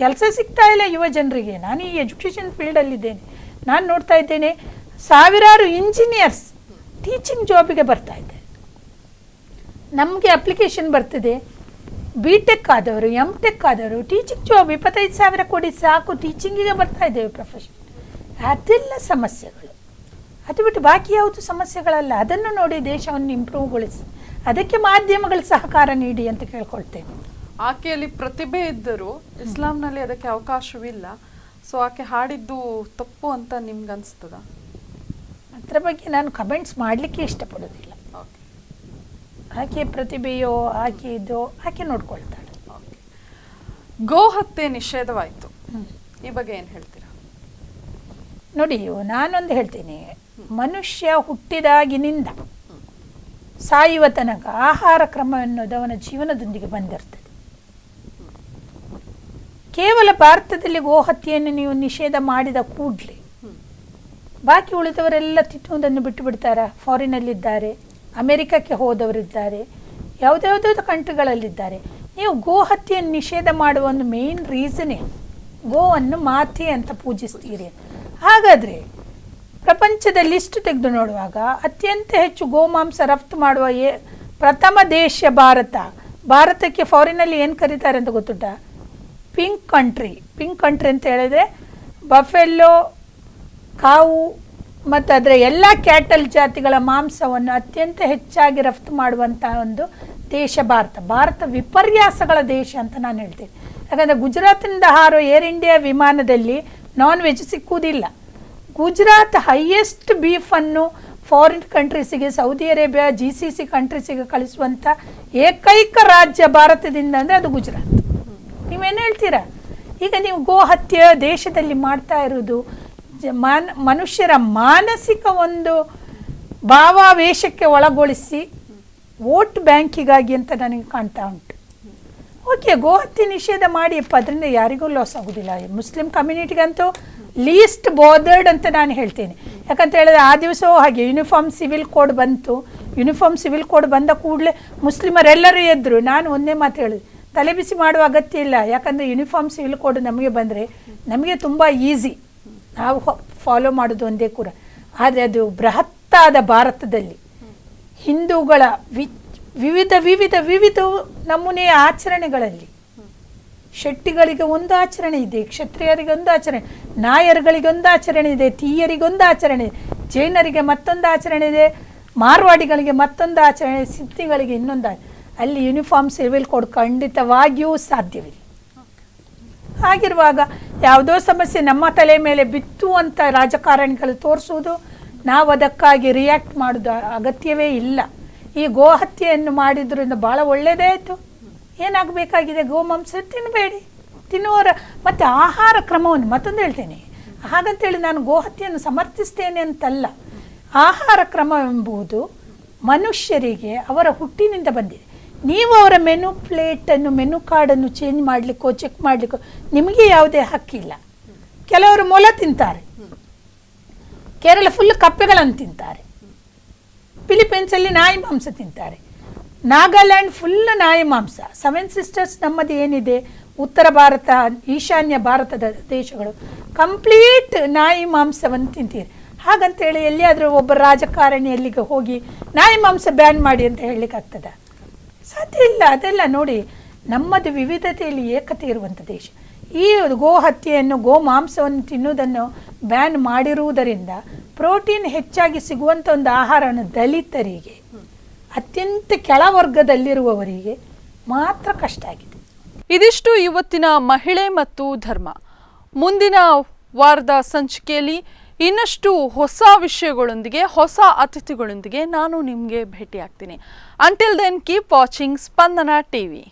ಕೆಲಸ ಸಿಗ್ತಾ ಇಲ್ಲ ಯುವ ಜನರಿಗೆ. ನಾನು ಈ ಎಜುಕೇಷನ್ ಫೀಲ್ಡಲ್ಲಿದ್ದೇನೆ, ನಾನು ನೋಡ್ತಾ ಇದ್ದೇನೆ ಸಾವಿರಾರು ಇಂಜಿನಿಯರ್ಸ್ ಟೀಚಿಂಗ್ ಜಾಬಿಗೆ ಬರ್ತಾ ಇದೆ. ನಮಗೆ ಅಪ್ಲಿಕೇಶನ್ ಬರ್ತಿದೆ, B.Tech ಆದವರು, M.Tech ಆದವರು, ಟೀಚಿಂಗ್ ಜಾಬ್ 25,000 ಕೊಡಿ ಸಾಕು, ಟೀಚಿಂಗಿಗೆ ಬರ್ತಾ ಇದ್ದೇವೆ ಪ್ರೊಫೆಷನ್. ಅದೆಲ್ಲ ಸಮಸ್ಯೆಗಳು. ಅದು ಬಿಟ್ಟು ಬಾಕಿ ಯಾವುದು ಸಮಸ್ಯೆಗಳಲ್ಲ. ಅದನ್ನು ನೋಡಿ ದೇಶವನ್ನು ಇಂಪ್ರೂವ್ಗೊಳಿಸಿ, ಅದಕ್ಕೆ ಮಾಧ್ಯಮಗಳ ಸಹಕಾರ ನೀಡಿ ಅಂತ ಕೇಳ್ಕೊಳ್ತೇನೆ. ಆಕೆಯಲ್ಲಿ ಪ್ರತಿಭೆ ಇದ್ದರೂ ಇಸ್ಲಾಂನಲ್ಲಿ ಅದಕ್ಕೆ ಅವಕಾಶವಿಲ್ಲ. ಸೊ ಆಕೆ ಹಾಡಿದ್ದು ತಪ್ಪು ಅಂತ ನಿಮ್ಗೆ ಅನಿಸ್ತದ? ಅದರ ಬಗ್ಗೆ ನಾನು ಕಮೆಂಟ್ಸ್ ಮಾಡಲಿಕ್ಕೆ ಇಷ್ಟಪಡೋದಿಲ್ಲ. ಆಕೆ ಪ್ರತಿಭೆಯೋ ಆಕೆ ಇದೋ ಆಕೆ ನೋಡ್ಕೊಳ್ತಾಳೆ. ಗೋ ಹತ್ಯೆ ನಿಷೇಧವಾಯಿತು, ಈ ಬಗ್ಗೆ ಏನು ಹೇಳ್ತೀರಾ? ನೋಡಿ, ನಾನೊಂದು ಹೇಳ್ತೀನಿ, ಮನುಷ್ಯ ಹುಟ್ಟಿದಾಗಿನಿಂದ ಸಾಯುವ ತನಕ ಆಹಾರ ಕ್ರಮ ಎನ್ನುವುದು ಅವನ ಜೀವನದೊಂದಿಗೆ ಬಂದಿರ್ತದೆ. ಕೇವಲ ಭಾರತದಲ್ಲಿ ಗೋಹತ್ಯೆಯನ್ನು ನೀವು ನಿಷೇಧ ಮಾಡಿದ ಕೂಡಲೇ ಬಾಕಿ ಉಳಿದವರೆಲ್ಲ ತಿನ್ನುವುದನ್ನು ಬಿಟ್ಟು ಬಿಡ್ತಾರ? ಫಾರಿನಲ್ಲಿದ್ದಾರೆ, ಅಮೆರಿಕಕ್ಕೆ ಹೋದವರಿದ್ದಾರೆ, ಯಾವುದ್ಯಾವುದೋ ಕಂಟ್ರಿಗಳಲ್ಲಿದ್ದಾರೆ. ನೀವು ಗೋಹತ್ಯೆಯನ್ನು ನಿಷೇಧ ಮಾಡುವ ಒಂದು ಮೇನ್ ರೀಸನ್ನೇ ಗೋವನ್ನು ಮಾತೆ ಅಂತ ಪೂಜಿಸ್ತೀರಿ. ಹಾಗಾದರೆ ಪ್ರಪಂಚದ ಲಿಸ್ಟ್ ತೆಗೆದು ನೋಡುವಾಗ ಅತ್ಯಂತ ಹೆಚ್ಚು ಗೋಮಾಂಸ ರಫ್ತು ಮಾಡುವ ಪ್ರಥಮ ದೇಶ ಭಾರತ. ಭಾರತಕ್ಕೆ ಫಾರಿನಲ್ಲಿ ಏನು ಕರೀತಾರೆ ಅಂತ ಗೊತ್ತುಂಟ? Pink country. ಪಿಂಕ್ ಕಂಟ್ರಿ ಅಂತ ಹೇಳಿದರೆ ಬಫೆಲ್ಲೋ, ಕಾವು ಮತ್ತು ಅದರ ಎಲ್ಲ ಕ್ಯಾಟಲ್ ಜಾತಿಗಳ ಮಾಂಸವನ್ನು ಅತ್ಯಂತ ಹೆಚ್ಚಾಗಿ ರಫ್ತು ಮಾಡುವಂಥ ಒಂದು ದೇಶ ಭಾರತ. ಭಾರತ ವಿಪರ್ಯಾಸಗಳ ದೇಶ ಅಂತ ನಾನು ಹೇಳ್ತೇನೆ. ಯಾಕಂದರೆ ಗುಜರಾತಿನಿಂದ ಹಾರೋ ಏರ್ ಇಂಡಿಯಾ ವಿಮಾನದಲ್ಲಿ ನಾನ್ ವೆಜ್ ಸಿಕ್ಕುವುದಿಲ್ಲ. ಗುಜರಾತ್ ಹೈಯೆಸ್ಟ್ ಬೀಫನ್ನು ಫಾರಿನ್ ಕಂಟ್ರೀಸಿಗೆ, ಸೌದಿ ಅರೇಬಿಯಾ, GCC ಕಂಟ್ರೀಸಿಗೆ ಕಳಿಸುವಂಥ ಏಕೈಕ ರಾಜ್ಯ ಭಾರತದಿಂದ ಅಂದರೆ ಅದು ಗುಜರಾತ್. ನೀವೇನು ಹೇಳ್ತೀರಾ? ಈಗ ನೀವು ಗೋ ಹತ್ಯೆ ದೇಶದಲ್ಲಿ ಮಾಡ್ತಾ ಇರೋದು ಮನುಷ್ಯರ ಮಾನಸಿಕ ಒಂದು ಭಾವಾವೇಶಕ್ಕೆ ಒಳಗೊಳಿಸಿ ವೋಟ್ ಬ್ಯಾಂಕಿಗಾಗಿ ಅಂತ ನನಗೆ ಕಾಣ್ತಾ ಉಂಟು. ಓಕೆ, ಗೋಹತ್ಯೆ ನಿಷೇಧ ಮಾಡಿಯಪ್ಪ, ಅದರಿಂದ ಯಾರಿಗೂ ಲಾಸ್ ಆಗೋದಿಲ್ಲ. ಮುಸ್ಲಿಂ ಕಮ್ಯುನಿಟಿಗಂತೂ ಲೀಸ್ಟ್ ಬೋದರ್ಡ್ ಅಂತ ನಾನು ಹೇಳ್ತೇನೆ. ಯಾಕಂತ ಹೇಳಿದ್ರೆ ಆ ದಿವಸವೂ ಹಾಗೆ ಯೂನಿಫಾರ್ಮ್ ಸಿವಿಲ್ ಕೋಡ್ ಬಂತು. ಯೂನಿಫಾರ್ಮ್ ಸಿವಿಲ್ ಕೋಡ್ ಬಂದ ಕೂಡಲೇ ಮುಸ್ಲಿಮರೆಲ್ಲರೂ ಎದ್ರು. ನಾನು ಒಂದೇ ಮಾತು ಹೇಳಿದೆ, ತಲೆ ಬಿಸಿ ಮಾಡುವ ಅಗತ್ಯ ಇಲ್ಲ. ಯಾಕಂದರೆ ಯೂನಿಫಾರ್ಮ್ ಸಿವಿಲ್ ಕೋಡ್ ನಮಗೆ ಬಂದರೆ ನಮಗೆ ತುಂಬ ಈಸಿ, ನಾವು ಫಾಲೋ ಮಾಡೋದು ಒಂದೇ ಕೂಡ. ಆದರೆ ಅದು ಬೃಹತ್ತಾದ ಭಾರತದಲ್ಲಿ ಹಿಂದೂಗಳ ವಿವಿಧ ವಿವಿಧ ವಿವಿಧ ನಮೂನೆಯ ಆಚರಣೆಗಳಲ್ಲಿ ಶೆಟ್ಟಿಗಳಿಗೆ ಒಂದು ಆಚರಣೆ ಇದೆ, ಕ್ಷತ್ರಿಯರಿಗೆ ಒಂದು ಆಚರಣೆ, ನಾಯರ್ಗಳಿಗೆ ಒಂದು ಆಚರಣೆ ಇದೆ, ತೀಯರಿಗೊಂದು ಆಚರಣೆ ಇದೆ, ಜೈನರಿಗೆ ಮತ್ತೊಂದು ಆಚರಣೆ ಇದೆ, ಮಾರ್ವಾಡಿಗಳಿಗೆ ಮತ್ತೊಂದು ಆಚರಣೆ, ಸಿದ್ಧಿಗಳಿಗೆ ಇನ್ನೊಂದು. ಅಲ್ಲಿ ಯೂನಿಫಾರ್ಮ್ ಸಿವಿಲ್ ಕೋಡ್ ಖಂಡಿತವಾಗಿಯೂ ಸಾಧ್ಯವಿಲ್ಲ. ಹಾಗಿರುವಾಗ ಯಾವುದೋ ಸಮಸ್ಯೆ ನಮ್ಮ ತಲೆ ಮೇಲೆ ಬಿತ್ತು ಅಂತ ರಾಜಕಾರಣಿಗಳು ತೋರಿಸುವುದು, ನಾವು ಅದಕ್ಕಾಗಿ ರಿಯಾಕ್ಟ್ ಮಾಡೋದು ಅಗತ್ಯವೇ ಇಲ್ಲ. ಈ ಗೋಹತ್ಯೆಯನ್ನು ಮಾಡಿದ್ರಿಂದ ಭಾಳ ಒಳ್ಳೆಯದೇ ಆಯಿತು. ಏನಾಗಬೇಕಾಗಿದೆ? ಗೋಮಾಂಸ ತಿನ್ನಬೇಡಿ, ತಿನ್ನುವರ ಮತ್ತು ಆಹಾರ ಕ್ರಮವನ್ನು ಮತ್ತೊಂದು ಹೇಳ್ತೇನೆ. ಹಾಗಂತೇಳಿ ನಾನು ಗೋಹತ್ಯೆಯನ್ನು ಸಮರ್ಥಿಸ್ತೇನೆ ಅಂತಲ್ಲ. ಆಹಾರ ಕ್ರಮ ಎಂಬುದು ಮನುಷ್ಯರಿಗೆ ಅವರ ಹುಟ್ಟಿನಿಂದ ಬಂದಿದೆ. ನೀವು ಅವರ ಮೆನು ಪ್ಲೇಟನ್ನು, ಮೆನು ಕಾರ್ಡನ್ನು ಚೇಂಜ್ ಮಾಡಲಿಕ್ಕೋ ಚೆಕ್ ಮಾಡಲಿಕ್ಕೋ ನಿಮಗೆ ಯಾವುದೇ ಹಕ್ಕಿಲ್ಲ. ಕೆಲವರು ಮೊಲ ತಿಂತಾರೆ, ಕೇರಳ ಫುಲ್ ಕಪ್ಪೆಗಳನ್ನು ತಿಂತಾರೆ, ಫಿಲಿಪೈನ್ಸಲ್ಲಿ ನಾಯಿ ಮಾಂಸ ತಿಂತಾರೆ, ನಾಗಾಲ್ಯಾಂಡ್ ಫುಲ್ ನಾಯಿ ಮಾಂಸ. 7 ಸಿಸ್ಟರ್ಸ್ ನಮ್ಮದು ಏನಿದೆ ಉತ್ತರ ಭಾರತ, ಈಶಾನ್ಯ ಭಾರತದ ದೇಶಗಳು ಕಂಪ್ಲೀಟ್ ನಾಯಿ ಮಾಂಸವನ್ನು ತಿಂತೀರಿ. ಹಾಗಂತೇಳಿ ಎಲ್ಲಿಯಾದರೂ ಒಬ್ಬ ರಾಜಕಾರಣಿ ಅಲ್ಲಿಗೆ ಹೋಗಿ ನಾಯಿ ಮಾಂಸ ಬ್ಯಾನ್ ಮಾಡಿ ಅಂತ ಹೇಳಲಿಕ್ಕಾಗ್ತದ? ಸಾಧ್ಯ ಇಲ್ಲ. ಅದೆಲ್ಲ ನೋಡಿ, ನಮ್ಮದು ವಿವಿಧತೆಯಲ್ಲಿ ಏಕತೆ ಇರುವಂಥ ದೇಶ. ಈ ಗೋ ಹತ್ಯೆಯನ್ನು, ಗೋ ಮಾಂಸವನ್ನು ತಿನ್ನುವುದನ್ನು ಬ್ಯಾನ್ ಮಾಡಿರುವುದರಿಂದ ಪ್ರೋಟೀನ್ ಹೆಚ್ಚಾಗಿ ಸಿಗುವಂಥ ಒಂದು ಆಹಾರವನ್ನು ದಲಿತರಿಗೆ, ಅತ್ಯಂತ ಕೆಳವರ್ಗದಲ್ಲಿರುವವರಿಗೆ ಮಾತ್ರ ಕಷ್ಟ ಆಗಿದೆ. ಇದಿಷ್ಟು ಇವತ್ತಿನ ಮಹಿಳೆ ಮತ್ತು ಧರ್ಮ. ಮುಂದಿನ ವಾರದ ಸಂಚಿಕೆಯಲ್ಲಿ ಇನ್ನಷ್ಟು ಹೊಸ ವಿಷಯಗಳೊಂದಿಗೆ, ಹೊಸ ಅತಿಥಿಗಳೊಂದಿಗೆ ನಾನು ನಿಮಗೆ ಭೇಟಿ ಆಗ್ತೀನಿ. ಅಂಟಿಲ್ ದೆನ್ ಕೀಪ್ ವಾಚಿಂಗ್ ಸ್ಪಂದನ ಟಿವಿ.